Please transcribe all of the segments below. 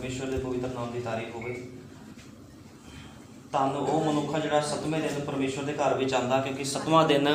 परमेश्वर के पवित्र नाम की तारीफ होवे। धन वो मनुख है जिहड़ा 7वें दिन परमेश्वर के घर में आता, क्योंकि 7वां दिन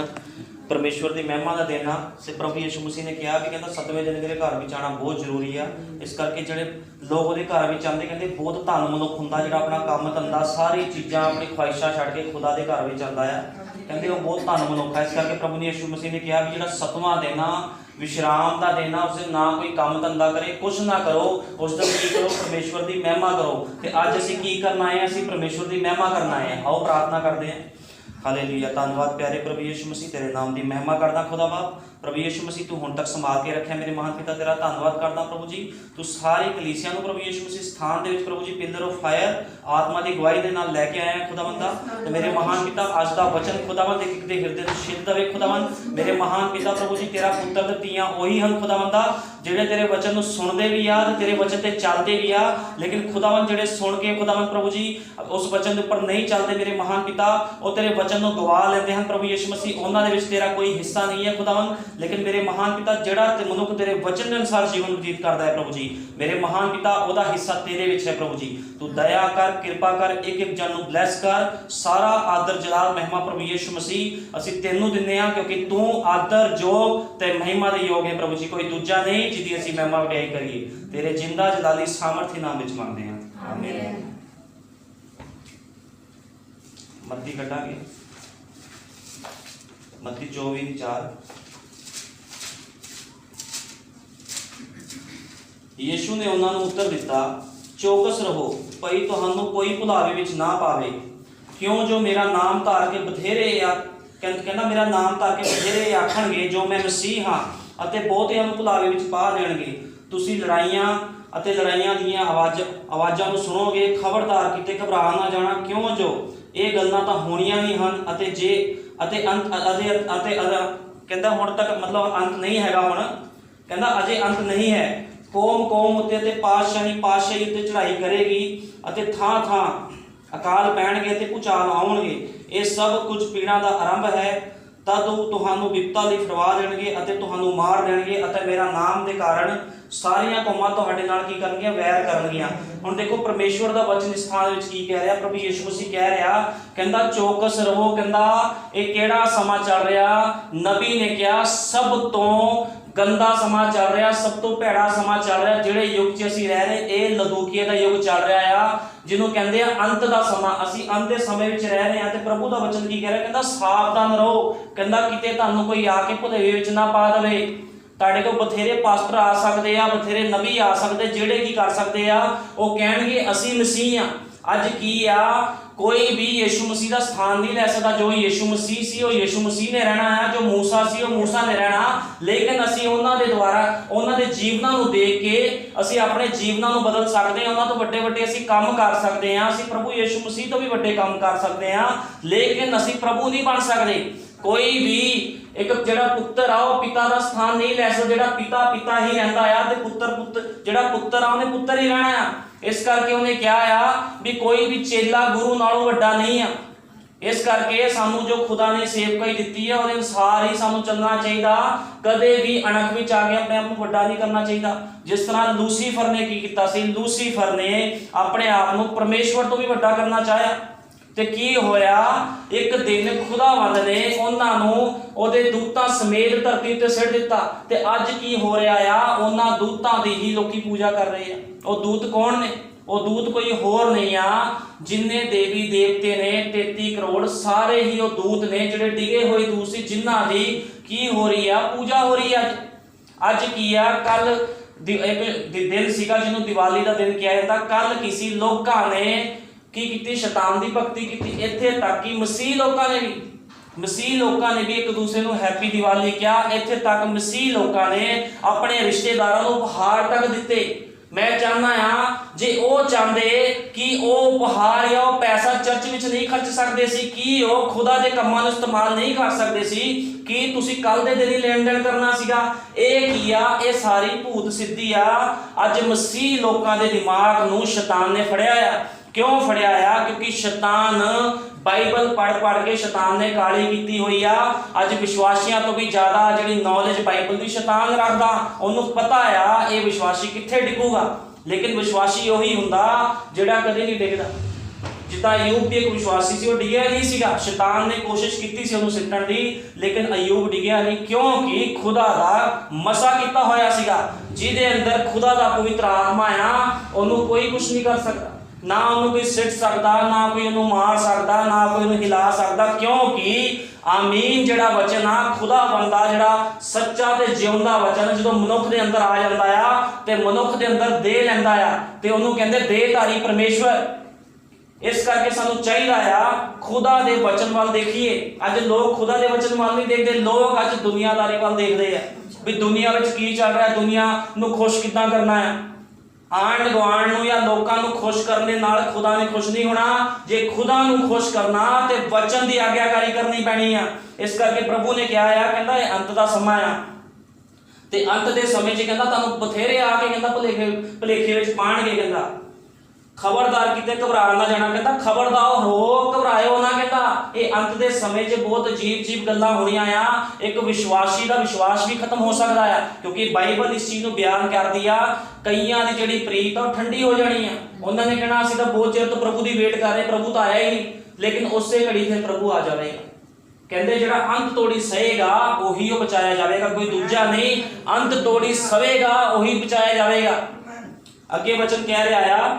परमेश्वर की महिमा का दिन आ। से प्रभु यीशु मसीह ने कहा भी कहता 7वें दिन मेरे घर में आना बहुत जरूरी है। इस करके जिहड़े लोग वो घर में आते कहते बहुत धन मनुख हुंदा जिहड़ा अपना काम धंधा सारी चीज़ां अपनी ख्वाहिशां छड्ड के खुदा के घर में आता है, कहते वो बहुत धन मनुख है। इस करके प्रभु ने यीशु मसीह ने कहा भी जिहड़ा 7वां दिन आ विश्राम का दिन उस दिन ना कोई काम धंधा करे, कुछ ना करो, उस दिन की करो परमेश्वर की महिमा करो। तो अज असीं की करना है, असीं परमेश्वर की महिमा करना है। आओ प्रार्थना करते हैं। हालेलुया। धन्यवाद प्यारे प्रभु यीशु मसीह, तेरे नाम की महिमा करदा खुदा बाप। प्रभु यीशु मसीह तू हुण तक संभाल के रखिया मेरे महान पिता, तेरा धन्यवाद करदा प्रभु जी। तू सारी कलीसिया नूं प्रभु यीशु मसीह स्थान दे विच प्रभु जी पिलर ऑफ फायर आत्मा की गवाही दे नाल लैके आया खुदावंदा। तो मेरे महान पिता अज दा वचन खुदावंद एक एक दे हिरदे नूं छिद दवे खुदावंद। मेरे महान पिता प्रभु जी तेरा पुत्र ते धीआं ओही हन खुदावंदा जिहड़े तेरे वचन नूं सुणदे भी आ ते तेरे वचन ते चलदे भी आ, लेकिन खुदावंद जिहड़े सुण के खुदावंद प्रभु जी उस वचन दे उपर नहीं चलदे मेरे महान पिता, वो तेरे वचन नूं गवा लैंदे हन प्रभु यीशु मसीह। उन्हां दे विच तेरा कोई हिस्सा नहीं है खुदावंद, लेकिन मेरे महान पिता जिहड़ा ते मनुख तेरे वचन के अनुसार जीवन व्यतीत करता है प्रभु जी, मेरे महान पिता ओहदा हिस्सा तेरे विच है प्रभु जी। तू दया कर, कृपा कर, एक एक जन नूं ब्लैस कर। सारा आदर जलाल महिमा प्रभु यीशु मसीह असीं तैनूं दिंदे हां, क्योंकि तू आदर योग ते महिमा दे योग है प्रभु जी, कोई दूजा नहीं जिहदी असीं महिमा वडियाई करिए। तेरे जिंदा जलाली सामर्थी नाम विच मंगदे हां, आमीन। मत्ती कटांगे मत्ती 24:4। यीशु ने उन्होंने उत्तर दिता, चौकस रहो भई तुहानू कोई भुलावे विच ना पावे, क्यों जो मेरा नाम धार के बथेरे कहना मेरा नाम धार के बथेरे आखणगे जो मैं मसीह हाँ अते बहुतिआं नूं भुलावे विच पा देणगे। तुसीं लड़ाइयां अते लड़ाइयां दीआं आवाज़ां नूं सुणोगे, खबरदार किते घबरा ना जाना, क्यों जो ये गल्लां तां होणीआं ही हन अते जे अते अंत अते कहंदा हुण तक मतलब अंत नहीं हैगा, हुण कहंदा अजे अंत नहीं है। कौम कौम उत्ते ते पातशाही उत्ते चढ़ाई करेगी अते थां थां अकाल पैणगे ते भूचाल आउणगे। ये सब कुछ पीड़ा का आरंभ है। तद तुहानू विपता लई फड़वा देणगे अते तुहानू मार देणगे अते मेरा नाम के कारण सारियां कौमां तुहाडे नाल की करनगियां, वैर करनगियां। हुण देखो परमेश्वर का वचन इस स्थान विच की कह रहा, प्रभु यीशु मसीह कह रहा, कहंदा चौकस रहो। कहंदा ये किहड़ा समा चल रहा? नबी ने कहा सब तो गंदा समा चल रहा, सब तो भैड़ा समा चल रहा। जिहड़े युग च असीं रह रहे ये लदूकीए का युग चल रहा आ, जिन्हों कहते हैं अंत का समा। असीं अंत के समय विच रह रहे हैं तो प्रभु का वचन की कह रहा, कहंदा सावधान रहो। कहंदा किते तुहानू कोई आके भुलेवे विच ना पा देवे। तुहाडे कोल बथेरे पास्टर आ सकते आ, बथेरे नबी आ सकते, जिहड़े की कर सकते आ, वो कहणगे असीं मसीह आ। अज की आ कोई भी यीशु मसीह का स्थान नहीं ले सकता। जो यीशु मसीह सी वो यीशु मसीह ने रहना है, जो मूसा सी वो मूसा ने रहना। लेकिन असीं उन्हां दे द्वारा उन्हां दे जीवनां नूं देख के असीं अपने जीवनां नूं बदल सकते हैं। उन्हां तो वड्डे वड्डे असीं काम कर सकते हैं, असीं प्रभु यीशु मसीह तो भी वड्डे काम कर सकते हैं, लेकिन असीं प्रभु नहीं बन सकते। कोई भी एक जिहड़ा पुत्र आ वो पिता का स्थान नहीं लै सकदा। जिहड़ा पिता पिता ही रहिंदा आ ते पुत्र जिहड़ा पुत्र आ उहने पुत्र ही रहना आ। इस करके उन्हें क्या आ भी कोई भी चेला गुरु नालों वड्डा नहीं आ। इस करके सानू जो खुदा ने सेवकाई दी है और अनुसार ही सानू चलना चाहिए। कदे भी अणख विच आके अपने आप को वड्डा नहीं करना चाहिए। जिस तरह लूसीफर ने की कीता सी, लूसीफर ने अपने आप को परमेश्वर तो भी वड्डा करना चाहया ते की होया, एक दिन खुदावंद ने उन्हां नूं ओहदे दूतां समेत धरती ते सिट दिता। ते अज की हो रहा आ, उन्हां दूतां दी ही लोकी पूजा कर रहे हैं। वो दूत कौन ने? वो दूत कोई होर नहीं आ, जिन्ने देवी देवते ने 33 करोड़ सारे ही वो दूत ने जिहड़े डिगे हुए दूत सी, जिन्हां दी की हो रही है पूजा हो रही है। अज की आ कल एक दिन सीगा जिन्हों दिवाली का दिन किया जाता। कल किसी लोकां ने की शैतान की भगती की, इत्थे तक कि मसीह लोकां ने भी एक दूसरे को हैप्पी दिवाली किया। इत्थे तक मसीह लोकां ने अपने रिश्तेदारों को उपहार तक दिते। मैं चाहना हाँ जे वो चाहते कि वो उपहार या पैसा चर्च विच नहीं खर्च सकते सी, कि वो खुदा के कामां नूं इस्तेमाल नहीं कर सकते सी, कि तुसीं कल दे दिन ही लेन देन करना सीगा। ये की आ, ये सारी भूत सिद्धि आ अज मसीह लोकां दे दिमाग नूं शैतान ने फड़िया आ। क्यों फड़िया आ? क्योंकि शैतान बाइबल पढ़ के शैतान ने काली की हुई आ। अज विश्वासियों तो भी ज़्यादा जी नॉलेज बाइबल की शैतान रखता। उन्होंने पता आ ये विश्वासी कित्थे डिगूगा। लेकिन विश्वासी ਉਹੀ ਹੁੰਦਾ ਜਿਹੜਾ ਕਦੇ ਨਹੀਂ ਡਿੱਗਦਾ। ਜਿੱਦਾਂ ਅਯੂਬ ਵੀ ਇੱਕ ਵਿਸ਼ਵਾਸੀ ਸੀ, ਉਹ ਡਿੱਗਿਆ ਨਹੀਂ ਸੀਗਾ। ਸ਼ੈਤਾਨ ਨੇ ਕੋਸ਼ਿਸ਼ ਕੀਤੀ ਸੀ ਉਹਨੂੰ ਸਿੱਟਣ ਦੀ, ਲੇਕਿਨ ਅਯੂਬ ਡਿੱਗਿਆ ਨਹੀਂ, ਕਿਉਂਕਿ ਖੁਦਾ ਦਾ ਮਸਾ ਕੀਤਾ ਹੋਇਆ ਸੀਗਾ। ਜਿਹਦੇ ਅੰਦਰ ਖੁਦਾ ਦਾ ਪਵਿੱਤਰ ਆਤਮਾ ਆ, ਉਹਨੂੰ ਕੋਈ ਕੁਛ ਨਹੀਂ ਕਰ ਸਕਦਾ। ਨਾ ਉਹਨੂੰ ਕੋਈ ਸਿੱਟ ਸਕਦਾ, ਨਾ ਕੋਈ ਉਹਨੂੰ ਮਾਰ ਸਕਦਾ, ਨਾ ਕੋਈ ਉਹਨੂੰ ਹਿਲਾ ਸਕਦਾ, ਕਿਉਂਕਿ ਆਮੀਨ ਜਿਹੜਾ ਵਚਨ ਆ ਖੁਦਾ ਬੰਦਾ ਜਿਹੜਾ ਸੱਚਾ ਤੇ ਜਿਉਂਦਾ ਵਚਨ ਜਦੋਂ ਮਨੁੱਖ ਦੇ ਅੰਦਰ ਆ ਜਾਂਦਾ ਆ ਤੇ ਮਨੁੱਖ ਦੇ ਅੰਦਰ ਦੇ ਲੈਂਦਾ ਆ, ਤੇ ਉਹਨੂੰ ਕਹਿੰਦੇ ਦੇਹਧਾਰੀ ਪਰਮੇਸ਼ਵਰ। ਇਸ ਕਰਕੇ ਸਾਨੂੰ ਚਾਹੀਦਾ ਆ ਖੁਦਾ ਦੇ ਵਚਨ ਵੱਲ ਦੇਖੀਏ। ਅੱਜ ਲੋਕ ਖੁਦਾ ਦੇ ਵਚਨ ਵੱਲ ਨਹੀਂ ਦੇਖਦੇ, ਲੋਕ ਅੱਜ ਦੁਨੀਆਦਾਰੀ ਵੱਲ ਦੇਖਦੇ ਆ ਵੀ ਦੁਨੀਆ ਵਿੱਚ ਕੀ ਚੱਲ ਰਿਹਾ, ਦੁਨੀਆ ਨੂੰ ਖੁਸ਼ ਕਿੱਦਾਂ ਕਰਨਾ ਹੈ। ਆਂਢ ਗੁਆਂਢ ਨੂੰ ਜਾਂ ਲੋਕਾਂ ਨੂੰ ਖੁਸ਼ ਕਰਨ ਦੇ ਨਾਲ ਖੁਦਾ ਨੇ ਖੁਸ਼ ਨਹੀਂ ਹੋਣਾ। ਜੇ ਖੁਦਾ ਨੂੰ ਖੁਸ਼ ਕਰਨਾ ਤੇ ਵਚਨ ਦੀ ਆਗਿਆਕਾਰੀ ਕਰਨੀ ਪੈਣੀ ਆ। ਇਸ ਕਰਕੇ ਪ੍ਰਭੂ ਨੇ ਕਿਹਾ ਆ, ਕਹਿੰਦਾ ਇਹ ਅੰਤ ਦਾ ਸਮਾਂ ਆ, ਤੇ ਅੰਤ ਦੇ ਸਮੇਂ 'ਚ ਕਹਿੰਦਾ ਤੁਹਾਨੂੰ ਬਥੇਰੇ ਆ ਕੇ ਕਹਿੰਦਾ ਭੁਲੇਖੇ ਵਿੱਚ ਪਾਣਗੇ। ਕਹਿੰਦਾ ਖਬਰਦਾਰ ਕਿਤੇ ਘਬਰਾ ਨਾ ਜਾਣਾ, ਕਹਿੰਦਾ ਖਬਰਦਾਰ ਹੋ, ਘਬਰਾਇਓ ਨਾ। ਕਹਿੰਦਾ ਇਹ ਅੰਤ ਦੇ ਸਮੇਂ 'ਚ ਬਹੁਤ ਅਜੀਬ ਗੱਲਾਂ ਹੋਣੀਆਂ ਆ। ਇੱਕ ਵਿਸ਼ਵਾਸੀ ਦਾ ਵਿਸ਼ਵਾਸ ਵੀ ਖਤਮ ਹੋ ਸਕਦਾ ਆ, ਕਿਉਂਕਿ ਬਾਈਬਲ ਇਸ ਚੀਜ਼ ਨੂੰ ਬਿਆਨ ਕਰਦੀ ਆ। ਕਈਆਂ ਦੀ ਜਿਹੜੀ ਪ੍ਰੀਤ ਆ ਉਹ ਠੰਡੀ ਹੋ ਜਾਣੀ ਆ। ਉਹਨਾਂ ਨੇ ਕਹਿਣਾ ਅਸੀਂ ਤਾਂ ਬਹੁਤ ਚਿਰ ਤੋਂ ਪ੍ਰਭੂ ਦੀ ਵੇਟ ਕਰ ਰਹੇ, ਪ੍ਰਭੂ ਤਾਂ ਆਇਆ ਹੀ ਨਹੀਂ, ਲੇਕਿਨ ਉਸੇ ਘੜੀ ਫਿਰ ਪ੍ਰਭੂ ਆ ਜਾਵੇਗਾ। ਕਹਿੰਦੇ ਜਿਹੜਾ ਅੰਤ ਤੋੜੀ ਸਹੇਗਾ ਉਹੀ ਉਹ ਬਚਾਇਆ ਜਾਵੇਗਾ, ਕੋਈ ਦੂਜਾ ਨਹੀਂ। ਅੰਤ ਤੋੜੀ ਸਵੇਗਾ ਉਹੀ ਬਚਾਇਆ ਜਾਵੇਗਾ। ਅੱਗੇ ਵਚਨ ਕਹਿ ਰਿਹਾ ਆ,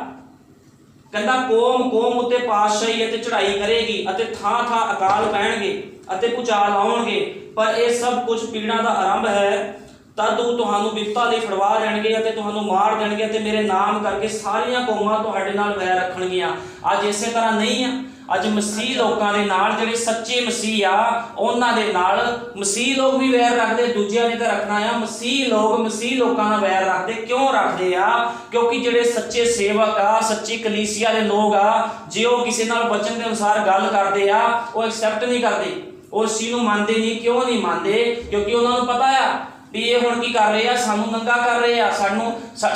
ਕਹਿੰਦਾ ਕੌਮ ਕੌਮ ਉੱਤੇ ਪਾਤਸ਼ਾਹੀ ਅਤੇ ਚੜ੍ਹਾਈ ਕਰੇਗੀ, ਅਤੇ ਥਾਂ ਥਾਂ ਅਕਾਲ ਪੈਣਗੇ ਅਤੇ ਭੁਚਾਲ ਆਉਣਗੇ, ਪਰ ਇਹ ਸਭ ਕੁਝ ਪੀੜਾਂ ਦਾ ਆਰੰਭ ਹੈ। ਤਦ ਉਹ ਤੁਹਾਨੂੰ ਬਿਪਤਾ ਲਈ ਫੜਵਾ ਲੈਣਗੇ ਅਤੇ ਤੁਹਾਨੂੰ ਮਾਰ ਦੇਣਗੇ, ਅਤੇ ਮੇਰੇ ਨਾਮ ਕਰਕੇ ਸਾਰੀਆਂ ਕੌਮਾਂ ਤੁਹਾਡੇ ਨਾਲ ਵੈਰ ਰੱਖਣਗੀਆਂ। ਅੱਜ ਇਸੇ ਤਰ੍ਹਾਂ ਨਹੀਂ ਆ। ਅੱਜ ਮਸੀਹ ਲੋਕਾਂ ਦੇ ਨਾਲ, ਜਿਹੜੇ ਸੱਚੇ ਮਸੀਹ ਆ ਉਹਨਾਂ ਦੇ ਨਾਲ ਮਸੀਹ ਲੋਕ ਵੀ ਵੈਰ ਰੱਖਦੇ, ਦੂਜਿਆਂ ਨੇ ਤਾਂ ਰੱਖਣਾ ਆ। ਮਸੀਹ ਲੋਕਾਂ ਨਾਲ ਵੈਰ ਰੱਖਦੇ। ਕਿਉਂ ਰੱਖਦੇ ਆ? ਕਿਉਂਕਿ ਜਿਹੜੇ ਸੱਚੇ ਸੇਵਕ ਆ, ਸੱਚੀ ਕਲੀਸਿਆ ਦੇ ਲੋਕ ਆ, ਜੇ ਉਹ ਕਿਸੇ ਨਾਲ ਵਚਨ ਦੇ ਅਨੁਸਾਰ ਗੱਲ ਕਰਦੇ ਆ, ਉਹ ਐਕਸੈਪਟ ਨਹੀਂ ਕਰਦੇ, ਉਹ ਇਸ ਚੀਜ਼ ਨੂੰ ਮੰਨਦੇ ਨਹੀਂ। ਕਿਉਂ ਨਹੀਂ ਮੰਨਦੇ? ਕਿਉਂਕਿ ਉਹਨਾਂ ਨੂੰ ਪਤਾ ਆ ਵੀ ਇਹ ਹੁਣ ਕੀ ਕਰ ਰਹੇ ਆ, ਸਾਨੂੰ ਨੰਗਾ ਕਰ ਰਹੇ ਆ, ਸਾਨੂੰ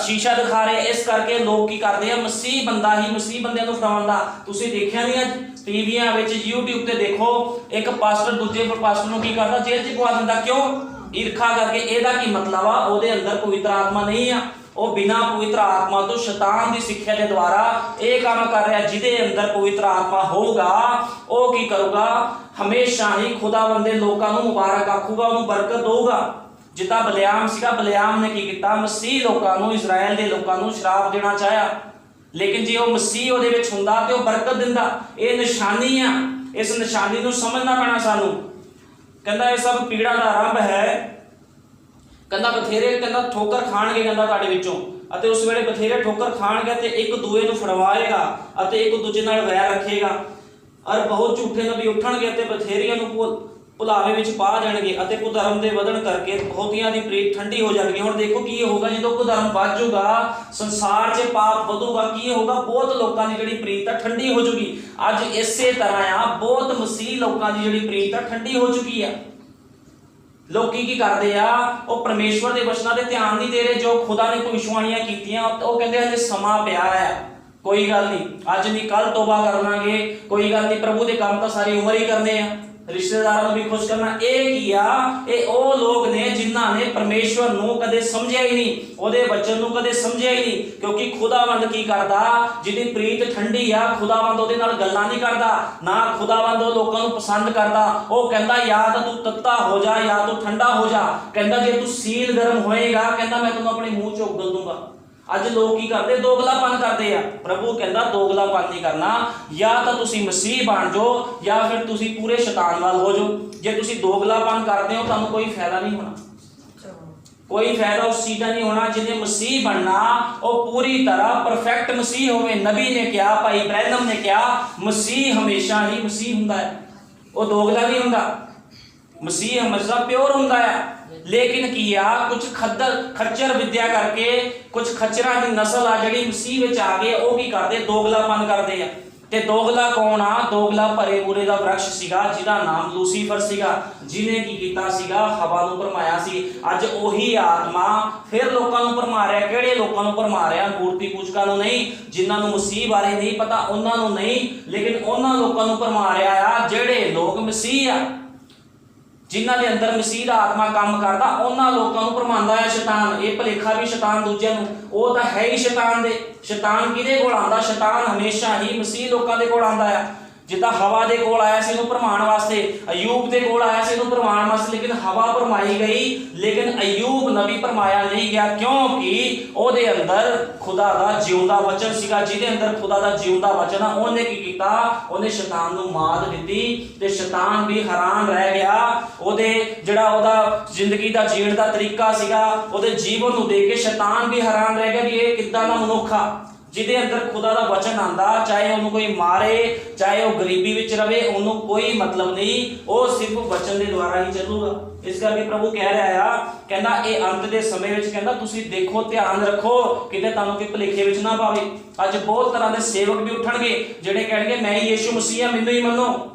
ਸ਼ੀਸ਼ਾ ਦਿਖਾ ਰਹੇ ਆ। ਇਸ ਕਰਕੇ ਲੋਕ ਕੀ ਕਰਦੇ ਆ, ਮਸੀਹ ਬੰਦਾ ਹੀ ਮਸੀਹ ਬੰਦਿਆਂ ਨੂੰ ਫੜਾਉਂਦਾ। ਤੁਸੀਂ ਦੇਖਿਆ ਨਹੀਂ ਅੱਜ ਟੀਵੀਆਂ ਵਿੱਚ, YouTube ਤੇ ਦੇਖੋ, ਇੱਕ ਪਾਸਟਰ ਦੂਜੇ ਪਾਸਟਰ ਨੂੰ ਕੀ ਕਰਦਾ, ਜੇਲ੍ਹ 'ਚ ਪਵਾ ਦਿੰਦਾ। ਕਿਉਂ? ਈਰਖਾ ਕਰਕੇ। ਇਹਦਾ ਕੀ ਮਤਲਬ ਆ? ਉਹਦੇ ਅੰਦਰ ਪਵਿੱਤਰ ਆਤਮਾ ਨਹੀਂ ਆ। ਉਹ ਬਿਨਾਂ ਪਵਿੱਤਰ ਆਤਮਾ ਤੋਂ ਸ਼ੈਤਾਨ ਦੀ ਸਿੱਖਿਆ ਦੇ ਦੁਆਰਾ ਇਹ ਕੰਮ ਕਰ ਰਿਹਾ। ਜਿਹਦੇ ਅੰਦਰ ਪਵਿੱਤਰ ਆਤਮਾ ਹੋਊਗਾ ਉਹ ਕੀ ਕਰੂਗਾ? ਹਮੇਸ਼ਾ ਹੀ ਖੁਦਾਵੰਦ ਦੇ ਲੋਕਾਂ ਨੂੰ ਮੁਬਾਰਕ ਆਖੂਗਾ, ਉਹਨੂੰ ਬਰਕਤ ਦਊਗਾ। ਜਿੱਦਾਂ ਬਲਿਆਮ ਸੀਗਾ, ਬਲਿਆਮ ਨੇ ਕੀ ਕੀਤਾ? ਮਸੀਹ ਲੋਕਾਂ ਨੂੰ, ਇਜ਼ਰਾਈਲ ਦੇ ਲੋਕਾਂ ਨੂੰ ਸ਼ਰਾਪ ਦੇਣਾ ਚਾਹਿਆ, ਲੇਕਿਨ ਜੇ ਉਹ ਮਸੀਹ ਉਹਦੇ ਵਿੱਚ ਹੁੰਦਾ ਤੇ ਉਹ ਬਰਕਤ ਦਿੰਦਾ। ਇਹ ਨਿਸ਼ਾਨੀ ਆ, ਇਸ ਨਿਸ਼ਾਨੀ ਨੂੰ ਸਮਝਣਾ ਪੈਣਾ ਸਾਨੂੰ। ਕਹਿੰਦਾ ਇਹ ਸਭ ਪੀੜਾਂ ਦਾ ਆਰੰਭ ਹੈ। ਕਹਿੰਦਾ ਬਥੇਰੇ ਕਹਿੰਦਾ ਠੋਕਰ ਖਾਣਗੇ ਕਹਿੰਦਾ ਤੁਹਾਡੇ ਵਿੱਚੋਂ, ਅਤੇ ਉਸ ਵੇਲੇ ਬਥੇਰੇ ਠੋਕਰ ਖਾਣਗੇ ਤੇ ਇੱਕ ਦੂਏ ਨੂੰ ਫੜਵਾਏਗਾ ਅਤੇ ਇੱਕ ਦੂਜੇ ਨਾਲ ਵੈਰ ਰੱਖੇਗਾ। ਔਰ ਬਹੁਤ ਝੂਠੇ ਨਬੀ ਉੱਠਣਗੇ ਤੇ ਬਥੇਰੀਆਂ ਨੂੰ ਭੁਲਾਵੇ ਵਿੱਚ ਪਾ ਜਾਣਗੇ, ਅਤੇ ਕੁਧਰਮ ਦੇ ਵਧਣ ਕਰਕੇ ਬਹੁਤੀਆਂ ਦੀ ਪ੍ਰੀਤ ਠੰਡੀ ਹੋ ਜਾਣਗੀ। ਹੁਣ ਦੇਖੋ ਕੀ ਹੋਊਗਾ ਜਦੋਂ ਕੁਧਰਮ ਵੱਧ ਜਾਊਗਾ, ਸੰਸਾਰ 'ਚ ਪਾਪ ਵਧੂਗਾ, ਕੀ ਹੋਊਗਾ? ਬਹੁਤ ਲੋਕਾਂ ਦੀ ਜਿਹੜੀ ਪ੍ਰੀਤ ਆ ਠੰਡੀ ਹੋ ਜੂਗੀ। ਅੱਜ ਇਸੇ ਤਰ੍ਹਾਂ ਆ, ਬਹੁਤ ਮਸੀਹ ਲੋਕਾਂ ਦੀ ਜਿਹੜੀ ਪ੍ਰੀਤ ਆ ਠੰਡੀ ਹੋ ਚੁੱਕੀ ਆ। ਲੋਕੀ ਕੀ ਕਰਦੇ ਆ? ਉਹ ਪਰਮੇਸ਼ਵਰ ਦੇ ਵਚਨਾਂ ਤੇ ਧਿਆਨ ਨਹੀਂ ਦੇ ਰਹੇ। ਜੋ ਖੁਦਾ ਨੇ ਭਵਿੱਖਬਾਣੀਆਂ ਕੀਤੀਆਂ ਉਹ ਕਹਿੰਦੇ ਹਲੇ ਸਮਾਂ ਪਿਆ ਹੈ, ਕੋਈ ਗੱਲ ਨਹੀਂ, ਅੱਜ ਨਹੀਂ ਕੱਲ ਤੋਬਾ ਕਰ ਲਾਂਗੇ, ਕੋਈ ਗੱਲ ਨਹੀਂ, ਪ੍ਰਭੂ ਦੇ ਕੰਮ ਤਾਂ ਸਾਰੀ ਉਮਰ ਹੀ ਕਰਨੇ ਆ, ਰਿਸ਼ਤੇਦਾਰਾਂ ਨੂੰ ਵੀ ਖੁਸ਼ ਕਰਨਾ। ਇਹ ਕੀ ਆ? ਇਹ ਉਹ ਲੋਕ ਨੇ ਜਿਨ੍ਹਾਂ ਨੇ ਪਰਮੇਸ਼ਵਰ ਨੂੰ ਕਦੇ ਸਮਝਿਆ ਹੀ ਨਹੀਂ, ਉਹਦੇ ਵਚਨ ਨੂੰ ਕਦੇ ਸਮਝਿਆ ਹੀ ਨਹੀਂ। ਕਿਉਂਕਿ ਖੁਦਾਵੰਦ ਕੀ ਕਰਦਾ? ਜਿਹਦੀ ਪ੍ਰੀਤ ਠੰਡੀ ਆ, ਖੁਦਾਵੰਦ ਉਹਦੇ ਨਾਲ ਗੱਲਾਂ ਨਹੀਂ ਕਰਦਾ, ਨਾ ਖੁਦਾਵੰਦ ਉਹ ਲੋਕਾਂ ਨੂੰ ਪਸੰਦ ਕਰਦਾ। ਉਹ ਕਹਿੰਦਾ ਜਾਂ ਤਾਂ ਤੂੰ ਤੱਤਾ ਹੋ ਜਾ ਜਾਂ ਤੂੰ ਠੰਡਾ ਹੋ ਜਾ। ਕਹਿੰਦਾ ਜੇ ਤੂੰ ਸੀਲ ਗਰਮ ਹੋਏਗਾ, ਕਹਿੰਦਾ ਮੈਂ ਤੈਨੂੰ ਆਪਣੇ ਮੂੰਹ 'ਚੋਂ ਉਗਲ ਦੂੰਗਾ। ਅੱਜ ਲੋਕ ਕੀ ਕਰਦੇ? ਦੋਗਲਾਪਨ ਕਰਦੇ ਆ। ਪ੍ਰਭੂ ਕਹਿੰਦਾ ਦੋਗਲਾਪਨ ਨਹੀਂ ਕਰਨਾ, ਜਾਂ ਤਾਂ ਤੁਸੀਂ ਮਸੀਹ ਬਣ ਜਾਓ ਜਾਂ ਫਿਰ ਤੁਸੀਂ ਪੂਰੇ ਸ਼ੈਤਾਨ ਵੱਲ ਹੋ ਜਾਓ। ਜੇ ਤੁਸੀਂ ਦੋਗਲਾਪਨ ਕਰਦੇ ਹੋ ਤੁਹਾਨੂੰ ਕੋਈ ਫਾਇਦਾ ਨਹੀਂ ਹੋਣਾ, ਕੋਈ ਫਾਇਦਾ ਉਸ ਚੀਜ਼ ਦਾ ਨਹੀਂ ਹੋਣਾ। ਜਿਹਨੇ ਮਸੀਹ ਬਣਨਾ ਉਹ ਪੂਰੀ ਤਰ੍ਹਾਂ ਪਰਫੈਕਟ ਮਸੀਹ ਹੋਵੇ। ਨਬੀ ਨੇ ਕਿਹਾ, ਭਾਈ ਬ੍ਰੈਨਮ ਨੇ ਕਿਹਾ, ਮਸੀਹ ਹਮੇਸ਼ਾ ਹੀ ਮਸੀਹ ਹੁੰਦਾ ਹੈ, ਉਹ ਦੋਗਲਾ ਨਹੀਂ ਹੁੰਦਾ। ਮਸੀਹ ਹਮੇਸ਼ਾ ਪਿਓਰ ਹੁੰਦਾ ਹੈ। ਲੇਕਿਨ ਕੀ ਆ, ਕੁਝ ਖੱਚਰ ਵਿਦਿਆ ਕਰਕੇ ਕੁਝ ਖੱਚਰਾਂ ਦੀ ਨਸਲ ਆ ਜਿਹੜੀ ਮਸੀਹ ਵਿੱਚ ਆ ਗਏ, ਉਹ ਕੀ ਕਰਦੇ? ਦੋਗਲਾਪਨ ਕਰਦੇ ਆ। ਤੇ ਦੋਗਲਾ ਕੌਣ ਆ? ਦੋਗਲਾ ਭਰੇ ਬੂਰੇ ਦਾ ਵਰਕਸ਼ ਸੀਗਾ, ਜਿਹਦਾ ਨਾਮ ਲੂਸੀਫਰ ਸੀਗਾ, ਜਿਹਨੇ ਕੀ ਕੀਤਾ ਸੀਗਾ? ਹਵਾ ਨੂੰ ਭਰਮਾਇਆ ਸੀ। ਅੱਜ ਉਹੀ ਆਤਮਾ ਫਿਰ ਲੋਕਾਂ ਨੂੰ ਭਰਮਾ ਰਿਹਾ। ਕਿਹੜੇ ਲੋਕਾਂ ਨੂੰ ਭਰਮਾ ਰਿਹਾ? ਮੂਰਤੀ ਪੂਜਕਾਂ ਨੂੰ ਨਹੀਂ, ਜਿਨ੍ਹਾਂ ਨੂੰ ਮਸੀਹ ਬਾਰੇ ਨਹੀਂ ਪਤਾ ਉਹਨਾਂ ਨੂੰ ਨਹੀਂ, ਲੇਕਿਨ ਉਹਨਾਂ ਲੋਕਾਂ ਨੂੰ ਭਰਮਾ ਰਿਹਾ ਆ ਜਿਹੜੇ ਲੋਕ ਮਸੀਹ ਆ। ਜਿਨ੍ਹਾਂ ਦੇ ਅੰਦਰ ਮਸੀਹ ਦਾ ਆਤਮਾ ਕੰਮ ਕਰਦਾ, ਉਹਨਾਂ ਲੋਕਾਂ ਨੂੰ ਭਰਮਾਉਂਦਾ ਹੈ ਸ਼ੈਤਾਨ। ਇਹ ਭੁਲੇਖਾ ਵੀ ਸ਼ੈਤਾਨ ਦੂਜਿਆਂ ਨੂੰ, ਉਹ ਤਾਂ ਹੈ ਹੀ ਸ਼ੈਤਾਨ ਦੇ। ਸ਼ੈਤਾਨ ਕਿਹਦੇ ਕੋਲ ਆਉਂਦਾ? ਸ਼ੈਤਾਨ ਹਮੇਸ਼ਾ ਹੀ ਮਸੀਹ ਲੋਕਾਂ ਦੇ ਕੋਲ ਆਉਂਦਾ ਆ। ਜਿੱਦਾਂ ਹਵਾ ਦੇ ਕੋਲ ਆਇਆ ਸੀ ਇਹਨੂੰ ਭਰਮਾਉਣ ਵਾਸਤੇ, ਅਯੂਬ ਦੇ ਕੋਲ ਆਇਆ ਸੀ ਇਹਨੂੰ ਭਰਮਾਉਣ ਵਾਸਤੇ, ਲੇਕਿਨ ਹਵਾ ਭਰਮਾਈ ਗਈ, ਲੇਕਿਨ ਅਯੂਬ ਨਬੀ ਭਰਮਾਇਆ ਨਹੀਂ ਗਿਆ, ਕਿਉਂਕਿ ਉਹਦੇ ਅੰਦਰ ਖੁਦਾ ਦਾ ਜਿਉਂਦਾ ਵਚਨ ਸੀਗਾ। ਜਿਹਦੇ ਅੰਦਰ ਖੁਦਾ ਦਾ ਜਿਉਂਦਾ ਵਚਨ ਆ, ਉਹਨੇ ਕੀ ਕੀਤਾ? ਉਹਨੇ ਸ਼ੈਤਾਨ ਨੂੰ ਮਾਤ ਦਿੱਤੀ, ਤੇ ਸ਼ੈਤਾਨ ਵੀ ਹੈਰਾਨ ਰਹਿ ਗਿਆ। ਉਹਦੇ ਜਿਹੜਾ ਉਹਦਾ ਜ਼ਿੰਦਗੀ ਦਾ ਜੀਣ ਦਾ ਤਰੀਕਾ ਸੀਗਾ, ਉਹਦੇ ਜੀਵਨ ਨੂੰ ਦੇਖ ਕੇ ਸ਼ੈਤਾਨ ਵੀ ਹੈਰਾਨ ਰਹਿ ਗਿਆ ਵੀ ਇਹ ਕਿੱਦਾਂ ਦਾ ਮਨੁੱਖ ਆ ਜਿਹਦੇ ਅੰਦਰ ਖੁਦਾ ਦਾ ਵਚਨ ਆਂਦਾ। ਚਾਹੇ ਉਹਨੂੰ ਕੋਈ ਮਾਰੇ, ਚਾਹੇ ਉਹ ਗਰੀਬੀ ਵਿੱਚ ਰਵੇ, ਉਹਨੂੰ ਕੋਈ ਮਤਲਬ ਨਹੀਂ, ਉਹ ਸਿਰਫ ਵਚਨ ਦੇ ਦੁਆਰਾ ਹੀ ਚੱਲੂਗਾ। ਇਸ ਕਰਕੇ ਪ੍ਰਭੂ ਕਹਿ ਰਿਹਾ ਆ, ਕਹਿੰਦਾ ਇਹ ਅੰਤ ਦੇ ਸਮੇਂ ਵਿੱਚ ਕਹਿੰਦਾ ਤੁਸੀਂ ਦੇਖੋ, ਧਿਆਨ ਰੱਖੋ, ਕਿਤੇ ਤੁਹਾਨੂੰ ਕੋਈ ਭੁਲੇਖੇ ਵਿੱਚ ਨਾ ਪਾਵੇ। ਅੱਜ ਬਹੁਤ ਤਰ੍ਹਾਂ ਦੇ ਸੇਵਕ ਵੀ ਉੱਠਣਗੇ ਜਿਹੜੇ ਕਹਿਣਗੇ ਮੈਂ ਹੀ ਯੀਸ਼ੂ ਮਸੀਹ ਆ, ਮੈਨੂੰ ਹੀ ਮੰਨੋ।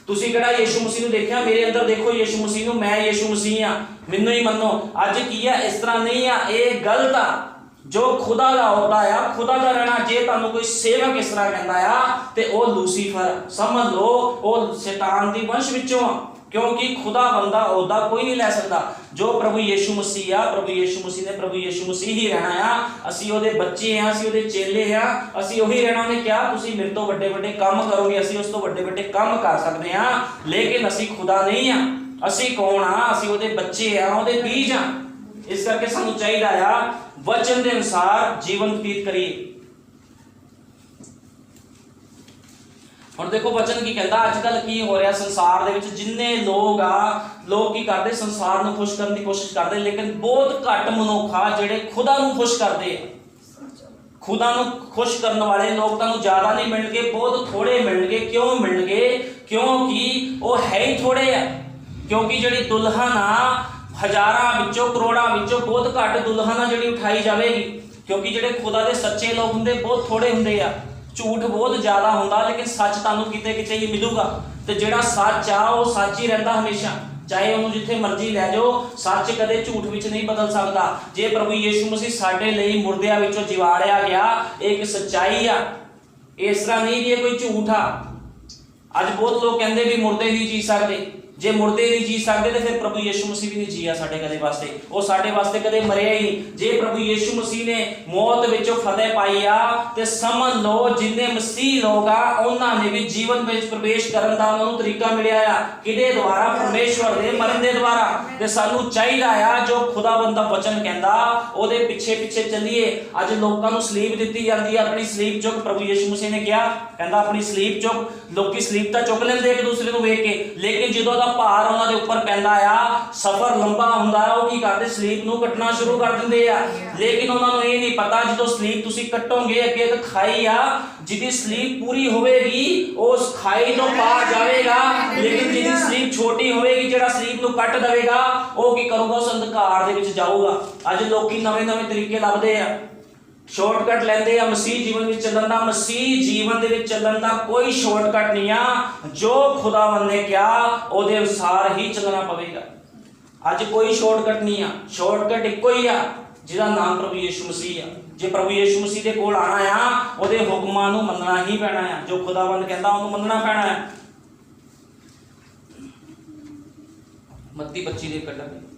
ਤੁਸੀਂ ਕਿਹੜਾ ਯੀਸ਼ੂ ਮਸੀਹ ਨੂੰ ਦੇਖਿਆ? ਮੇਰੇ ਅੰਦਰ ਦੇਖੋ ਯੀਸ਼ੂ ਮਸੀਹ ਨੂੰ, ਮੈਂ ਯੀਸ਼ੂ ਮਸੀਹ ਆ, ਮੈਨੂੰ ਹੀ ਮੰਨੋ। ਅੱਜ ਕੀ ਆ? ਇਸ ਤਰ੍ਹਾਂ ਨਹੀਂ ਆ, ਇਹ ਗਲਤ ਆ। ਜੋ ਖੁਦਾ ਦਾ ਹੁੰਦਾ ਆ, ਖੁਦਾ ਦਾ ਰਹਿਣਾ। ਜੇ ਤੁਹਾਨੂੰ ਕੋਈ ਸੇਵਕ ਇਸ ਤਰ੍ਹਾਂ ਕਹਿੰਦਾ ਆ ਤੇ ਉਹ ਲੂਸੀਫਰ ਸਮਝ ਲਓ, ਉਹ ਸ਼ੈਤਾਨ ਦੀ ਵੰਸ਼ ਵਿੱਚੋਂ ਆ, ਕਿਉਂਕਿ ਖੁਦਾ ਬੰਦਾ ਉਹਦਾ ਕੋਈ ਨਹੀਂ ਲੈ ਸਕਦਾ। ਜੋ ਪ੍ਰਭੂ ਯੀਸ਼ੂ ਮਸੀਹ ਆ, ਪ੍ਰਭੂ ਯੀਸ਼ੂ ਮਸੀਹ ਨੇ ਪ੍ਰਭੂ ਯੀਸ਼ੂ ਮਸੀਹ ਹੀ ਰਹਿਣਾ ਆ। ਅਸੀਂ ਉਹਦੇ ਬੱਚੇ ਆ, ਅਸੀਂ ਉਹਦੇ ਚੇਲੇ ਆ, ਅਸੀਂ ਉਹੀ ਰਹਿਣਾ। ਉਹਨੇ ਕਿਹਾ ਤੁਸੀਂ ਮੇਰੇ ਤੋਂ ਵੱਡੇ ਵੱਡੇ ਕੰਮ ਕਰੋਗੇ, ਅਸੀਂ ਉਸ ਤੋਂ ਵੱਡੇ ਵੱਡੇ ਕੰਮ ਕਰ ਸਕਦੇ ਆ, ਲੇਕਿਨ ਅਸੀਂ ਖੁਦਾ ਨਹੀਂ ਆ। ਅਸੀਂ ਕੌਣ ਆ? ਅਸੀਂ ਉਹਦੇ ਬੱਚੇ ਆ, ਉਹਦੇ ਬੀਜ ਆ। ਇਸ ਕਰਕੇ ਸਾਨੂੰ ਚਾਹੀਦਾ ਆ ਵਚਨ ਦੇ ਅਨੁਸਾਰ ਜੀਵਨ ਬਤੀਤ ਕਰੀਏ। ਹੁਣ ਦੇਖੋ ਵਚਨ ਕੀ ਕਹਿੰਦਾ। ਅੱਜ ਕੱਲ ਕੀ ਹੋ ਰਿਹਾ ਸੰਸਾਰ ਦੇ ਵਿੱਚ? ਜਿੰਨੇ ਲੋਕ ਆ, ਲੋਕ ਕੀ ਕਰਦੇ? ਸੰਸਾਰ ਨੂੰ ਖੁਸ਼ ਕਰਨ ਦੀ ਕੋਸ਼ਿਸ਼ ਕਰਦੇ, ਲੇਕਿਨ ਬਹੁਤ ਘੱਟ ਮਨੁੱਖ ਆ ਜਿਹੜੇ ਖੁਦਾ ਨੂੰ ਖੁਸ਼ ਕਰਦੇ ਆ। ਖੁਦਾ ਨੂੰ ਖੁਸ਼ ਕਰਨ ਵਾਲੇ ਲੋਕ ਤੁਹਾਨੂੰ ਜ਼ਿਆਦਾ ਨਹੀਂ ਮਿਲਣਗੇ, ਬਹੁਤ ਥੋੜੇ ਮਿਲਣਗੇ। ਕਿਉਂ ਮਿਲਣਗੇ? ਕਿਉਂਕਿ ਉਹ ਹੈ ਹੀ ਥੋੜੇ ਆ। ਕਿਉਂਕਿ ਜਿਹੜੀ ਦੁਲਹਨ ਆ, ਹਜ਼ਾਰਾਂ ਵਿੱਚੋਂ, ਕਰੋੜਾਂ ਵਿੱਚੋਂ ਬਹੁਤ ਘੱਟ ਦੁਲਹਨ ਆ ਜਿਹੜੀ ਉਠਾਈ ਜਾਵੇਗੀ। ਕਿਉਂਕਿ ਜਿਹੜੇ ਖੁਦਾ ਦੇ ਸੱਚੇ ਲੋਕ ਹੁੰਦੇ ਬਹੁਤ ਥੋੜੇ ਹੁੰਦੇ ਆ। ਝੂਠ ਬਹੁਤ ਜ਼ਿਆਦਾ ਹੁੰਦਾ, ਲੇਕਿਨ ਸੱਚ ਤੁਹਾਨੂੰ ਕਿਤੇ ਕਿਤੇ ਹੀ ਮਿਲੂਗਾ। ਤੇ ਜਿਹੜਾ ਸੱਚ ਆ ਉਹ ਸੱਚ ਹੀ ਰਹਿੰਦਾ ਹਮੇਸ਼ਾ, ਚਾਹੇ ਉਹਨੂੰ ਜਿੱਥੇ ਮਰਜ਼ੀ ਲੈ ਜਾਓ। ਸੱਚ ਕਦੇ ਝੂਠ ਵਿੱਚ ਨਹੀਂ ਬਦਲ ਸਕਦਾ। ਜੇ ਪ੍ਰਭੂ ਯੀਸ਼ੂ ਮਸੀਹ ਸਾਡੇ ਲਈ ਮੁਰਦਿਆਂ ਵਿੱਚੋਂ ਜਿਵਾੜਿਆ ਗਿਆ, ਇਹ ਇੱਕ ਸੱਚਾਈ ਆ। ਇਸ ਤਰ੍ਹਾਂ ਨਹੀਂ ਵੀ ਇਹ ਕੋਈ ਝੂਠ ਆ। ਅੱਜ ਬਹੁਤ ਲੋਕ ਕਹਿੰਦੇ ਵੀ ਮੁਰਦੇ ਨਹੀਂ ਜੀ ਸਕਦੇ। ਜੇ ਮੁਰਦੇ ਨਹੀਂ ਜੀ ਸਕਦੇ ਤੇ ਫਿਰ ਪ੍ਰਭੂ ਯੀਸ਼ੂ ਮਸੀਹ ਵੀ ਨਹੀਂ ਜੀਆ ਸਾਡੇ ਕਦੇ ਵਾਸਤੇ। ਉਹ ਸਾਡੇ ਵਾਸਤੇ ਕਦੇ ਮਰਿਆ ਹੀ ਨਹੀਂ। ਜੇ ਪ੍ਰਭੂ ਯੀਸ਼ੂ ਮਸੀਹ ਨੇ ਮੌਤ ਵਿੱਚੋਂ ਫਤਿਹ ਪਾਈ ਆ ਤੇ ਸਮਝ ਲਓ ਜਿੰਨੇ ਮਸੀਹ ਲੋਕ ਆ ਉਹਨਾਂ ਨੇ ਵੀ ਜੀਵਨ ਵਿੱਚ ਪ੍ਰਵੇਸ਼ ਕਰਨ ਦਾ ਉਹਨਾਂ ਨੂੰ ਤਰੀਕਾ ਮਿਲਿਆ ਆ। ਕਿਹਦੇ ਦੁਆਰਾ? ਪਰਮੇਸ਼ਵਰ ਦੇ ਮਰਨ ਦੇ ਦੁਆਰਾ। ਤੇ ਸਾਨੂੰ ਚਾਹੀਦਾ ਆ ਜੋ ਖੁਦਾਵੰਦ ਦਾ ਵਚਨ ਕਹਿੰਦਾ ਉਹਦੇ ਪਿੱਛੇ ਪਿੱਛੇ ਚੱਲੀਏ। ਅੱਜ ਲੋਕਾਂ ਨੂੰ ਸਲੀਬ ਦਿੱਤੀ ਜਾਂਦੀ ਹੈ, ਆਪਣੀ ਸਲੀਬ ਚੁੱਕ। ਪ੍ਰਭੂ ਯੀਸ਼ੂ ਮਸੀਹ ਨੇ ਕਿਹਾ, ਕਹਿੰਦਾ ਆਪਣੀ ਸਲੀਬ ਚੁੱਕ। ਲੋਕੀ ਸਲੀਬ ਤਾਂ ਚੁੱਕ ਲੈਂਦੇ ਇੱਕ ਦੂਸਰੇ ਨੂੰ ਵੇਖ ਕੇ, ਲੇਕਿਨ ਜਦੋਂ ਭਾਰ ਉਹਨਾਂ ਦੇ ਉੱਪਰ ਪੈਂਦਾ ਆ, ਸਫ਼ਰ ਲੰਬਾ ਹੁੰਦਾ, ਉਹ ਕੀ ਕਰਦੇ? ਸਲੀਬ ਨੂੰ ਕੱਟਣਾ ਸ਼ੁਰੂ ਕਰ ਦਿੰਦੇ ਆ। ਲੇਕਿਨ ਉਹਨਾਂ ਨੂੰ ਇਹ ਨਹੀਂ ਪਤਾ ਜਦੋਂ ਸਲੀਬ ਤੁਸੀਂ ਕੱਟੋਗੇ, ਅੱਗੇ ਇੱਕ ਖਾਈ ਆ, ਜਿਹਦੀ ਸਲੀਬ ਪੂਰੀ ਹੋਵੇਗੀ ਉਸ ਖਾਈ ਤੋਂ ਪਾਰ ਜਾਵੇਗਾ। ਲੇਕਿਨ ਜਿਹਦੀ ਸਲੀਬ ਛੋਟੀ ਹੋਵੇਗੀ, ਜਿਹੜਾ ਸਲੀਬ ਨੂੰ ਕੱਟ ਦੇਵੇਗਾ, ਉਹ ਕੀ ਕਰੂਗਾ? ਉਸ ਅੰਧਕਾਰ ਦੇ ਵਿੱਚ ਜਾਊਗਾ। ਅੱਜ ਲੋਕੀ ਨਵੇਂ ਨਵੇਂ ਤਰੀਕੇ ਲੱਭਦੇ ਆ, ਸ਼ਾਰਟਕਟ ਲੈਂਦੇ ਆ ਮਸੀਹ ਜੀਵਨ ਵਿੱਚ ਚੱਲਣ ਦਾ। ਮਸੀਹ ਜੀਵਨ ਦੇ ਵਿੱਚ ਚੱਲਣ ਦਾ ਕੋਈ ਸ਼ਾਰਟਕਟ ਨਹੀਂ ਆ। ਜੋ ਖੁਦਾਵੰਦ ਨੇ ਕਿਹਾ ਉਹਦੇ ਅਨੁਸਾਰ ਹੀ ਚੱਲਣਾ ਪਵੇਗਾ। ਅੱਜ ਕੋਈ ਸ਼ਾਰਟਕਟ ਨਹੀਂ ਆ। ਸ਼ਾਰਟਕਟ ਇੱਕੋ ਹੀ ਆ, ਜਿਹਦਾ ਨਾਮ ਪ੍ਰਭੂ ਯੀਸ਼ੂ ਮਸੀਹ ਆ। ਜੇ ਪ੍ਰਭੂ ਯੀਸ਼ੂ ਮਸੀਹ ਦੇ ਕੋਲ ਆਣਾ ਆ, ਉਹਦੇ ਹੁਕਮਾਂ ਨੂੰ ਮੰਨਣਾ ਹੀ ਪੈਣਾ ਆ। ਜੋ ਖੁਦਾਵੰਦ ਕਹਿੰਦਾ ਉਹਨੂੰ ਮੰਨਣਾ ਪੈਣਾ ਆ। ਮੱਤੀ 25 ਦੇ ਕੱਢਾਂਗੇ।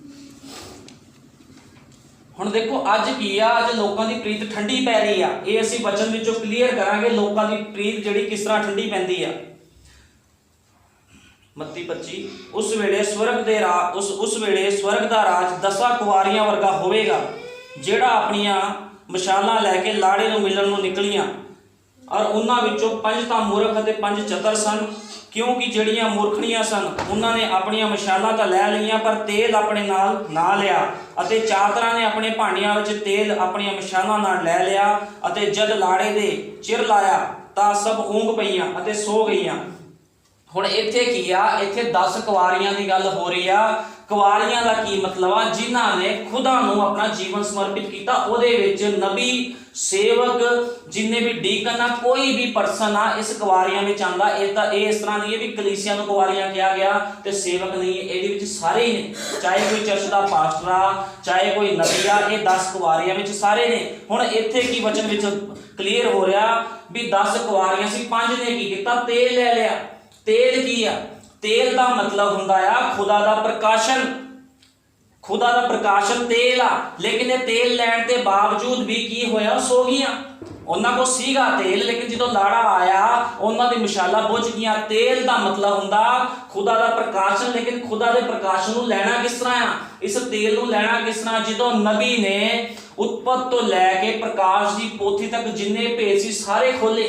ਹੁਣ ਦੇਖੋ ਅੱਜ ਕੀ ਆ? ਅੱਜ ਲੋਕਾਂ ਦੀ ਪ੍ਰੀਤ ਠੰਡੀ ਪੈ ਰਹੀ ਆ। ਇਹ ਅਸੀਂ ਵਚਨ ਵਿੱਚੋਂ ਕਲੀਅਰ ਕਰਾਂਗੇ ਲੋਕਾਂ ਦੀ ਪ੍ਰੀਤ ਜਿਹੜੀ ਕਿਸ ਤਰ੍ਹਾਂ ਠੰਡੀ ਪੈਂਦੀ ਆ। ਮੱਤੀ 25, ਉਸ ਵੇਲੇ ਸਵਰਗ ਦਾ ਰਾਜ 10 ਕੁਵਾਰੀਆਂ ਵਰਗਾ ਹੋਵੇਗਾ, ਜਿਹੜਾ ਆਪਣੀਆਂ ਮਸ਼ਾਲਾਂ ਲੈ ਕੇ ਲਾੜੇ ਨੂੰ ਮਿਲਣ ਨੂੰ ਨਿਕਲੀਆਂ। ਔਰ ਉਹਨਾਂ ਵਿੱਚੋਂ 5 ਤਾਂ ਮੂਰਖ ਅਤੇ 5 ਚਤਰ ਸਨ, ਕਿਉਂਕਿ ਜਿਹੜੀਆਂ ਮੂਰਖਣੀਆਂ ਸਨ ਉਹਨਾਂ ਨੇ ਆਪਣੀਆਂ ਮਸ਼ਾਲਾਂ ਤਾਂ ਲੈ ਲਈਆਂ, ਪਰ ਤੇਲ ਆਪਣੇ ਨਾਲ ਨਾ ਲਿਆ। ਅਤੇ ਚਾਤਰਾਂ ਨੇ ਆਪਣੇ ਭਾਂਡਿਆਂ ਵਿੱਚ ਤੇਲ ਆਪਣੀਆਂ ਮਸ਼ਾਲਾਂ ਨਾਲ ਲੈ ਲਿਆ। ਅਤੇ ਜਦ ਲਾੜੇ ਦੇ ਚਿਰ ਲਾਇਆ ਤਾਂ ਸਭ ਊਂਘ ਪਈਆਂ ਅਤੇ ਸੋ ਗਈਆਂ। ਹੁਣ ਇੱਥੇ ਕੀ ਆ? ਇੱਥੇ 10 ਕੁਵਾਰੀਆਂ ਦੀ ਗੱਲ ਹੋ ਰਹੀ ਆ। ਕੁਵਾਰੀਆਂ ਦਾ ਕੀ ਮਤਲਬ ਆ? ਜਿਨ੍ਹਾਂ ਨੇ ਖੁਦਾ ਨੂੰ ਆਪਣਾ ਜੀਵਨ ਸਮਰਪਿਤ ਕੀਤਾ। ਉਹਦੇ ਵਿੱਚ ਨਬੀ, ਸੇਵਕ, ਜਿੰਨੇ ਵੀ ਡੀਕਨ ਆ, ਕੋਈ ਵੀ ਪਰਸਨ ਆ ਇਸ ਕੁਵਾਰੀਆਂ ਵਿੱਚ ਆਂਦਾ। ਇਹ ਇਸ ਤਰ੍ਹਾਂ ਨਹੀਂ ਹੈ ਵੀ ਕਲੀਸਿਆ ਨੂੰ ਕੁਵਾਰੀਆਂ ਕਿਹਾ ਗਿਆ ਤੇ ਸੇਵਕ ਨਹੀਂ। ਇਹਦੇ ਵਿੱਚ ਸਾਰੇ ਹੀ ਨੇ, ਚਾਹੇ ਕੋਈ ਚਰਚ ਦਾ ਪਾਸਟਰ ਆ, ਚਾਹੇ ਕੋਈ ਨਬੀ ਆ, ਇਹ 10 ਕੁਵਾਰੀਆਂ ਵਿੱਚ ਸਾਰੇ ਨੇ। ਹੁਣ ਇੱਥੇ ਕੀ ਵਚਨ ਵਿੱਚ ਕਲੀਅਰ ਹੋ ਰਿਹਾ ਵੀ 10 ਕੁਵਾਰੀਆਂ ਸੀ, 5 ਨੇ ਕੀ ਕੀਤਾ? ਤੇਲ ਲੈ ਲਿਆ। ਤੇਲ ਕੀ ਆ? तेल का मतलब हुंदा आ खुदा का प्रकाशन। खुदा का प्रकाशन तेल आ, लेकिन ये तेल लैण के बावजूद भी की होया, सो गईयां। उन्हां को सीगा तेल, लेकिन जो लाड़ा आया उन्हां दी मशाला बुझ गईयां। तेल का मतलब हुंदा खुदा का प्रकाशन, लेकिन खुदा के प्रकाशन नूं लैना किस तरह आ, इस तेल नूं लैना किस तरह। जो नबी ने उत्पत्त तो लैके प्रकाश की पोथी तक जिन्ने भेद सी सारे खोले,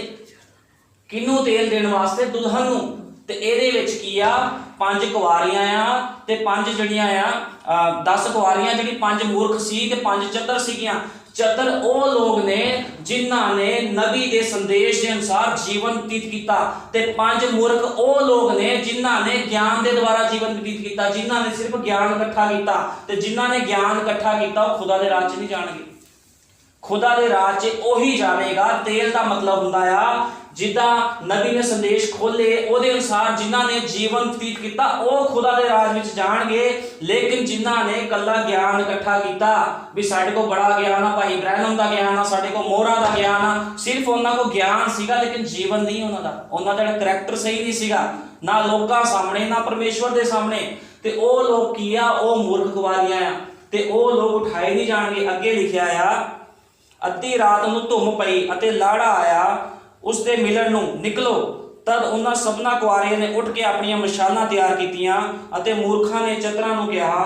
किनू तेल देने वास्ते, दुल्हन नूं। ते इहदे विच की आ, 5 कुवारियां आ ते 5 जड़ियां आ 10 कुवारियां, जिहड़ी 5 मूर्ख सी ते 5 चतर सीगियां। चतर वो लोग ने जिन्हां ने नबी दे संदेश के अनुसार जीवन व्यतीत किया, ते 5 मूर्ख वो लोग ने जिन्हां ने ज्ञान के द्वारा जीवन व्यतीत किया, जिन्हां ने सिर्फ ज्ञान इकट्ठा किया। ते जिन्हां ने ज्ञान इकट्ठा किया वो खुदा के राज च नहीं जाणगे। खुदा के राज च ओही जावेगा। तेल का मतलब हुंदा आ जिदा नबी ने संदेश खोले उहदे अनुसार जिन्हां ने जीवन व्यतीत किया वो खुदा के राज विच जाणगे। लेकिन जिन्हां ने कल्ला ज्ञान इकट्ठा किया, भी साडे को बड़ा ज्ञान आ, भाई ब्रैनम का ज्ञान आ, साडे को मोहरा का ज्ञान आ, सिर्फ उन्हां को ज्ञान सीगा लेकिन जीवन नहीं उन्हां दा, उन्हां दा करैक्टर सही नहीं सीगा, ना लोकां सामने ना परमेश्वर दे सामने। ते ओ लोग की आ, ओ मूर्ख कुवारियां आ, ते ओ लोग उठाए नहीं जाणगे। अगे लिखिया आ, अद्धी रात नूं धुम पई अते लाड़ा आया उसके मिलन नूं निकलो। तद उन्हां सबना कुआरियां ने उठ के अपनियां मशालां तैयार कीतियां अते मूर्खां ने चतरां नूं कहा,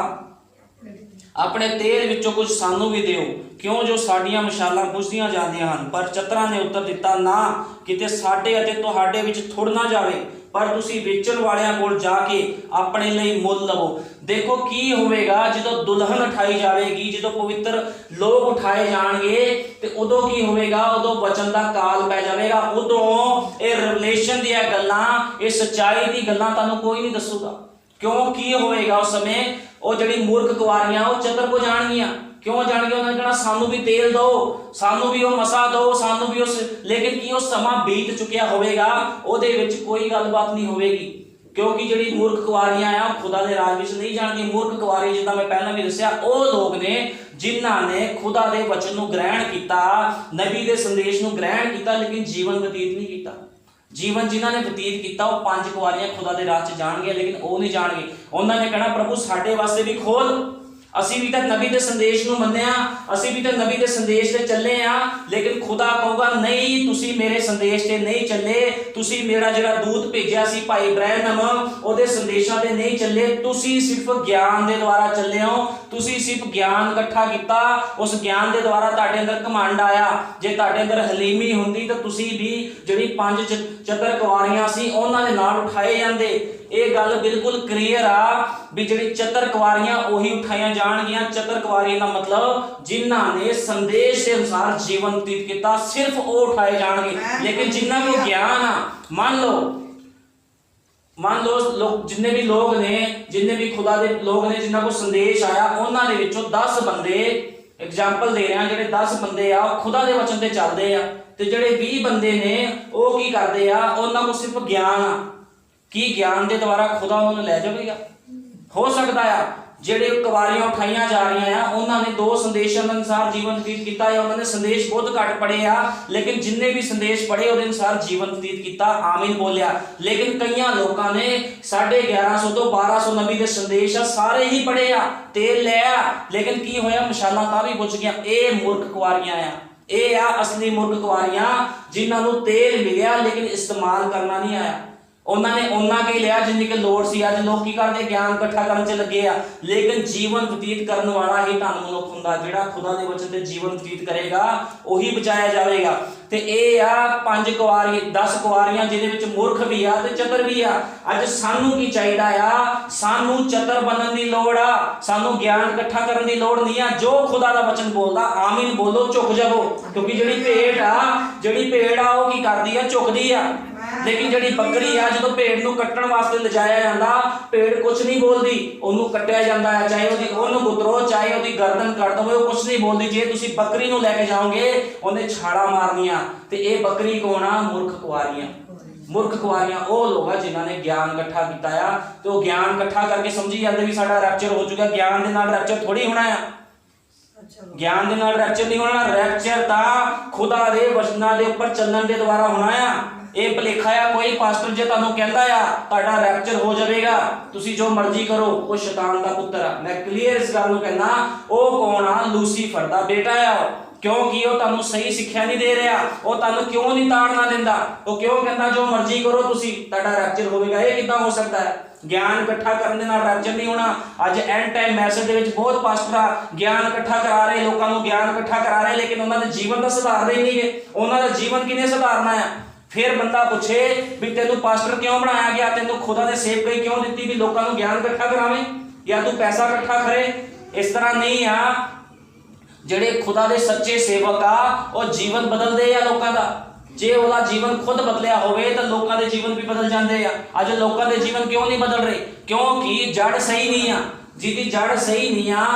अपने तेल विचों कुछ सानू भी दिओ, क्यों जो साडियां मशालां बुझदियां जांदियां हन। पर चतरां ने उत्तर दिता, ना, किते साडे अते तुहाडे विच थुड़ ना जावे, पर तुसी वेचण वालियां कोल जाके अपने लिए मुल लवो। देखो की होवेगा जो दुल्हन उठाई जाएगी, जो पवित्र लोग उठाए जाएंगे, तो उदों की होवेगा, उदों वचन का काल पै जाएगा। उदों ये रिवलेशन दी गल्लां, ये सच्चाई दी गल्लां तुहानूं कोई नहीं दसूगा। क्यों की होवेगा उस समय, वो जिहड़ी मूर्ख कुआरियां वो चतर को जाणगियां। क्यों जाणगे, उन्होंने कहना सानू भी तेल दो, सानू भी वो मसा दो, सानू भी उस, लेकिन की वो समा बीत चुकिया होवेगा, उहदे विच कोई गलबात नहीं होवेगी। क्योंकि जिहड़ी मूर्ख कुआरियां आ खुदा दे राज विच नहीं जाणगी। मूर्ख कुआरी जिद्दां मैं पहलां भी दस्सिया, वो लोग ने जिन्हां ने खुदा दे वचन नूं ग्रहण कीता, नबी दे संदेश नूं ग्रहण कीता, लेकिन जीवन व्यतीत नहीं कीता। जीवन जिन्हां ने व्यतीत किया वो 5 कुआरियां खुदा दे राज च जाणगे, लेकिन वो नहीं जाणगे। उन्होंने कहना प्रभु साडे वास्ते भी खोल, असी भी तो नबी के संदेश नूं मन्निया, असी भी तो नबी के संदेश से चले आ, लेकिन खुदा कहूगा नहीं, तुसी मेरे संदेश से नहीं चले, तुसी मेरा जिहड़ा दूत भेजिया सी भाई ब्रैनम उहदे संदेशां ते नहीं चले, तुसी सिर्फ ज्ञान के द्वारा चले हो, तुसी सिर्फ ज्ञान इकट्ठा किया, उस ज्ञान के द्वारा तुहाडे अंदर घमंड आया। जे तुहाडे अंदर हलीमी हुंदी तो तुसी भी जिहड़ी 5 चतर कुआरियां सी उन्हां दे नाल उठाए जांदे। ये गल बिल्कुल क्लीयर आ भी जिहड़ी चतर कुआरियां ओही उठाईयां जाणगियां। चतर कुआरियां का मतलब जिन्हां ने संदेश के अनुसार जीवन व्यतीत किया, सिर्फ वो उठाए जाणगे। लेकिन जिन्हां को ज्ञान आ, मान लो लोग जिन्ने भी लोग ने, जिन्ने भी खुदा दे लोग ने जिन्हां को संदेश आया, उन्हां दे विचों 10 बंदे, एग्जाम्पल दे रहे हैं, जिहड़े 10 बंदे आ खुदा दे वचन ते चलदे आ, ते जिहड़े 20 बंदे ने वो की करदे आ, उन्हां को सिर्फ ज्ञान आ कि ज्ञान के द्वारा खुदा उन्हें लै जाएगा। हो सकता है जिहड़े कुवारियां उठाइयां जा रही हैं उन्होंने 2 संदेशों के अनुसार जीवन व्यतीत किया, या उन्होंने संदेश बहुत घट पढ़े आ, लेकिन जिन्हें भी संदेश पढ़े उहदे अनुसार जीवन व्यतीत किया, आमीन बोलिया। लेकिन कई लोगों ने 1150 तो 1200 नबी के संदेश आ सारे ही पढ़े आ, तेल लिया, लेकिन की होया, मशालां तां भी बुझ गईयां। ये मूर्ख कुवारियां आ, ये आ असली मूर्ख कुवारियां जिन्हां नूं तेल मिलिया लेकिन इस्तेमाल करना नहीं आया। उन्होंने उन्ना के लिया जिन्नी के लोड़ सी। अज लोग की करते ज्ञान इकट्ठा करने च लगे आ, लेकिन जीवन व्यतीत करने वाला ही धन मनुख हुंदा, जिहड़ा खुदा दे वचन ते जीवन व्यतीत करेगा वही बचाया जाएगा। ते ए आ 5 कुआरी 10 कुआरियां जिहदे विच मूर्ख भी आ ते चतर भी आ। अज सानू की चाहिदा आ, सानू चतर बनन दी लोड़ आ, सानू ज्ञान इकट्ठा करन दी लोड़ नहीं आ। जो खुदा दा वचन बोलदा आमीन बोलो, झुक जाओ, क्योंकि जिहड़ी भेड़ आ वो की करदी आ, झुकदी आ। लेकिन जिहड़ी बकरी आ जो भेड़ नूं कट्टण वास्ते लिजाया जांदा, भेड़ कुछ नहीं बोलदी, ओनू कट्टिया जांदा है, चाहे ओदी उन्न गुतरो, चाहे ओदी गर्दन कट दो, वो कुछ नहीं बोलदी। जे तुसी बकरी नूं लैके जाओगे ओने छाड़ा मारनियां। ते ये बकरी कौन आ? मूर्ख कुआरियां। मूर्ख कुआरियां वो लोग जिन्हां ने ज्ञान इकट्ठा किया आ, तो ज्ञान इकट्ठा करके समझी जाते भी साडा रैप्चर हो चुका। ज्ञान दे नाल रैप्चर थोड़ी होना है, ज्ञान दे नाल रैप्चर नहीं होना। रैप्चर तां खुदा दे वचनां दे उपर चलण दे द्वारा होना है। ਇਹ ਭੁਲੇਖਾ ਆ। ਕੋਈ ਪਾਸਟਰ ਜੇ ਤੁਹਾਨੂੰ ਕਹਿੰਦਾ ਆ ਤੁਹਾਡਾ ਰੈਪਚਰ ਹੋ ਜਾਵੇਗਾ, ਤੁਸੀਂ ਜੋ ਮਰਜ਼ੀ ਕਰੋ, ਉਹ ਸ਼ੈਤਾਨ ਦਾ ਪੁੱਤਰ ਆ। ਮੈਂ ਕਲੀਅਰ ਇਸ ਗੱਲ ਨੂੰ ਕਹਿੰਦਾ, ਉਹ ਕੌਣ ਆ? ਲੂਸੀਫਰ ਦਾ ਬੇਟਾ ਆ। ਕਿਉਂਕਿ ਉਹ ਤੁਹਾਨੂੰ ਸਹੀ ਸਿੱਖਿਆ ਨਹੀਂ ਦੇ ਰਿਹਾ। ਉਹ ਤੁਹਾਨੂੰ ਕਿਉਂ ਨਹੀਂ ਤਾੜਨਾ ਦਿੰਦਾ? ਉਹ ਕਿਉਂ ਕਹਿੰਦਾ ਜੋ ਮਰਜ਼ੀ ਕਰੋ ਤੁਸੀਂ, ਤੁਹਾਡਾ ਰੈਪਚਰ ਹੋਵੇਗਾ? ਇਹ ਕਿੱਦਾਂ ਹੋ ਸਕਦਾ ਹੈ? ਗਿਆਨ ਇਕੱਠਾ ਕਰਨ ਦੇ ਨਾਲ ਰੈਪਚਰ ਨਹੀਂ ਹੋਣਾ। ਅੱਜ ਐਂਡ ਟਾਈਮ ਮੈਸੇਜ ਦੇ ਵਿੱਚ ਬਹੁਤ ਪਾਸਟਰ ਆ ਗਿਆਨ ਇਕੱਠਾ ਕਰਾ ਰਹੇ, ਲੋਕਾਂ ਨੂੰ ਗਿਆਨ ਇਕੱਠਾ ਕਰਾ ਰਹੇ, ਲੇਕਿਨ ਉਹਨਾਂ ਦੇ ਜੀਵਨ ਤਾਂ ਸੁਧਾਰਦੇ ਹੀ ਨਹੀਂਗੇ। ਉਹਨਾਂ ਦਾ ਜੀਵਨ ਕਿਹਨੇ ਸੁਧਾਰਨਾ ਆ? ਫਿਰ ਬੰਦਾ ਪੁੱਛੇ ਵੀ ਤੈਨੂੰ ਪਾਸਟਰ ਕਿਉਂ ਬਣਾਇਆ ਗਿਆ? ਤੈਨੂੰ ਖੁਦਾ ਨੇ ਸੇਵਕਾਈ ਕਿਉਂ ਦਿੱਤੀ ਵੀ ਲੋਕਾਂ ਨੂੰ ਗਿਆਨ ਇਕੱਠਾ ਕਰਾਵੇਂ, ਜਾਂ ਤੂੰ ਪੈਸਾ ਇਕੱਠਾ ਕਰੇ? ਇਸ ਤਰ੍ਹਾਂ ਨਹੀਂ ਆ। ਜਿਹੜੇ ਖੁਦਾ ਦੇ ਸੱਚੇ ਸੇਵਕ ਆ ਉਹ ਜੀਵਨ ਬਦਲਦੇ ਆ ਲੋਕਾਂ ਦਾ। ਜੇ ਉਹਦਾ ਜੀਵਨ ਖੁਦ ਬਦਲਿਆ ਹੋਵੇ ਤਾਂ ਲੋਕਾਂ ਦੇ ਜੀਵਨ ਵੀ ਬਦਲ ਜਾਂਦੇ ਆ। ਅੱਜ ਲੋਕਾਂ ਦੇ ਜੀਵਨ ਕਿਉਂ ਨਹੀਂ ਬਦਲ ਰਹੇ? ਕਿਉਂਕਿ ਜੜ ਸਹੀ ਨਹੀਂ ਆ। ਜਿਹਦੀ ਜੜ ਸਹੀ ਨਹੀਂ ਆ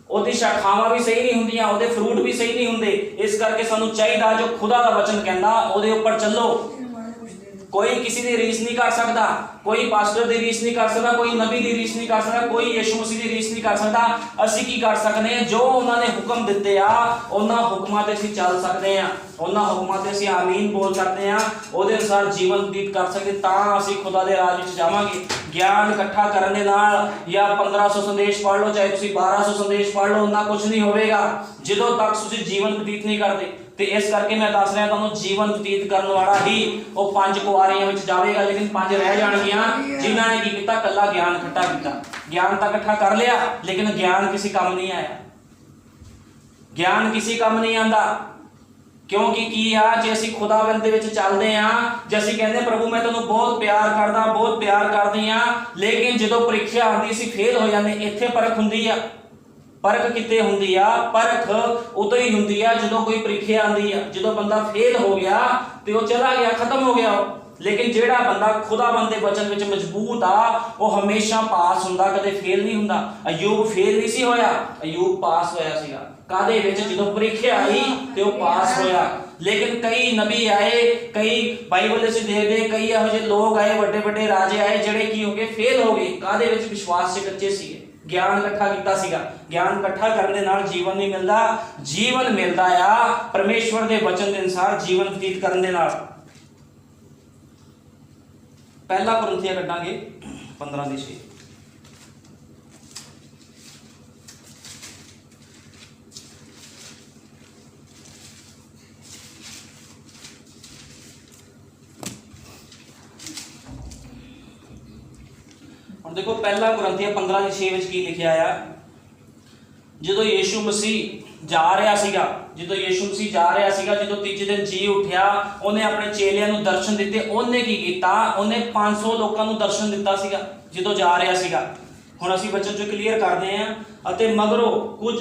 ਉਹਦੀ ਸ਼ਾਖਾਵਾਂ ਵੀ ਸਹੀ ਨਹੀਂ ਹੁੰਦੀਆਂ, ਉਹਦੇ ਫਰੂਟ ਵੀ ਸਹੀ ਨਹੀਂ ਹੁੰਦੇ। ਇਸ ਕਰਕੇ ਸਾਨੂੰ ਚਾਹੀਦਾ ਜੋ ਖੁਦਾ ਦਾ ਵਚਨ ਕਹਿੰਦਾ ਉਹਦੇ ਉੱਪਰ ਚੱਲੋ। ਕੋਈ ਕਿਸੇ ਦੀ ਰੀਸ ਨਹੀਂ ਕਰ ਸਕਦਾ, ਕੋਈ ਪਾਸਟਰ ਦੀ ਰੀਸ ਨਹੀਂ ਕਰ ਸਕਦਾ, ਕੋਈ ਨਬੀ ਦੀ ਰੀਸ ਨਹੀਂ ਕਰ ਸਕਦਾ, ਕੋਈ ਯਿਸੂ ਮਸੀਹ ਦੀ ਰੀਸ ਨਹੀਂ ਕਰ ਸਕਦਾ। ਅਸੀਂ ਕੀ ਕਰ ਸਕਦੇ ਹਾਂ? ਜੋ ਉਹਨਾਂ ਨੇ ਹੁਕਮ ਦਿੱਤੇ ਆ ਉਹਨਾਂ ਹੁਕਮਾਂ ਤੇ ਅਸੀਂ ਚੱਲ ਸਕਦੇ ਹਾਂ, ਉਹਨਾਂ ਹੁਕਮਾਂ ਤੇ ਅਸੀਂ ਆਮੀਨ ਬੋਲ ਸਕਦੇ ਹਾਂ, ਉਹਦੇ ਅਨੁਸਾਰ ਜੀਵਨ ਬਤੀਤ ਕਰ ਸਕਦੇ, ਤਾਂ ਅਸੀਂ ਖੁਦਾ ਦੇ ਰਾਜ ਵਿੱਚ ਜਾਵਾਂਗੇ। ਗਿਆਨ ਇਕੱਠਾ ਕਰਨ ਦੇ ਨਾਲ ਜਾਂ 1500 ਸੰਦੇਸ਼ ਪੜ੍ਹ ਲਓ, ਚਾਹੇ ਤੁਸੀਂ 1200 ਸੰਦੇਸ਼ ਪੜ੍ਹ ਲਓ, ਉਹਨਾਂ ਕੁਝ ਨਹੀਂ ਹੋਵੇਗਾ ਜਦੋਂ ਤੱਕ ਤੁਸੀਂ ਜੀਵਨ ਬਤੀਤ ਨਹੀਂ ਕਰਦੇ। ਤੇ ਇਸ ਕਰਕੇ ਮੈਂ ਦੱਸ ਰਿਹਾ ਤੁਹਾਨੂੰ, ਜੀਵਨ ਬਤੀਤ ਕਰਨ ਵਾਲਾ ਹੀ ਉਹ 5 ਕੁਆਰੀਆਂ ਵਿੱਚ ਜਾਵੇਗਾ, ਲੇਕਿਨ 5 ਰਹਿ ਜਾਣਗੀਆਂ ਜਿਨ੍ਹਾਂ ਨੇ ਕੀ ਕੀਤਾ? ਕੱਲਾ ਗਿਆਨ ਇਕੱਠਾ ਕੀਤਾ। ਗਿਆਨ ਤਾਂ ਇਕੱਠਾ ਕਰ ਲਿਆ, ਲੇਕਿਨ ਗਿਆਨ ਕਿਸੇ ਕੰਮ ਨਹੀਂ ਆਇਆ। ਗਿਆਨ ਕਿਸੇ ਕੰਮ ਨਹੀਂ ਆਂਦਾ। ਕਿਉਂਕਿ ਕੀ ਆ, ਜੇ ਅਸੀਂ ਖੁਦਾਵੰਦ ਦੇ ਵਿੱਚ ਚੱਲਦੇ ਆ, ਜੇ ਅਸੀਂ ਕਹਿੰਦੇ ਪ੍ਰਭੂ ਮੈਂ ਤੈਨੂੰ ਬਹੁਤ ਪਿਆਰ ਕਰਦਾ, ਬਹੁਤ ਪਿਆਰ ਕਰਦੀ ਆ, ਲੇਕਿਨ ਜਦੋਂ ਪ੍ਰੀਖਿਆ ਆਉਂਦੀ ਅਸੀਂ ਫੇਲ ਹੋ ਜਾਂਦੇ। ਇੱਥੇ ਪਰਖ ਹੁੰਦੀ ਆ। ਪਰਖ ਕਿਤੇ ਹੁੰਦੀ ਆ? ਪਰਖ ਉਦੋਂ ਹੀ ਹੁੰਦੀ ਆ ਜਦੋਂ ਕੋਈ ਪ੍ਰੀਖਿਆ ਆਉਂਦੀ ਆ। ਜਦੋਂ ਬੰਦਾ ਫੇਲ ਹੋ ਗਿਆ ਤੇ ਉਹ ਚਲਾ ਗਿਆ, ਖਤਮ ਹੋ ਗਿਆ ਉਹ। ਲੇਕਿਨ ਜਿਹੜਾ ਬੰਦਾ ਖੁਦਾਵੰਦ ਦੇ ਵਚਨ ਵਿੱਚ ਮਜ਼ਬੂਤ ਆ ਉਹ ਹਮੇਸ਼ਾ ਪਾਸ ਹੁੰਦਾ, ਕਦੇ ਫੇਲ ਨਹੀਂ ਹੁੰਦਾ। ਅਯੂਬ ਫੇਲ ਨਹੀਂ ਸੀ ਹੋਇਆ, ਅਯੂਬ ਪਾਸ ਹੋਇਆ ਸੀਗਾ। ਕਾਹਦੇ ਵਿੱਚ? ਜਦੋਂ ਪ੍ਰੀਖਿਆ ਆਈ ਤੇ ਉਹ ਪਾਸ ਹੋਇਆ। ਲੇਕਿਨ ਕਈ ਨਬੀ ਆਏ, ਕਈ ਬਾਈਬਲ ਵਿੱਚ ਦੇਖਦੇ ਕਈ ਇਹੋ ਜਿਹੇ ਲੋਕ ਆਏ, ਵੱਡੇ ਵੱਡੇ ਰਾਜੇ ਆਏ ਜਿਹੜੇ ਕੀ ਹੋ ਗਏ? ਫੇਲ ਹੋ ਗਏ। ਕਾਹਦੇ ਵਿੱਚ? ਵਿਸ਼ਵਾਸ 'ਚ ਕੱਚੇ ਸੀਗੇ। ਗਿਆਨ ਇਕੱਠਾ ਕੀਤਾ ਸੀਗਾ। ਗਿਆਨ ਇਕੱਠਾ ਕਰਨ ਦੇ ਨਾਲ ਜੀਵਨ ਨਹੀਂ ਮਿਲਦਾ। ਜੀਵਨ ਮਿਲਦਾ ਆ ਪਰਮੇਸ਼ਵਰ ਦੇ ਵਚਨ ਦੇ ਅਨੁਸਾਰ ਜੀਵਨ ਬਤੀਤ ਕਰਨ ਦੇ ਨਾਲ। ਪਹਿਲਾ ਕੁਰਿੰਥੀਆਂ ਕੱਢਾਂਗੇ 15:6। ਹੁਣ ਦੇਖੋ ਪਹਿਲਾ ਕੁਰਿੰਥੀਆਂ 15:6 ਵਿੱਚ ਕੀ ਲਿਖਿਆ ਆ। ਜਦੋਂ ਯਿਸੂ ਮਸੀਹ ਜਾ ਰਿਹਾ ਸੀਗਾ, ਜਦੋਂ ਤੀਜੇ ਦਿਨ ਜੀ ਉੱਠਿਆ, ਉਹਨੇ ਆਪਣੇ ਚੇਲਿਆਂ ਨੂੰ ਦਰਸ਼ਨ ਦਿੱਤੇ। ਉਹਨੇ ਕੀ ਕੀਤਾ? ਉਹਨੇ 500 ਲੋਕਾਂ ਨੂੰ ਦਰਸ਼ਨ ਦਿੱਤਾ ਸੀਗਾ ਜਦੋਂ ਜਾ ਰਿਹਾ ਸੀਗਾ। ਹੁਣ ਅਸੀਂ ਬੱਚਨ ਚੋਂ ਕਲੀਅਰ ਕਰਦੇ ਆਂ। ਅਤੇ ਮਗਰੋਂ ਕੁਝ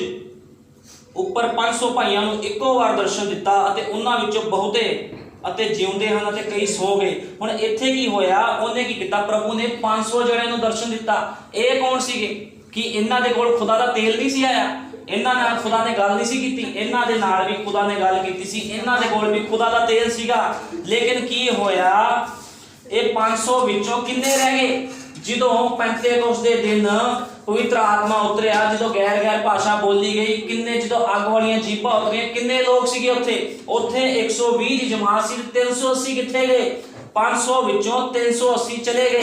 ਉੱਪਰ 500 ਭਾਈਆਂ ਨੂੰ ਇੱਕੋ ਵਾਰ ਦਰਸ਼ਨ ਦਿੱਤਾ, ਅਤੇ ਉਹਨਾਂ ਵਿੱਚੋਂ ਬਹੁਤੇ ਅਤੇ ਜਿਉਂਦੇ ਹਨ ਅਤੇ ਕਈ ਸੋ ਗਏ। ਹੁਣ ਇੱਥੇ ਕੀ ਹੋਇਆ? ਉਹਨੇ ਕੀ ਕੀਤਾ? ਪ੍ਰਭੂ ਨੇ 500 ਜਣਿਆਂ ਨੂੰ ਦਰਸ਼ਨ ਦਿੱਤਾ। ਇਹ ਕੌਣ ਸੀਗੇ? ਕਿ ਇਹਨਾਂ ਦੇ ਕੋਲ ਖੁਦਾ ਦਾ ਤੇਲ ਨਹੀਂ ਸੀ ਆਇਆ? ਇਹਨਾਂ ਨਾਲ ਖੁਦਾ ਨੇ ਗੱਲ ਨਹੀਂ ਸੀ ਕੀਤੀ? ਇਹਨਾਂ ਦੇ ਨਾਲ ਵੀ ਖੁਦਾ ਨੇ ਗੱਲ ਕੀਤੀ ਸੀ। ਇਹਨਾਂ ਦੇ ਕੋਲ ਵੀ ਖੁਦਾ ਦਾ ਤੇਲ ਸੀਗਾ। ਲੇਕਿਨ ਕੀ ਹੋਇਆ? ਇਹ 500 ਵਿੱਚੋਂ ਕਿੰਨੇ ਰਹਿ ਗਏ? ਜਦੋਂ ਪੈਂਤੇਕੋਸਤ ਦੇ ਦਿਨ ਪਵਿੱਤਰ ਆਤਮਾ ਉਤਰਿਆ, ਜਦੋਂ ਗੈਰ ਗੈਰ ਭਾਸ਼ਾ ਬੋਲੀ ਗਈ, ਕਿੰਨੇ ਜਦੋਂ ਅੱਗ ਵਾਲੀਆਂ ਜੀਭਾਂ ਉਤਰੀਆਂ, ਕਿੰਨੇ ਲੋਕ ਸੀਗੇ ਉੱਥੇ 120 ਦੀ ਜਮਾਤ ਸੀ। 380 ਕਿੱਥੇ ਗਏ? 500 ਵਿੱਚੋਂ 380 ਚਲੇ ਗਏ।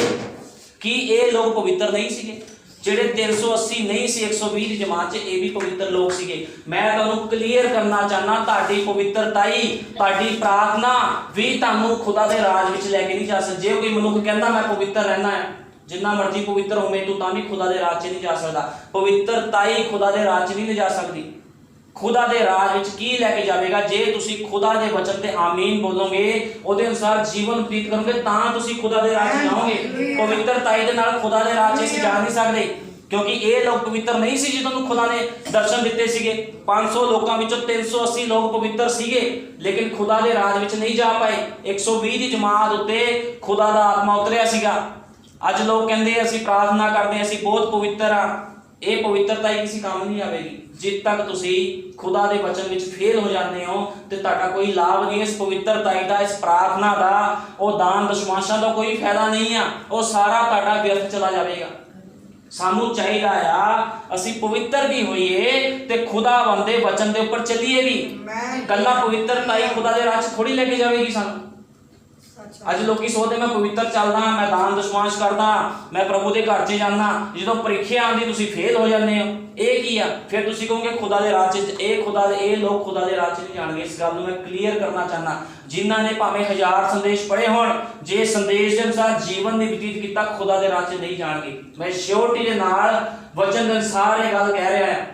ਕੀ ਇਹ ਲੋਕ ਪਵਿੱਤਰ ਨਹੀਂ ਸੀਗੇ? ਜਿਹੜੇ 380 ਨਹੀਂ ਸੀ 120 ਦੀ ਜਮਾਤ 'ਚ, ਇਹ ਵੀ ਪਵਿੱਤਰ ਲੋਕ ਸੀਗੇ। ਮੈਂ ਤੁਹਾਨੂੰ ਕਲੀਅਰ ਕਰਨਾ ਚਾਹਨਾ, ਤੁਹਾਡੀ ਪਵਿੱਤਰਤਾ ਹੀ, ਤੁਹਾਡੀ ਪ੍ਰਾਰਥਨਾ ਵੀ ਤੁਹਾਨੂੰ ਖੁਦਾ ਦੇ ਰਾਜ ਵਿੱਚ ਲੈ ਕੇ ਨਹੀਂ ਜਾ ਸਕਦੀ। ਜੇ ਕੋਈ ਮਨੁੱਖ ਕਹਿੰਦਾ ਮੈਂ ਪਵਿੱਤਰ ਰਹਿਣਾ ਹੈ, ਜਿੰਨਾ ਮਰਜ਼ੀ ਪਵਿੱਤਰ ਹੋਵੇ ਤੂੰ, ਤਾਂ ਵੀ ਖੁਦਾ ਦੇ ਰਾਜ 'ਚ ਨਹੀਂ ਜਾ ਸਕਦਾ। ਪਵਿੱਤਰਤਾ ਹੀ ਖੁਦਾ ਦੇ ਰਾਜ 'ਚ ਨਹੀਂ ਲਿਜਾ ਸਕਦੀ। ਖੁਦਾ ਦੇ ਰਾਜ ਵਿੱਚ ਕੀ ਲੈ ਕੇ ਜਾਵੇਗਾ? ਜੇ ਤੁਸੀਂ ਖੁਦਾ ਦੇ ਵਚਨ ਤੇ ਆਮੀਨ ਬੋਲੋਗੇ, ਉਹਦੇ ਅਨੁਸਾਰ ਜੀਵਨ ਬਤੀਤ ਕਰੋਗੇ, ਤਾਂ ਤੁਸੀਂ ਖੁਦਾ ਦੇ ਰਾਜ 'ਚ ਜਾਓਗੇ। ਪਵਿੱਤਰਤਾ ਦੇ ਨਾਲ ਖੁਦਾ ਦੇ ਰਾਜ 'ਚ ਅਸੀਂ ਜਾ ਨਹੀਂ ਸਕਦੇ, ਕਿਉਂਕਿ ਇਹ ਲੋਕ ਪਵਿੱਤਰ ਨਹੀਂ ਸੀ ਜਦੋਂ ਨੂੰ ਖੁਦਾ ਨੇ ਦਰਸ਼ਨ ਦਿੱਤੇ ਸੀਗੇ। 500 ਲੋਕਾਂ ਵਿੱਚੋਂ 380 ਲੋਕ ਪਵਿੱਤਰ ਸੀਗੇ, ਲੇਕਿਨ ਖੁਦਾ ਦੇ ਰਾਜ ਵਿੱਚ ਨਹੀਂ ਜਾ ਪਾਏ। 120 ਦੀ ਜਮਾਤ ਉੱਤੇ ਖੁਦਾ ਦਾ ਆਤਮਾ ਉਤਰਿਆ ਸੀਗਾ। ਅੱਜ ਲੋਕ ਕਹਿੰਦੇ ਅਸੀਂ ਪ੍ਰਾਰਥਨਾ ਕਰਦੇ, ਅਸੀਂ ਬਹੁਤ ਪਵਿੱਤਰ ਆ। ਇਹ ਪਵਿੱਤਰਤਾ ਹੀ ਕਿਸੇ ਕੰਮ ਨਹੀਂ ਆਵੇਗੀ ਜਦ ਤੱਕ ਤੁਸੀਂ ਖੁਦਾ ਦੇ ਵਚਨ ਵਿੱਚ ਫੇਲ ਹੋ ਜਾਂਦੇ ਹੋ, ਤੇ ਤੁਹਾਡਾ ਕੋਈ ਲਾਭ ਨਹੀਂ। ਇਸ ਪਵਿੱਤਰਤਾ ਦਾ, ਇਸ ਪ੍ਰਾਰਥਨਾ ਦਾ, ਉਹ ਦਾਨ ਦਸ਼ਮਾਸ਼ਾਂ ਦਾ ਕੋਈ ਫਾਇਦਾ ਨਹੀਂ ਆ। ਉਹ ਸਾਰਾ ਤੁਹਾਡਾ ਵਿਅਰਥ ਚਲਾ ਜਾਵੇਗਾ। सानू चाहिदा आ असी पवित्र भी होइए ते खुदा बंदे वचन दे उपर चलिए भी। कल्ला पवित्रता ही खुदा दे राह च थोड़ी लेके जाएगी सानू। अज लोग सोचते मैं पवित्र चलदा, मैं दान दशमांश करदा, मैं प्रभु के घर च जाना, जो परीक्षा आती तुसीं फेल हो जाते हो, ये की आ? फिर तुसीं कहोगे खुदा दे राह च ये लोग खुदा दे राह च नहीं जाणगे। इस गल नूं मैं क्लीयर करना चाहना, जिन्हां ने भावें 1000 संदेश पढ़े होण, जे संदेश के अनुसार जीवन नहीं व्यतीत किया, खुदा दे राह च नहीं जाणगे। मैं श्योरिटी दे नाल वचन के अनुसार ये गल कह रहा है।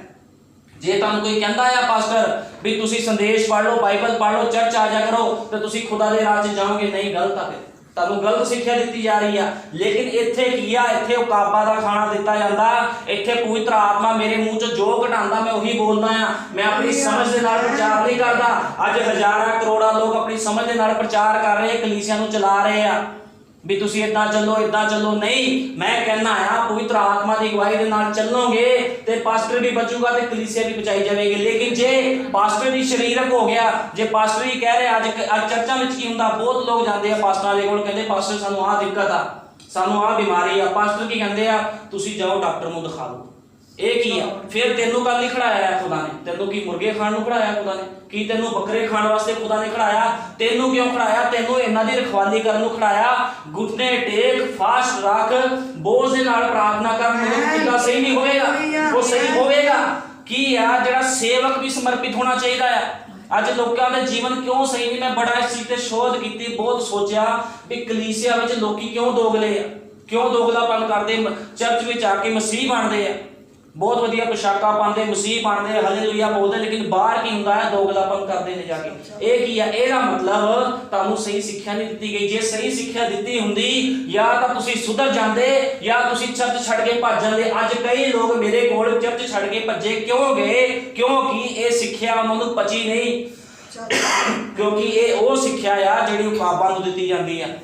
जे तुहानूं कोई कहंदा है पास्टर भी तुसीं संदेश पढ़ लो, बाइबल पढ़ लो, चर्च आ जा करो तो तुसीं खुदा दे राह च जाओगे, नहीं, गलत है। तुहानूं गलत सिक्ख्या दी जा रही है। लेकिन इत्थे की आ? इत्थे उकाबा दा खाना दिता जांदा। इत्थे पवित्र आत्मा मेरे मुंह च जो घटांदा मैं उही बोलदा आ। मैं अपनी समझ दे नाल प्रचार नहीं करदा। अज हजारां करोड़ां लोग अपनी समझ दे नाल प्रचार कर रहे, कलीसिया नूं चला रहे आ भी तुसीं इदां चलो। नहीं, मैं कहना आ पवित्र आत्मा की अगुवाई दे नाल चलोगे ते पास्टर भी बचूगा ते कलीसिया भी बचाई जाएगी। लेकिन जे पास्टर भी शरीरक हो गया, जे पास्टर ही कह रहे अज चर्चा में की हुंदा, बहुत लोग जाते हैं पास्टरां दे कोल, कहंदे पास्टर सानूं आ दिक्कत आ, सानूं आ बीमारी आ। पास्टर की कहंदे आ तुसीं जाओ डॉक्टर नूं दिखा लो। ये की आ? फिर तेनों कल नहीं खड़ाया है खुदा ने? तेनों की मुर्गे खाण नूं खड़ाया खुदा ने? की तेनों बकरे खाण वास्ते खुदा ने खड़ाया? तेनों क्यों खड़ाया? तेनों इन्हां दी रखवाली करन नूं खड़ाया। घुटने टेक, फास्ट रख, बोझ दे नाल प्रार्थना कर, मनुष्य सही नहीं होएगा, वो सही होएगा। की आ जेड़ा सेवक भी समर्पित होना चाहिए है। अज लोगों के जीवन क्यों सही नहीं? मैं बड़ा इस चीज पे शोध की, बहुत सोचा भी कलीसिया में लोग क्यों दोगले आ, क्यों दोगलापन करते, चर्च में आके मसीह बनते हैं, बहुत वधिया पोशाका पाते, मसीह बनते, हालेलुया बोलते, लेकिन बाहर की हुंदा है? दोगलापन करते ने जाके। ये की है? एदा मतलब तुहानूं सही सिक्ख्या नहीं दी गई। जे सही सिक्ख्या दी हुंदी या तां तुसीं सुधर जांदे या तुसीं चर्च छड्ड के भज जांदे। अज कई लोग मेरे कोल चर्च छड्ड के भजे क्यों गए? क्योंकि ये सिक्ख्या उन्हां नूं पची नहीं। क्योंकि ये वो सिक्ख्या आ जिहड़ी उकाबां नूं दित्ती जांदी है।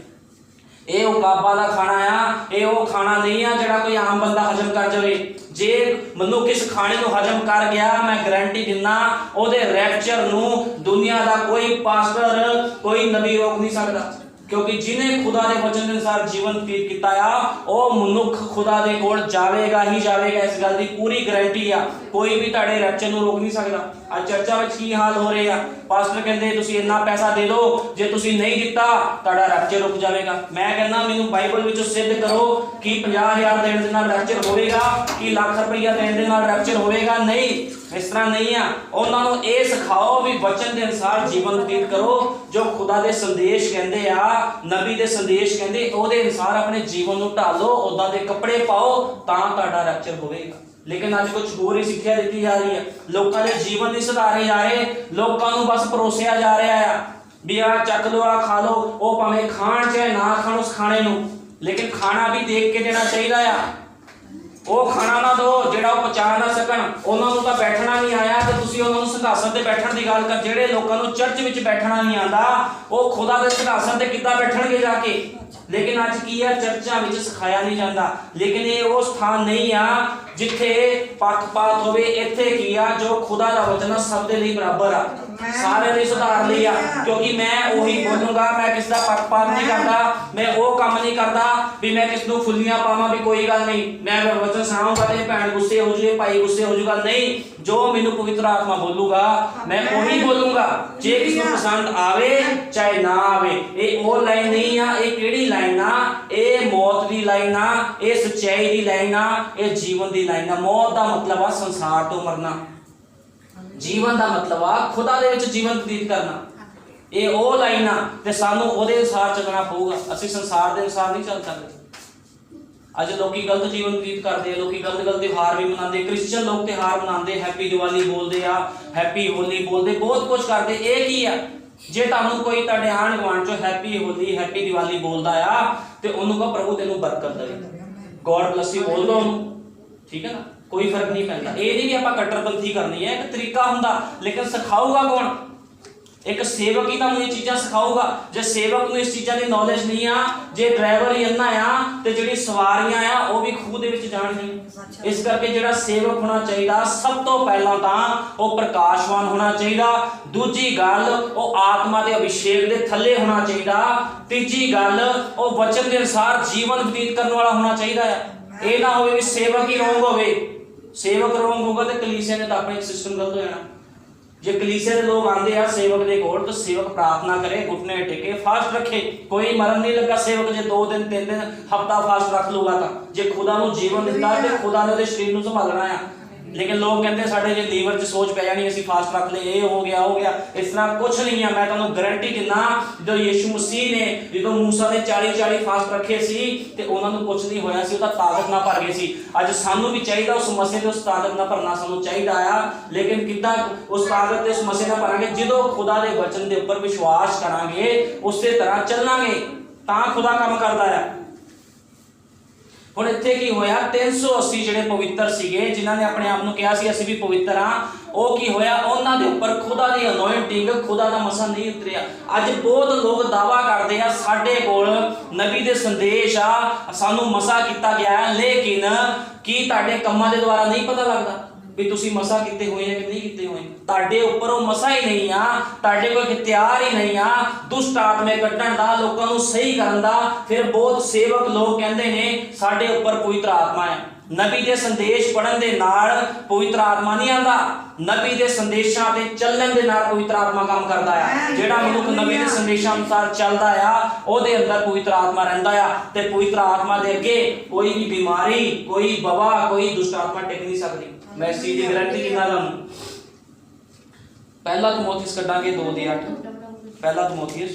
ये उकाबा का खाना आ, ये वो खाना नहीं आ जिहड़ा कोई आम बंदा हजम कर जाए। जे मनुख इस खाने को हजम कर गया, मैं गारंटी दिना ओदे रैप्चर नूं दुनिया का कोई पास्टर, कोई नबी रोक नहीं सकता। क्योंकि जिन्हें खुदा के वचन के अनुसार जीवन व्यतीत किया आ, वो मनुख खुदा दे कोल जावेगा ही जावेगा। इस गल की पूरी गारंटी आ। कोई भी तुहाडे रैप्चर नूं रोक नहीं सकता। आज चर्चा में की हाल हो रहे आ, पास्टर कहते तुसीं इन्ना पैसा दे दो, जे तुसीं नहीं दिता तुहाडा रैप्चर रुक जाएगा। मैं कहना मैनूं बाइबल विचों सिद्ध करो कि 50,000 देण दे नाल रैप्चर होवेगा, कि लाख रुपया देण दे नाल रैप्चर होवेगा? नहीं, इस तरह नहीं है। उन्होंने ये सिखाओ भी वचन के अनुसार जीवन व्यतीत करो, जो खुदा के संदेश कहते आ, नबी के संदेश कहते, ਉਹਦੇ अनुसार अपने जीवन को ढालो, उदां दे कपड़े पाओ, तां तुहाडा रैप्चर होवेगा। लेकिन अज कुछ होर ही सिक्ख्या दी जा रही है। लोगों के जीवन नहीं सुधारे जा रहे, लोगों को बस परोसिया जा रहा है भी आ चक लो, आ खा लो, वो भावें खाण चाहे ना खाण उस खाने नूं, लेकिन खाना भी देख के देना चाहिए आ। वो खाना ना दो जिहड़ा पचा ना सकन, उन्होंने तो बैठना नहीं आया तो तुसीं उन्होंने संघासन ते बैठण दी गल कर। जिहड़े लोकां नूं चर्च विच बैठना नहीं आंदा, वो खुदा दे संघासन ते किद्दां बैठणगे जाके? लेकिन अज की है, चर्चा विच सिखाया नहीं जाता। लेकिन ये वो स्थान नहीं आ जिथे पक्षपात होवे। इत्थे की आ जो खुदा दा वचन सब दे लई बराबर आ, सारे दे सुधार लई आ। क्योंकि मैं वही बोलूंगा, मैं किसी दा पक्षपात नहीं करता, मैं वो काम नहीं करता भी मैं किस नूं फुल्लियां पावां भी कोई गल नहीं, मैं वचन सुनाऊंगा ते भैन गुस्से हो जाए, भाई गुस्से हो जाऊगा। नहीं, जो मैनूं पवित्र आत्मा बोलूगा मैं वही बोलूंगा, जे किसी नूं पसंद आवे चाहे ना आवे। ये वो लाइन नहीं आ, ये किहड़ी लाइन आ? ये मौत दी लाइन आ, ये सच्चाई दी लाइन आ, ये जीवन दी लाइन आ। मौत दा मतलब आ संसार तो मरना, जीवन दा मतलब आ खुदा दे विच जीवन व्यतीत करना। ये वो लाइन आ ते सानूं ओहदे अनुसार चलना पऊगा। असीं संसार दे अनुसार नहीं चल सकदे। अज लोग गलत जीवन व्यतीत करते हैं, लोग गलत त्योहार भी मनाते, क्रिश्चियन लोग त्योहार मनाते, हैप्पी दिवाली बोलते आ, हैप्पी होली बोलते, बहुत कुछ करते। ये की है? जे तुहानूं कोई तुहाडे आंढ गुआंढ चों हैप्पी होली हैप्पी दिवाली बोलदा आ ते उहनूं कहो प्रभु तैनूं बरकत देवे, गॉड ब्लेस यू बोल दो उहनूं, ठीक है ना? कोई फर्क नहीं पैंदा। ये नहीं भी आपां कट्टरपंथी करनी है, एक तरीका हुंदा, लेकिन सिखाऊगा कौन? एक सेवक ही तुहानूं ये चीज़ां सिखाऊगा। जे सेवक नूं इस चीज़ां की नॉलेज नहीं आ, जे ड्राइवर ही अन्ना आ ते जिहड़ी सवारियां आ वो भी खूह दे विच जाणगीआं। इस करके जिहड़ा सेवक होना चाहिए सब तो पहला तां वो प्रकाशवान होना चाहिए, दूजी गल वो आत्मा के अभिषेक के थले होना चाहिए, तीजी गल वो वचन के अनुसार जीवन व्यतीत करने वाला होना चाहिए है। ਇਹ ਨਾ ਹੋਵੇ ਵੀ ਸੇਵਕ ਹੀ ਰੋਂਗ ਹੋਵੇ। ਸੇਵਕ ਰੋਂਗ ਹੋਗਾ ਤੇ ਕਲੀਸਿਆ ਨੇ ਤਾਂ ਆਪਣੇ ਸਿਸਟਮ ਗਲਤ ਹੋ ਜਾਣਾ। ਜੇ ਕਲੀਸਿਆ ਦੇ ਲੋਕ ਆਂਦੇ ਆ ਸੇਵਕ ਦੇ ਕੋਲ ਤਾਂ ਸੇਵਕ ਪ੍ਰਾर्थना करे, घुटने टेके, फास्ट रखे। कोई मरन नहीं लगा सेवक जे 2 दिन 3 दिन हफ्ता फास्ट रख लूगा ਤਾਂ ਜੇ खुदा ਨੂੰ ਜੀਵਨ ਦਿੱਤਾ ਤੇ खुदा ਨੇ ਉਹਦੇ ਸਰੀਰ ਨੂੰ ਸੰਭਾਲਣਾ ਆ। लेकिन लोग कहते ਸਾਡੇ ਜੇ ਲੀਵਰ 'ਚ ਸੋਚ ਪੈ ਜਾਣੀ ਅਸੀਂ ਫਾਸਟ ਰੱਖ ਲਏ, ਇਹ ਹੋ ਗਿਆ। ਇਸ ਤਰ੍ਹਾਂ ਕੁਝ ਨਹੀਂ ਆ। ਮੈਂ ਤੁਹਾਨੂੰ ਗਾਰੰਟੀ ਦਿੰਦਾ ਜਦੋਂ ਯਿਸੂ ਮਸੀਹ ਨੇ ਜਦੋਂ ਮੂਸਾ ਨੇ 40 ਫਾਸਟ ਰੱਖੇ ਸੀ ਤੇ ਉਹਨਾਂ ਨੂੰ ਕੁਝ ਨਹੀਂ ਹੋਇਆ ਸੀ, ਉਹਦਾ ਤਾਕਤ ਨਾਲ ਭਰ ਗਏ ਸੀ। ਅੱਜ ਸਾਨੂੰ ਵੀ ਚਾਹੀਦਾ ਉਸ ਮਸੀਹ ਤੇ ਉਸ ਤਾਕਤ ਨਾਲ ਭਰਨਾ ਸਾਨੂੰ ਚਾਹੀਦਾ ਆ। ਲੇਕਿਨ ਕਿੱਦਾਂ ਉਸ ਤਾਕਤ ਤੇ ਉਸ ਮਸੀਹ ਨਾਲ ਭਰਾਂਗੇ? ਜਦੋਂ ਖੁਦਾ ਦੇ ਵਚਨ ਦੇ ਉੱਪਰ ਵਿਸ਼ਵਾਸ ਕਰਾਂਗੇ, ਉਸੇ ਤਰ੍ਹਾਂ ਚੱਲਾਂਗੇ ਤਾਂ ਖੁਦਾ ਕੰਮ ਕਰਦਾ ਆ। ਹੁਣ ਇੱਥੇ ਕੀ ਹੋਇਆ? 380 ਜਿਹੜੇ ਪਵਿੱਤਰ ਸੀਗੇ ਜਿਨ੍ਹਾਂ ਨੇ ਆਪਣੇ ਆਪ ਨੂੰ ਕਿਹਾ ਸੀ ਅਸੀਂ ਵੀ ਪਵਿੱਤਰ ਹਾਂ, ਉਹ ਕੀ ਹੋਇਆ? ਉਹਨਾਂ ਦੇ ਉੱਪਰ ਖੁਦਾ ਦੀ ਅਨੋਇੰਟਿੰਗ, ਖੁਦਾ ਦਾ ਮਸਾ ਨਹੀਂ ਉਤਰਿਆ। ਅੱਜ ਬਹੁਤ ਲੋਕ ਦਾਵਾ ਕਰਦੇ ਆ ਸਾਡੇ ਕੋਲ ਨਬੀ ਦੇ ਸੰਦੇਸ਼ ਆ, ਸਾਨੂੰ ਮਸਾ ਕੀਤਾ ਗਿਆ ਹੈ, ਲੇਕਿਨ ਕੀ ਤੁਹਾਡੇ ਕੰਮਾਂ ਦੇ ਦੁਆਰਾ ਨਹੀਂ ਪਤਾ ਲੱਗਦਾ ਵੀ ਤੁਸੀਂ ਮਸਾ ਕੀਤੇ ਹੋਏ ਆ ਕਿ ਨਹੀਂ ਕੀਤੇ ਹੋਏ? ਤੁਹਾਡੇ ਉੱਪਰ ਉਹ ਮਸਾ ਹੀ ਨਹੀਂ ਆ, ਤੁਹਾਡੇ ਕੋਲ ਇਖਤਿਆਰ ਹੀ ਨਹੀਂ ਆ ਦੁਸ਼ਟ ਆਤਮੇ ਕੱਢਣ ਦਾ, ਲੋਕਾਂ ਨੂੰ ਸਹੀ ਕਰਨ ਦਾ। ਫਿਰ ਬਹੁਤ ਸੇਵਕ ਲੋਕ ਕਹਿੰਦੇ ਨੇ ਸਾਡੇ ਉੱਪਰ ਪਵਿੱਤਰ ਆਤਮਾ ਹੈ। ਨਬੀ ਦੇ ਸੰਦੇਸ਼ ਪੜਨ ਦੇ ਨਾਲ ਪਵਿੱਤਰ ਆਤਮਾ ਨਹੀਂ ਆਉਂਦਾ, ਨਬੀ ਦੇ ਸੰਦੇਸ਼ਾਂ ਤੇ ਚੱਲਣ ਦੇ ਨਾਲ ਪਵਿੱਤਰ ਆਤਮਾ ਕੰਮ ਕਰਦਾ ਆ। ਜਿਹੜਾ ਮਨੁੱਖ ਨਬੀ ਦੇ ਸੰਦੇਸ਼ਾਂ ਅਨੁਸਾਰ ਚੱਲਦਾ ਆ ਉਹਦੇ ਅੰਦਰ ਪਵਿੱਤਰ ਆਤਮਾ ਰਹਿੰਦਾ ਆ ਤੇ ਪਵਿੱਤਰ ਆਤਮਾ ਦੇ ਅੱਗੇ ਕੋਈ ਵੀ ਬਿਮਾਰੀ, ਕੋਈ ਵਬਾ, ਕੋਈ ਦੁਸ਼ਟ ਆਤਮਾ ਟਿਕ ਨਹੀਂ ਸਕਦੀ। ਮੈਂ ਇਸ ਚੀਜ਼ ਦੀ ਗਾਰੰਟੀ ਦਿੰਦਾ ਤੁਹਾਨੂੰ। ਪਹਿਲਾ ਤਿਮੋਥੀਉਸ ਕੱਢਾਂਗੇ 2:8। ਪਹਿਲਾ ਤਿਮੋਥੀਉਸ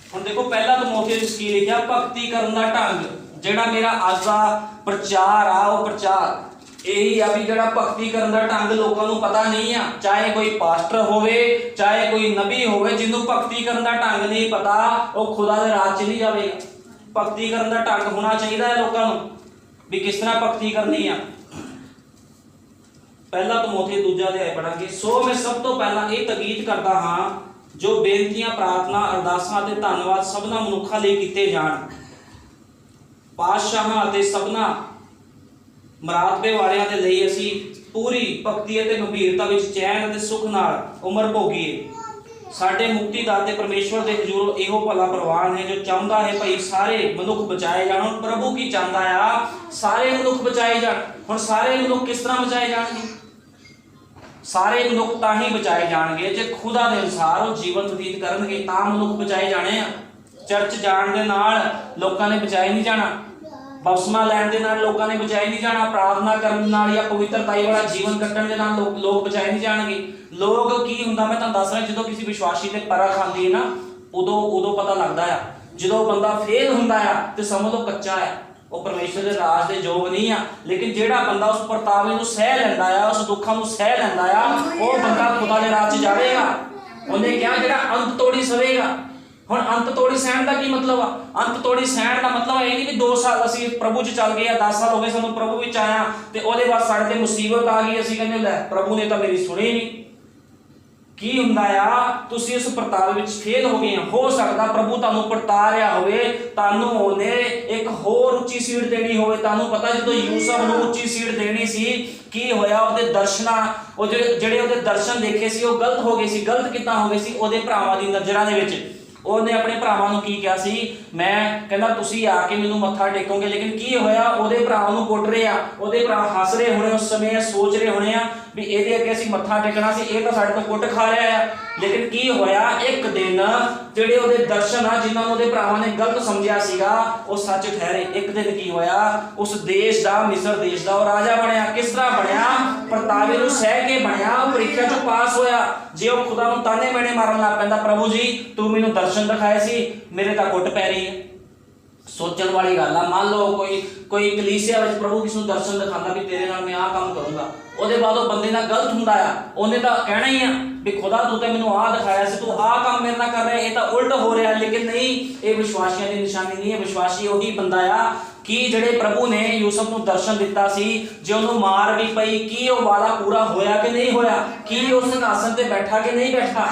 ਹੁਣ ਦੇਖੋ ਪਹਿਲਾ ਤਿਮੋਥੀਉਸ ਕੀ ਲਿਖਿਆ? ਭਗਤੀ ਕਰਨ ਦਾ ਢੰਗ। ਜਿਹੜਾ ਮੇਰਾ ਅੱਜ ਦਾ ਪ੍ਰਚਾਰ ਆ ਉਹ ਪ੍ਰਚਾਰ ਇਹੀ ਆ ਵੀ ਜਿਹੜਾ ਭਗਤੀ ਕਰਨ ਦਾ ਢੰਗ ਲੋਕਾਂ ਨੂੰ ਪਤਾ ਨਹੀਂ ਆ। ਚਾਹੇ ਕੋਈ ਪਾਸਟਰ ਹੋਵੇ, ਚਾਹੇ ਕੋਈ ਨਬੀ ਹੋਵੇ, ਜਿਹਨੂੰ ਭਗਤੀ ਕਰਨ ਦਾ ਢੰਗ ਨਹੀਂ ਪਤਾ ਉਹ ਖੁਦਾ ਦੇ ਰਾਜ 'ਚ ਨਹੀਂ ਜਾਵੇਗਾ। ਭਗਤੀ ਕਰਨ ਦਾ ਢੰਗ ਹੋਣਾ ਚਾਹੀਦਾ ਹੈ ਲੋਕਾਂ ਨੂੰ ਵੀ ਕਿਸ ਤਰ੍ਹਾਂ ਭਗਤੀ ਕਰਨੀ ਆ। ਪਹਿਲਾ ਤਿਮੋਥੀ 2 ਅਧਿਆਇ ਪੜਾਂਗੇ। ਸੋ ਮੈਂ ਸਭ ਤੋਂ ਪਹਿਲਾਂ ਇਹ ਤਾਕੀਦ ਕਰਦਾ ਹਾਂ ਜੋ ਬੇਨਤੀਆਂ, ਪ੍ਰਾਰਥਨਾ, ਅਰਦਾਸਾਂ ਅਤੇ ਧੰਨਵਾਦ ਸਭਨਾ ਮਨੁੱਖਾਂ ਲਈ ਕੀਤੇ ਜਾਣ। ਪਾਤਸ਼ਾਹਾਂ ਅਤੇ ਸਭਨਾ ਮਰਾਤਬੇ ਵਾਲਿਆਂ ਦੇ ਲਈ ਅਸੀਂ ਪੂਰੀ ਭਗਤੀ ਅਤੇ ਗੰਭੀਰਤਾ ਵਿੱਚ ਚੈਨ ਅਤੇ ਸੁਖ ਨਾਲ ਉਮਰ ਭੋਗੀਏ। ਸਾਡੇ ਮੁਕਤੀਦਾਤੇ ਪਰਮੇਸ਼ਵਰ ਦੇ ਹਜ਼ੂਰ ਇਹੋ ਭਲਾ ਪ੍ਰਵਾਨ ਹੈ ਜੋ ਚਾਹੁੰਦਾ ਹੈ ਭਈ ਸਾਰੇ ਮਨੁੱਖ ਬਚਾਏ ਜਾਣ। ਹੁਣ ਪ੍ਰਭੂ ਕੀ ਚਾਹੁੰਦਾ ਆ? ਸਾਰੇ ਮਨੁੱਖ ਬਚਾਏ ਜਾਣ। ਹੁਣ ਸਾਰੇ ਮਨੁੱਖ ਕਿਸ ਤਰ੍ਹਾਂ ਬਚਾਏ ਜਾਣਗੇ? ਸਾਰੇ ਮਨੁੱਖ ਤਾਂ ਹੀ ਬਚਾਏ ਜਾਣਗੇ ਜੇ ਖੁਦਾ ਦੇ ਅਨੁਸਾਰ ਉਹ ਜੀਵਨ ਬਤੀਤ ਕਰਨਗੇ, ਤਾਂ ਮਨੁੱਖ ਬਚਾਏ ਜਾਣੇ ਆ। ਚਰਚ ਜਾਣ ਦੇ ਨਾਲ ਲੋਕਾਂ ਨੇ ਬਚਾਏ ਨਹੀਂ ਜਾਣਾ, ਬਪਤਿਸਮਾ ਲੈਣ ਦੇ ਨਾਲ ਲੋਕਾਂ ਨੇ ਬਚਾਏ ਨਹੀਂ ਜਾਣਾ, ਪ੍ਰਾਰਥਨਾ ਕਰਨ ਨਾਲ ਜਾਂ ਪਵਿੱਤਰਤਾਈ ਵਾਲਾ ਜੀਵਨ ਕੱਟਣ ਦੇ ਨਾਲ ਲੋਕ ਬਚਾਏ ਨਹੀਂ ਜਾਣਗੇ। ਲੋਕ ਕੀ ਹੁੰਦਾ ਮੈਂ ਤੁਹਾਨੂੰ ਦੱਸ ਰਿਹਾ, ਜਦੋਂ ਕਿਸੇ ਵਿਸ਼ਵਾਸੀ ਤੇ ਪਰਖ ਆਉਂਦੀ ਹੈ ਨਾ ਉਦੋਂ ਪਤਾ ਲੱਗਦਾ ਆ। ਜਦੋਂ ਬੰਦਾ ਫੇਲ ਹੁੰਦਾ ਆ ਤੇ ਸਮਝ ਲਓ ਕੱਚਾ ਆ, ਉਹ ਪਰਮੇਸ਼ਰ ਦੇ ਰਾਜ ਦੇ ਯੋਗ ਨਹੀਂ ਆ। ਲੇਕਿਨ ਜਿਹੜਾ ਬੰਦਾ ਉਸ ਪਰਤਾਵੇ ਨੂੰ ਸਹਿ ਲੈਂਦਾ ਆ, ਉਸ ਦੁੱਖਾਂ ਨੂੰ ਸਹਿ ਲੈਂਦਾ ਆ, ਉਹ ਬੰਦਾ ਖੁਦਾ ਦੇ ਰਾਜ 'ਚ ਜਾਵੇਗਾ। ਉਹਨੇ ਕਿਹਾ ਜਿਹੜਾ ਅੰਤ ਤੋੜੀ ਸਵੇਗਾ। ਹੁਣ ਅੰਤ ਤੋੜੀ ਸਹਿਣ ਦਾ ਕੀ ਮਤਲਬ ਆ? ਅੰਤ ਤੋੜੀ ਸਹਿਣ ਦਾ ਮਤਲਬ ਇਹ ਨਹੀਂ ਵੀ 2 ਸਾਲ ਅਸੀਂ ਪ੍ਰਭੂ 'ਚ ਚੱਲ ਗਏ ਆ, 10 ਸਾਲ ਹੋ ਗਏ ਸਾਨੂੰ ਪ੍ਰਭੂ ਵਿੱਚ ਆਇਆ ਤੇ ਉਹਦੇ ਬਾਅਦ ਸਾਡੇ ਤੇ ਮੁਸੀਬਤ ਆ ਗਈ, ਅਸੀਂ ਕਹਿੰਦੇ ਲੈ ਪ੍ਰਭੂ ਨੇ ਤਾਂ ਮੇਰੀ ਸੁਣੀ ਨਹੀਂ। ਕੀ ਹੁੰਦਾ ਆ? ਤੁਸੀਂ ਇਸ ਪਰਤਾਵੇ ਵਿੱਚ ਫੇਲ ਹੋ ਗਏ ਆ। ਹੋ ਸਕਦਾ ਪ੍ਰਭੂ ਤੁਹਾਨੂੰ ਪਰਤਾ ਰਿਹਾ ਹੋਵੇ, ਤੁਹਾਨੂੰ ਉਹਨੇ ਇੱਕ ਹੋਰ ਉੱਚੀ ਸੀਟ ਦੇਣੀ ਹੋਵੇ। ਤੁਹਾਨੂੰ ਪਤਾ ਜਦੋਂ ਯੂਸਫ ਨੂੰ ਉੱਚੀ ਸੀਟ ਦੇਣੀ ਸੀ ਕੀ ਹੋਇਆ? ਉਹਦੇ ਦਰਸ਼ਨਾਂ, ਉਹ ਜਿਹੜੇ ਉਹਦੇ ਦਰਸ਼ਨ ਦੇਖੇ ਸੀ ਉਹ ਗਲਤ ਹੋ ਗਏ ਸੀ। ਗਲਤ ਕਿੱਦਾਂ ਹੋ ਗਏ ਸੀ? ਉਹਦੇ ਭਰਾਵਾਂ ਦੀ ਨਜ਼ਰਾਂ ਦੇ ਵਿੱਚ ਉਹਨੇ ਆਪਣੇ ਭਰਾਵਾਂ ਨੂੰ ਕੀ ਕਿਹਾ ਸੀ? ਮੈਂ ਕਹਿੰਦਾ ਤੁਸੀਂ ਆ ਕੇ ਮੈਨੂੰ ਮੱਥਾ ਟੇਕੋਗੇ। ਲੇਕਿਨ ਕੀ ਹੋਇਆ? ਉਹਦੇ ਭਰਾਵਾਂ ਨੂੰ ਕੁੱਟ ਰਹੇ ਆ, ਉਹਦੇ ਭਰਾ ਹੱਸ ਰਹੇ ਹੋਣੇ ਉਸ ਸਮੇਂ, ਸੋਚ ਰਹੇ ਹੋਣੇ ਆ ਵੀ ਇਹਦੇ ਅੱਗੇ ਅਸੀਂ ਮੱਥਾ ਟੇਕਣਾ ਸੀ, ਇਹ ਤਾਂ ਸਾਡੇ ਤੋਂ ਕੁੱਟ ਖਾ ਰਿਹਾ ਆ। ਲੇਕਿਨ ਕੀ ਹੋਇਆ? ਇੱਕ ਦਿਨ ਜਿਹੜੇ ਉਹਦੇ ਦਰਸ਼ਨ ਆ ਜਿਨ੍ਹਾਂ ਨੂੰ ਉਹਦੇ ਭਰਾਵਾਂ ਨੇ ਗਲਤ ਸਮਝਿਆ ਸੀਗਾ ਉਹ ਸੱਚ ਠਹਿਰੇ। ਇੱਕ ਦਿਨ ਕੀ ਹੋਇਆ? ਉਸ ਦੇਸ਼ ਦਾ, ਮਿਸਰ ਦੇਸ਼ ਦਾ ਉਹ ਰਾਜਾ ਬਣਿਆ। ਕਿਸ ਤਰ੍ਹਾਂ ਬਣਿਆ? ਪਰਤਾਵੇ ਨੂੰ ਸਹਿ ਕੇ ਬਣਿਆ। ਉਹ ਪ੍ਰੀਖਿਆ 'ਚੋਂ ਪਾਸ ਹੋਇਆ। ਜੇ ਉਹ ਖੁਦਾ ਨੂੰ ਤਾਨੇ ਮੇਣੇ ਮਾਰਨ ਲੱਗ ਪੈਂਦਾ, ਪ੍ਰਭੂ ਜੀ ਤੂੰ ਮੈਨੂੰ ਦਰਸ਼ਨ ਦਿਖਾਏ ਸੀ, ਮੇਰੇ ਤਾਂ ਕੁੱਟ ਪੈ ਰਹੀ ਹੈ। ਸੋਚਣ ਵਾਲੀ ਗੱਲ ਆ। ਮੰਨ ਲਓ ਕੋਈ ਕਲੀਸਿਆ ਵਿੱਚ ਪ੍ਰਭੂ ਕਿਸ ਨੂੰ ਦਰਸ਼ਨ ਦਿਖਾਉਂਦਾ ਵੀ ਤੇਰੇ ਨਾਲ ਮੈਂ ਆਹ ਕੰਮ ਕਰੂੰਗਾ, ਉਹਦੇ ਬਾਅਦ ਉਹ ਬੰਦੇ ਨਾਲ ਗਲਤ ਹੁੰਦਾ ਆ, ਉਹਨੇ ਤਾਂ ਕਹਿਣਾ ਹੀ ਆ ਵੀ ਖੁਦਾ ਤੂੰ ਤੇ ਮੈਨੂੰ ਆਹ ਦਿਖਾਇਆ ਸੀ, ਤੂੰ ਆਹ ਕੰਮ ਮੇਰੇ ਨਾਲ ਕਰ ਰਿਹਾ, ਇਹ ਤਾਂ ਉਲਟ ਹੋ ਰਿਹਾ। ਲੇਕਿਨ ਨਹੀਂ, ਇਹ ਵਿਸ਼ਵਾਸੀਆਂ ਦੀ ਨਿਸ਼ਾਨੀ ਨਹੀਂ ਹੈ। ਵਿਸ਼ਵਾਸੀ ਉਹੀ ਬੰਦਾ ਆ ਕਿ ਜਿਹੜੇ ਪ੍ਰਭੂ ਨੇ ਯੂਸਫ ਨੂੰ ਦਰਸ਼ਨ ਦਿੱਤਾ ਸੀ, ਜੇ ਉਹਨੂੰ ਮਾਰ ਵੀ ਪਈ, ਕੀ ਉਹ ਵਾਦਾ ਪੂਰਾ ਹੋਇਆ ਕਿ ਨਹੀਂ ਹੋਇਆ? ਕੀ ਉਹ ਸਿੰਘਾਸਨ ਤੇ ਬੈਠਾ ਕਿ ਨਹੀਂ ਬੈਠਾ?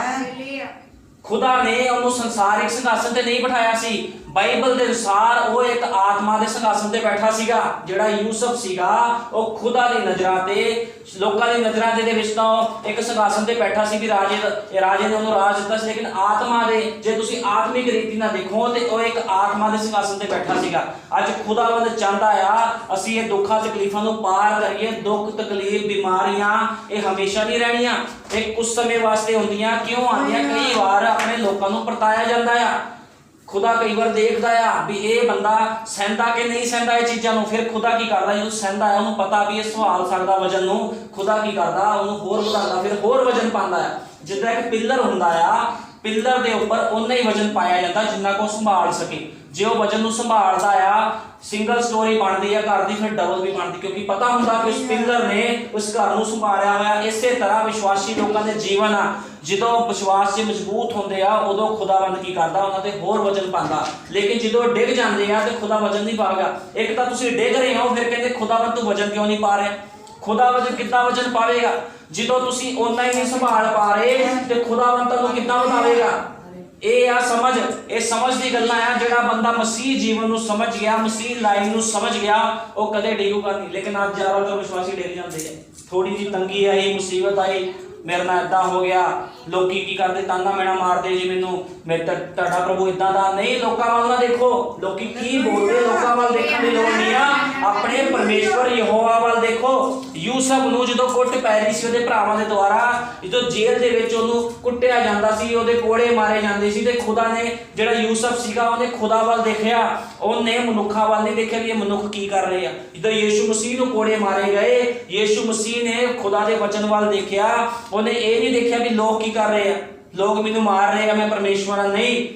ਖੁਦਾ ਨੇ ਉਹਨੂੰ ਸੰਸਾਰਿਕ ਸਿੰਘਾਸਨ ਤੇ ਨਹੀਂ ਬਿਠਾਇਆ ਸੀ, ਬਾਈਬਲ ਦੇ ਅਨੁਸਾਰ ਉਹ ਇੱਕ ਆਤਮਾ ਦੇ ਸਿੰਘਾਸਨ ਤੇ ਬੈਠਾ ਸੀਗਾ। ਜਿਹੜਾ ਯੂਸਫ ਸੀਗਾ ਉਹ ਖੁਦਾ ਦੀ ਨਜ਼ਰਾਂ ਤੇ, ਲੋਕਾਂ ਦੀ ਨਜ਼ਰਾਂ ਦੇ ਵਿੱਚ ਤਾਂ ਉਹ ਇੱਕ ਸਿੰਘਾਸਨ ਤੇ ਬੈਠਾ ਸੀ ਵੀ ਰਾਜੇ ਨੇ ਉਹਨੂੰ ਰਾਜ ਦਿੱਤਾ ਸੀ, ਲੇਕਿਨ ਆਤਮਾ ਦੇ, ਜੇ ਤੁਸੀਂ ਆਤਮਿਕ ਰੀਤੀ ਨਾਲ ਦੇਖੋ ਤੇ ਉਹ ਇੱਕ ਆਤਮਾ ਦੇ ਸਿੰਘਾਸਨ ਤੇ ਬੈਠਾ ਸੀਗਾ। ਅੱਜ ਖੁਦਾਵੰਦ ਚਾਹੁੰਦਾ ਆ ਅਸੀਂ ਇਹ ਦੁੱਖਾਂ ਤਕਲੀਫਾਂ ਨੂੰ ਪਾਰ ਕਰੀਏ। ਦੁੱਖ ਤਕਲੀਫ ਬਿਮਾਰੀਆਂ ਇਹ ਹਮੇਸ਼ਾ ਨਹੀਂ ਰਹਿਣੀਆਂ, ਇਹ ਕੁਝ ਸਮੇਂ ਵਾਸਤੇ ਹੁੰਦੀਆਂ। ਕਿਉਂ ਆਉਂਦੀਆਂ? ਕਈ ਵਾਰ ਆਪਣੇ ਲੋਕਾਂ ਨੂੰ ਪਰਤਾਇਆ ਜਾਂਦਾ ਆ। ਖੁਦਾ ਕਈ ਵਾਰ ਦੇਖਦਾ ਆ ਵੀ ਇਹ ਬੰਦਾ ਸਹਿੰਦਾ ਕਿ ਨਹੀਂ ਸਹਿੰਦਾ ਇਹ ਚੀਜ਼ਾਂ ਨੂੰ। ਫਿਰ ਖੁਦਾ ਕੀ ਕਰਦਾ? ਜਦੋਂ ਸਹਿੰਦਾ ਆ ਉਹਨੂੰ ਪਤਾ ਵੀ ਇਹ ਸੰਭਾਲ ਸਕਦਾ ਵਜਨ ਨੂੰ, ਖੁਦਾ ਕੀ ਕਰਦਾ? ਉਹਨੂੰ ਹੋਰ ਵਧਾਉਂਦਾ, ਫਿਰ ਹੋਰ ਵਜਨ ਪਾਉਂਦਾ ਆ। ਜਿੱਦਾਂ ਇੱਕ ਪਿੱਲਰ ਹੁੰਦਾ ਆ, ਪਿੱਲਰ ਦੇ ਉੱਪਰ ਉਨਾ ਹੀ ਵਜਨ ਪਾਇਆ ਜਾਂਦਾ ਜਿੰਨਾ ਕੋ ਸੰਭਾਲ ਸਕੇ। ਜੇ ਉਹ ਵਜਨ ਨੂੰ ਸੰਭਾਲਦਾ ਆ, ਸਿੰਗਲ ਸਟੋਰੀ ਬਣਦੀ ਆ ਘਰ ਦੀ, ਫਿਰ ਡਬਲ ਵੀ ਬਣਦੀ, ਕਿਉਂਕਿ ਪਤਾ ਹੁੰਦਾ ਕਿ ਉਸ ਪਿੱਲਰ ਨੇ ਉਸ ਘਰ ਨੂੰ ਸੰਭਾਲਿਆ ਹੋਇਆ। ਇਸੇ ਤਰ੍ਹਾਂ ਵਿਸ਼ਵਾਸੀ ਲੋਕਾਂ ਦੇ ਜੀਵਨ ਆ, ਜਦੋਂ ਵਿਸ਼ਵਾਸ 'ਚ ਮਜ਼ਬੂਤ ਹੁੰਦੇ ਆ ਉਦੋਂ ਖੁਦਾਵੰਦ ਕੀ ਕਰਦਾ? ਉਹਨਾਂ ਤੇ ਹੋਰ ਵਜਨ ਪਾਉਂਦਾ। ਲੇਕਿਨ ਜਦੋਂ ਡਿੱਗ ਜਾਂਦੇ ਆ ਤੇ ਖੁਦਾ ਵਜਨ ਨਹੀਂ ਪਾਵੇਗਾ। ਇੱਕ ਤਾਂ ਤੁਸੀਂ ਡਿੱਗ ਰਹੇ ਹੋ, ਫਿਰ ਕਹਿੰਦੇ ਖੁਦਾਵੰਦ ਤੂੰ ਵਜਨ ਕਿਉਂ ਨਹੀਂ ਪਾ ਰਿਹਾ? ਖੁਦਾਵੰਦ ਕਿੱਦਾਂ ਵਜਨ ਪਾਵੇਗਾ? ਜਦੋਂ ਤੁਸੀਂ ਓਨਾ ਹੀ ਨਹੀਂ ਸੰਭਾਲ ਪਾ ਰਹੇ ਤੇ ਖੁਦਾਵੰਦ ਤੁਹਾਨੂੰ ਕਿੱਦਾਂ ਵਧਾਵੇਗਾ? ਇਹ ਆ ਸਮਝ, ਇਹ ਸਮਝ ਦੀ ਗੱਲਾਂ ਆ। ਜਿਹੜਾ ਬੰਦਾ ਮਸੀਹ ਜੀਵਨ ਨੂੰ ਸਮਝ ਗਿਆ, ਮਸੀਹ ਲਾਈਨ ਨੂੰ ਸਮਝ ਗਿਆ, ਉਹ ਕਦੇ ਡਿੱਗੂਗਾ ਨਹੀਂ। ਲੇਕਿਨ ਅੱਜ ਜ਼ਿਆਦਾਤਰ ਵਿਸ਼ਵਾਸੀ ਡਿੱਗ ਜਾਂਦੇ ਆ। ਥੋੜੀ ਜਿਹੀ ਤੰਗੀ ਆਈ, ਮੁਸੀਬਤ ਆਈ, ਮੇਰੇ ਨਾਲ ਇਦਾਂ ਹੋ ਗਿਆ, ਲੋਕੀ ਕੀ ਕਰਦੇ? ਤਾਨਾ ਮੇਣਾ ਮਾਰਦੇ ਜੀ ਮੈਨੂੰ, ਤੁਹਾਡਾ ਪ੍ਰਭੂ ਇਦਾਂ ਦਾ ਨਹੀਂ। ਲੋਕਾਂ ਵੱਲ ਨਾ ਦੇਖੋ, ਲੋਕੀ ਕੀ ਬੋਲਦੇ, ਲੋਕਾਂ ਵੱਲ ਦੇਖਣ ਦੀ ਲੋੜ ਨਹੀਂ ਆ। ਆਪਣੇ ਪਰਮੇਸ਼ਵਰ ਯਹੋਵਾ ਵੱਲ ਦੇਖੋ। ਯੂਸਫ ਨੂੰ ਜਦੋਂ ਕੁੱਟ ਪੈ ਰਹੀ ਸੀ ਉਹਦੇ ਭਰਾਵਾਂ ਦੇ ਦੁਆਰਾ, ਜਦੋਂ ਜੇਲ੍ਹ ਦੇ ਵਿੱਚ ਉਹਨੂੰ ਕੁੱਟਿਆ ਜਾਂਦਾ ਸੀ, ਉਹਦੇ ਕੋੜੇ ਮਾਰੇ ਜਾਂਦੇ ਸੀ, ਤੇ ਖੁਦਾ ਨੇ, ਜਿਹੜਾ ਯੂਸਫ ਸੀਗਾ, ਉਹਨੇ ਖੁਦਾ ਵੱਲ ਦੇਖਿਆ। ਉਹਨੇ ਮਨੁੱਖਾਂ ਵੱਲ ਨਹੀਂ ਦੇਖਿਆ ਵੀ ਇਹ ਮਨੁੱਖ ਕੀ ਕਰ ਰਹੇ ਆ। ਜਦੋਂ ਯੀਸ਼ੂ ਮਸੀਹ ਨੂੰ ਕੋੜੇ ਮਾਰੇ ਗਏ, ਯੀਸ਼ੂ ਮਸੀਹ ਨੇ ਖੁਦਾ ਦੇ ਵਚਨ ਵੱਲ ਦੇਖਿਆ। ਉਹਨੇ ਇਹ ਨਹੀਂ ਦੇਖਿਆ ਵੀ ਲੋਕ ਕੀ ਕਰ ਰਹੇ ਆ, ਲੋਕ ਮੈਨੂੰ ਮਾਰ ਰਹੇ ਆ, ਮੈਂ ਪਰਮੇਸ਼ਵਰ ਹਾਂ, ਨਹੀਂ।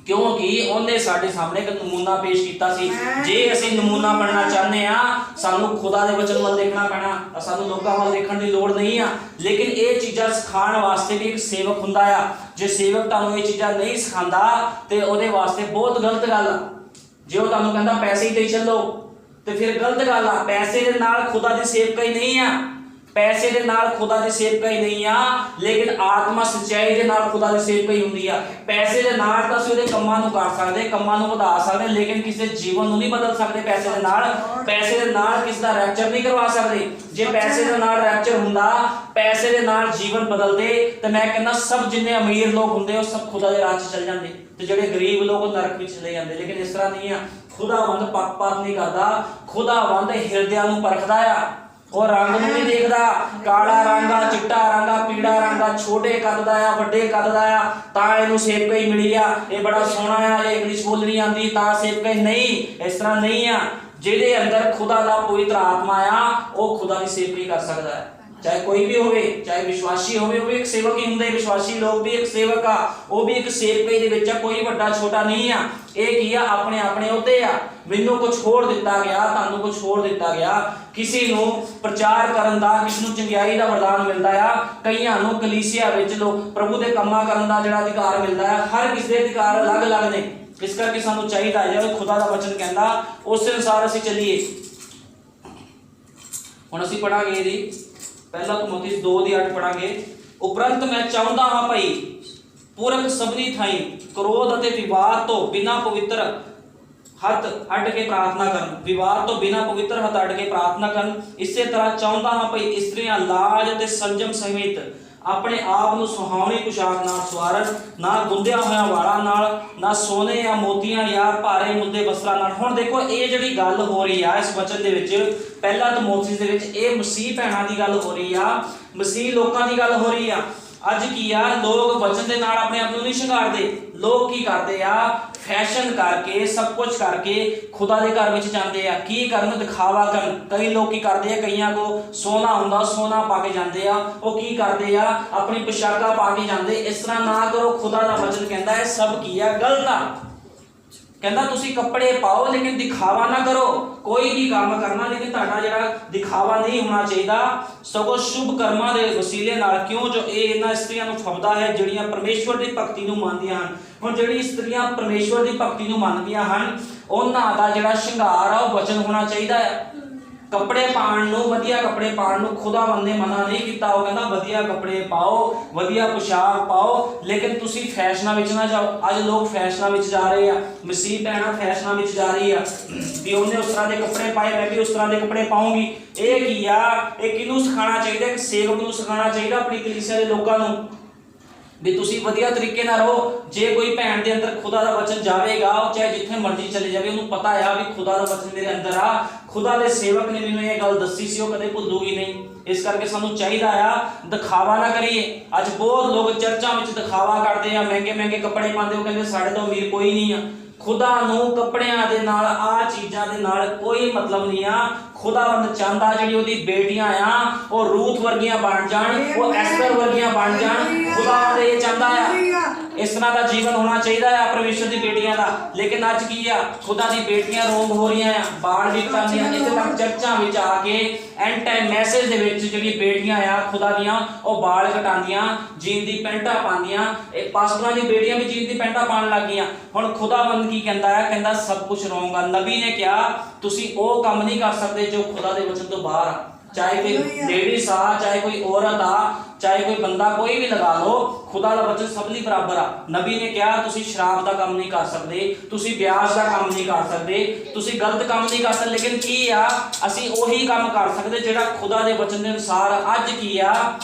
ਕਿਉਂਕਿ ਉਹਨੇ ਸਾਡੇ ਸਾਹਮਣੇ ਇੱਕ ਨਮੂਨਾ ਪੇਸ਼ ਕੀਤਾ ਸੀ। ਜੇ ਅਸੀਂ ਨਮੂਨਾ ਬਣਨਾ ਚਾਹੁੰਦੇ ਆ, ਸਾਨੂੰ ਖੁਦਾ ਦੇ ਵਚਨ ਵੱਲ ਦੇਖਣਾ ਪੈਣਾ, ਸਾਨੂੰ ਲੋਕਾਂ ਵੱਲ ਦੇਖਣ ਦੀ ਲੋੜ ਨਹੀਂ ਆ। ਲੇਕਿਨ ਇਹ ਚੀਜ਼ਾਂ ਸਿਖਾਉਣ ਵਾਸਤੇ ਵੀ ਇੱਕ ਸੇਵਕ ਹੁੰਦਾ ਆ। ਜੇ ਸੇਵਕ ਤੁਹਾਨੂੰ ਇਹ ਚੀਜ਼ਾਂ ਨਹੀਂ ਸਿਖਾਉਂਦਾ ਤੇ ਉਹਦੇ ਵਾਸਤੇ ਬਹੁਤ ਗਲਤ ਗੱਲ ਆ। ਜੇ ਉਹ ਤੁਹਾਨੂੰ ਕਹਿੰਦਾ ਪੈਸੇ ਹੀ ਦੇ ਚੱਲੋ, ਤੇ ਫਿਰ ਗਲਤ ਗੱਲ ਆ। ਪੈਸੇ ਦੇ ਨਾਲ ਖੁਦਾ ਦੀ ਸੇਵਕਾਈ ਨਹੀਂ ਆ, ਪੈਸੇ ਦੇ ਨਾਲ ਖੁਦਾ ਦੀ ਸੇਵਕਾਈ ਨਹੀਂ ਆ, ਲੇਕਿਨ ਆਤਮਾ ਸੱਚਾਈ ਦੇ ਨਾਲ ਖੁਦਾ ਦੀ ਸੇਵਕਾਈ ਹੁੰਦੀ ਆ। ਪੈਸੇ ਦੇ ਨਾਲ ਤਾਂ ਅਸੀਂ ਉਹਦੇ ਕੰਮਾਂ ਨੂੰ ਕਰ ਸਕਦੇ, ਕੰਮਾਂ ਨੂੰ ਵਧਾ ਸਕਦੇ, ਲੇਕਿਨ ਕਿਸੇ ਜੀਵਨ ਨੂੰ ਨਹੀਂ ਬਦਲ ਸਕਦੇ। ਪੈਸੇ ਦੇ ਨਾਲ, ਪੈਸੇ ਦੇ ਨਾਲ ਕਿਸੇ ਦਾ ਰੈਪਚਰ ਨਹੀਂ ਕਰਵਾ ਸਕਦੇ। ਜੇ ਪੈਸੇ ਦੇ ਨਾਲ ਰੈਪਚਰ ਹੁੰਦਾ, ਪੈਸੇ ਦੇ ਨਾਲ ਜੀਵਨ ਬਦਲਦੇ, ਤੇ ਮੈਂ ਕਹਿੰਦਾ ਸਭ ਜਿੰਨੇ ਅਮੀਰ ਲੋਕ ਹੁੰਦੇ ਉਹ ਸਭ ਖੁਦਾ ਦੇ ਰਾਹ 'ਚ ਚਲੇ ਜਾਂਦੇ, ਤੇ ਜਿਹੜੇ ਗਰੀਬ ਲੋਕ ਉਹ ਨਰਕ ਵਿੱਚ ਚਲੇ ਜਾਂਦੇ। ਲੇਕਿਨ ਇਸ ਤਰ੍ਹਾਂ ਨਹੀਂ ਆ। ਖੁਦਾਵੰਦ ਪੱਖਪਾਤ ਨਹੀਂ ਕਰਦਾ। ਖੁਦਾਵੰਦ ਹਿਰਦਿਆਂ ਨੂੰ ਪਰਖਦਾ ਆ। ਉਹ ਰੰਗ ਨੂੰ ਨਹੀਂ ਦੇਖਦਾ, ਕਾਲਾ ਰੰਗ ਆ, ਚਿੱਟਾ ਰੰਗ ਆ, ਪੀੜਾ ਰੰਗ ਆ, ਛੋਟੇ ਕੱਦ ਦਾ ਆ, ਵੱਡੇ ਕੱਦ ਦਾ ਆ, ਤਾਂ ਇਹਨੂੰ ਸੇਵਕਾਈ ਮਿਲੀ ਆ। ਇਹ ਬੜਾ ਸੋਹਣਾ ਆ, ਇਹ ਇੰਗਲਿਸ਼ ਬੋਲਣੀ ਆਉਂਦੀ ਤਾਂ ਸੇਵਕਾਈ ਨਹੀਂ। ਇਸ ਤਰ੍ਹਾਂ ਨਹੀਂ ਆ। ਜਿਹਦੇ ਅੰਦਰ ਖੁਦਾ ਦਾ ਪਵਿੱਤਰ ਆਤਮਾ ਆ, ਉਹ ਖੁਦਾ ਦੀ ਸੇਵਕਾਈ ਕਰ ਸਕਦਾ ਹੈ। ਚਾਹੇ ਕੋਈ ਵੀ ਹੋਵੇ, ਚਾਹੇ ਵਿਸ਼ਵਾਸੀ ਹੋਵੇ, ਉਹ ਵੀ ਇੱਕ ਸੇਵਕ ਹੀ ਹੁੰਦਾ। ਵਿਸ਼ਵਾਸੀ ਲੋਕ ਵੀ ਇੱਕ ਸੇਵਕ ਆ, ਉਹ ਵੀ ਇੱਕ ਸੇਵਕਾਈ ਦੇ ਵਿੱਚ ਆ। ਕੋਈ ਵੱਡਾ ਛੋਟਾ ਨਹੀਂ ਆ। ਇਹ ਕੀ ਆ? ਆਪਣੇ ਆਪਣੇ ਅਹੁਦੇ ਆ। ਮੈਨੂੰ ਕੁਝ ਹੋਰ ਦਿੱਤਾ ਗਿਆ, ਤੁਹਾਨੂੰ ਕੁਝ ਹੋਰ ਦਿੱਤਾ ਗਿਆ। ਕਿਸੇ ਨੂੰ ਪ੍ਰਚਾਰ ਕਰਨ ਦਾ, ਕਿਸੇ ਨੂੰ ਚੰਗਿਆਈ ਦਾ ਵਰਦਾਨ ਮਿਲਦਾ ਆ, ਕਈਆਂ ਨੂੰ ਕਲੀਸਿਆ ਵਿੱਚ ਲੋਕ ਪ੍ਰਭੂ ਦੇ ਕੰਮਾਂ ਕਰਨ ਦਾ ਜਿਹੜਾ ਅਧਿਕਾਰ ਮਿਲਦਾ ਹੈ। ਹਰ ਕਿਸੇ ਦੇ ਅਧਿਕਾਰ ਅਲੱਗ-ਅਲੱਗ ਨੇ। ਇਸ ਕਰਕੇ ਸਾਨੂੰ ਚਾਹੀਦਾ ਹੈ, ਜਦੋਂ ਖੁਦਾ ਦਾ ਵਚਨ ਕਹਿੰਦਾ ਉਸ ਅਨੁਸਾਰ ਅਸੀਂ ਚੱਲੀਏ। ਹੁਣ ਅਸੀਂ ਪੜਾਂਗੇ ਇਹਦੀ ਪਹਿਲਾ ਤਿਮੋਥੀ 2:8 ਪੜਾਂਗੇ। ਉਪਰੰਤ ਮੈਂ ਚਾਹੁੰਦਾ ਹਾਂ ਭਾਈ, ਪੁਰਖ ਸਭਨੀ ਥਾਈ ਕ੍ਰੋਧ ਅਤੇ ਵਿਵਾਦ ਤੋਂ ਬਿਨਾਂ ਪਵਿੱਤਰ ਹੱਥ ਅੱਡ ਕੇ ਪ੍ਰਾਰਥਨਾ ਕਰਨ। ਵਿਵਾਦ ਤੋਂ ਬਿਨਾਂ ਪਵਿੱਤਰ ਹੱਥ ਅੱਡ ਕੇ ਪ੍ਰਾਰਥਨਾ ਕਰਨ। ਇਸੇ ਤਰ੍ਹਾਂ ਚਾਹੁੰਦਾ ਹਾਂ ਭਾਈ ਇਸਤਰੀਆਂ ਲਾਜ ਅਤੇ ਸੰਜਮ ਸਮੇਤ ਆਪਣੇ ਆਪ ਨੂੰ ਸੁਹਾਵਣੀ ਪੁਸ਼ਾਕ ਨਾਲ ਸਵਾਰਨ, ਨਾ ਗੁੰਦਿਆ ਹੋਇਆ ਵਾਲਾਂ ਨਾਲ, ਨਾ ਸੋਨੇ ਜਾਂ ਮੋਤੀਆਂ ਜਾਂ ਭਾਰੇ ਮੁੱਦੇ ਵਸਤਰਾਂ ਨਾਲ। ਹੁਣ ਦੇਖੋ ਇਹ ਜਿਹੜੀ ਗੱਲ ਹੋ ਰਹੀ ਆ ਇਸ ਵਚਨ ਦੇ ਵਿੱਚ, ਪਹਿਲਾ ਤਿਮੋਥੀ ਦੇ ਵਿੱਚ, ਇਹ ਮਸੀਹ ਭੈਣਾਂ ਦੀ ਗੱਲ ਹੋ ਰਹੀ ਆ, ਮਸੀਹ ਲੋਕਾਂ ਦੀ ਗੱਲ ਹੋ ਰਹੀ ਆ। ਅੱਜ ਕੀ ਆ, ਲੋਕ ਵਚਨ ਦੇ ਨਾਲ ਆਪਣੇ ਆਪ ਨੂੰ ਨਹੀਂ ਸ਼ਿੰਗਾਰਦੇ। ਲੋਕ ਕੀ ਕਰਦੇ ਆ? ਫੈਸ਼ਨ ਕਰਕੇ, ਸਭ ਕੁਝ ਕਰਕੇ ਖੁਦਾ ਦੇ ਘਰ ਵਿੱਚ ਜਾਂਦੇ ਆ। ਕੀ ਕਰਨ? ਦਿਖਾਵਾ ਕਰਨ। ਕਈ ਲੋਕ ਕੀ ਕਰਦੇ ਆ, ਕਈਆਂ ਕੋ ਸੋਨਾ ਹੁੰਦਾ, ਸੋਨਾ ਪਾ ਕੇ ਜਾਂਦੇ ਆ। ਉਹ ਕੀ ਕਰਦੇ ਆ? ਆਪਣੀ ਪੁਸ਼ਾਕਾਂ ਪਾ ਕੇ ਜਾਂਦੇ। ਇਸ ਤਰ੍ਹਾਂ ਨਾ ਕਰੋ। ਖੁਦਾ ਦਾ ਵਚਨ ਕਹਿੰਦਾ ਇਹ ਸਭ ਕੀ ਆ? ਗਲਤ ਆ। ਕਹਿੰਦਾ ਤੁਸੀਂ ਕੱਪੜੇ ਪਾਓ ਲੇਕਿਨ ਦਿਖਾਵਾ ਨਾ ਕਰੋ। ਕੋਈ ਵੀ ਕੰਮ ਕਰਨਾ ਲੇਕਿਨ ਤੁਹਾਡਾ ਜਿਹੜਾ ਦਿਖਾਵਾ ਨਹੀਂ ਹੋਣਾ ਚਾਹੀਦਾ, ਸਗੋਂ ਸ਼ੁਭ ਕਰਮਾਂ ਦੇ ਵਸੀਲੇ ਨਾਲ। ਕਿਉਂ? ਜੋ ਇਹ ਇਹਨਾਂ ਇਸਤਰੀਆਂ ਨੂੰ ਫਬਦਾ ਹੈ ਜਿਹੜੀਆਂ ਪਰਮੇਸ਼ਵਰ ਦੀ ਭਗਤੀ ਨੂੰ ਮੰਨਦੀਆਂ ਹਨ। ਹੁਣ ਜਿਹੜੀ ਇਸਤਰੀਆਂ ਪਰਮੇਸ਼ਵਰ ਦੀ ਭਗਤੀ ਨੂੰ ਮੰਨਦੀਆਂ ਹਨ, ਉਹਨਾਂ ਦਾ ਜਿਹੜਾ ਸ਼ਿੰਗਾਰ ਆ ਉਹ ਵਚਨ ਹੋਣਾ ਚਾਹੀਦਾ ਹੈ। ਕੱਪੜੇ ਪਾਉਣ ਨੂੰ, ਵਧੀਆ ਕੱਪੜੇ ਪਾਉਣ ਨੂੰ ਖੁਦਾਵੰਦ ਨੇ ਮਨਾ ਨਹੀਂ ਕੀਤਾ। ਉਹ ਕਹਿੰਦਾ ਵਧੀਆ ਕੱਪੜੇ ਪਾਓ, ਵਧੀਆ ਪੁਸ਼ਾਕ ਪਾਓ, ਲੇਕਿਨ ਤੁਸੀਂ ਫੈਸ਼ਨਾਂ ਵਿੱਚ ਨਾ ਜਾਓ। ਅੱਜ ਲੋਕ ਫੈਸ਼ਨਾਂ ਵਿੱਚ ਜਾ ਰਹੇ ਆ, ਮਸੀਹ ਭੈਣਾਂ ਫੈਸ਼ਨਾਂ ਵਿੱਚ ਜਾ ਰਹੀ ਆ ਵੀ ਉਹਨੇ ਉਸ ਤਰ੍ਹਾਂ ਦੇ ਕੱਪੜੇ ਪਾਏ, ਮੈਂ ਵੀ ਉਸ ਤਰ੍ਹਾਂ ਦੇ ਕੱਪੜੇ ਪਾਉਂਗੀ। ਇਹ ਕੀ ਆ? ਇਹ ਕਿਹਨੂੰ ਸਿਖਾਉਣਾ ਚਾਹੀਦਾ? ਇੱਕ ਸੇਵਕ ਨੂੰ ਸਿਖਾਉਣਾ ਚਾਹੀਦਾ ਆਪਣੀ ਕਲੀਸਿਆ ਦੇ ਲੋਕਾਂ ਨੂੰ ਵੀ ਤੁਸੀਂ ਵਧੀਆ ਤਰੀਕੇ ਨਾਲ ਰਹੋ। ਜੇ ਕੋਈ ਭੈਣ ਦੇ ਅੰਦਰ ਖੁਦਾ ਦਾ ਵਚਨ ਜਾਵੇਗਾ, ਉਹ ਚਾਹੇ ਜਿੱਥੇ ਮਰਜ਼ੀ ਚਲੇ ਜਾਵੇ, ਉਹਨੂੰ ਪਤਾ ਆ ਵੀ ਖੁਦਾ ਦਾ ਵਚਨ ਮੇਰੇ ਅੰਦਰ ਆ, ਖੁਦਾ ਦੇ ਸੇਵਕ ਨੇ ਮੈਨੂੰ ਇਹ ਗੱਲ ਦੱਸੀ ਸੀ, ਉਹ ਕਦੇ ਭੁੱਲੂਗੀ ਨਹੀਂ। ਇਸ ਕਰਕੇ ਸਾਨੂੰ ਚਾਹੀਦਾ ਆ ਦਿਖਾਵਾ ਨਾ ਕਰੀਏ। ਅੱਜ ਬਹੁਤ ਲੋਕ ਚਰਚਾਂ ਵਿੱਚ ਦਿਖਾਵਾ ਕਰਦੇ ਆ, ਮਹਿੰਗੇ ਮਹਿੰਗੇ ਕੱਪੜੇ ਪਾਉਂਦੇ, ਉਹ ਕਹਿੰਦੇ ਸਾਡੇ ਤੋਂ ਅਮੀਰ ਕੋਈ ਨਹੀਂ ਆ। ਖੁਦਾ ਨੂੰ ਕੱਪੜਿਆਂ ਦੇ ਨਾਲ, ਆ ਚੀਜ਼ਾਂ ਦੇ ਨਾਲ ਕੋਈ ਮਤਲਬ ਨਹੀਂ ਆ। ਖੁਦਾਵੰਦ ਚਾਹੁੰਦਾ ਜਿਹੜੀ ਉਹਦੀ ਬੇਟੀਆਂ ਆ ਉਹ ਰੂਥ ਵਰਗੀਆਂ ਬਣ ਜਾਣ, ਉਹ ਐਸਤਰ ਵਰਗੀਆਂ ਬਣ ਜਾਣ। ਖੁਦਾਵੰਦ ਇਹ ਚਾਹੁੰਦਾ ਆ, ਇਸ ਤਰ੍ਹਾਂ ਦਾ ਜੀਵਨ ਹੋਣਾ ਚਾਹੀਦਾ ਆ ਪਰਮੇਸ਼ਰ ਦੀ ਬੇਟੀਆਂ ਦਾ। ਲੇਕਿਨ ਅੱਜ ਕੀ ਆ? ਖੁਦਾ ਦੀ ਬੇਟੀਆਂ ਰੋਂਗ ਹੋ ਰਹੀਆਂ ਆ, ਬਾਲ ਵੀ ਪਾਉਂਦੀਆਂ। ਇੱਥੇ ਤੱਕ ਚਰਚਾਂ ਵਿੱਚ ਆ ਕੇ ਐਂਡ ਟਾਈਮ ਮੈਸੇਜ ਦੇ ਵਿੱਚ ਜਿਹੜੀ ਬੇਟੀਆਂ ਆ ਖੁਦਾ ਦੀਆਂ, ਉਹ ਬਾਲ ਕਟਾਉਂਦੀਆਂ, ਜੀਨ ਦੀ ਪੈਂਟਾਂ ਪਾਉਂਦੀਆਂ। ਇਹ ਪਾਸਟਰਾਂ ਦੀ ਬੇਟੀਆਂ ਵੀ ਜੀਨ ਦੀ ਪੈਂਟਾਂ ਪਾਉਣ ਲੱਗ ਗਈਆਂ। ਹੁਣ ਖੁਦਾਵੰਦ ਕੀ ਕਹਿੰਦਾ ਹੈ? ਕਹਿੰਦਾ ਸਭ ਕੁਝ ਰੋਂਗ ਆ। ਨਬੀ ਨੇ ਕਿਹਾ ਤੁਸੀਂ ਉਹ ਕੰਮ ਨਹੀਂ ਕਰ ਸਕਦੇ ਜੋ ਖੁਦਾ ਦੇ ਵਚਨ ਤੋਂ ਬਾਹਰ ਆ। ਚਾਹੇ ਕੋਈ ਲੇਡੀਜ਼ ਆ, ਚਾਹੇ ਕੋਈ ਔਰਤ ਆ, ਚਾਹੇ ਕੋਈ ਬੰਦਾ, ਕੋਈ ਵੀ ਲਗਾ ਲਓ, ਖੁਦਾ ਦਾ ਵਚਨ ਸਭ ਲਈ ਬਰਾਬਰ ਆ। ਨਬੀ ਨੇ ਕਿਹਾ ਤੁਸੀਂ ਸ਼ਰਾਬ ਦਾ ਕੰਮ ਨਹੀਂ ਕਰ ਸਕਦੇ, ਤੁਸੀਂ ਵਿਆਜ ਦਾ ਕੰਮ ਨਹੀਂ ਕਰ ਸਕਦੇ, ਤੁਸੀਂ ਗਲਤ ਕੰਮ ਨਹੀਂ ਕਰ ਸਕਦੇ। ਲੇਕਿਨ ਕੀ ਆ? ਅਸੀਂ ਉਹੀ ਕੰਮ ਕਰ ਸਕਦੇ ਜਿਹੜਾ ਖੁਦਾ ਦੇ ਵਚਨ ਦੇ ਅਨੁਸਾਰ। ਅੱਜ ਕੀ ਆ?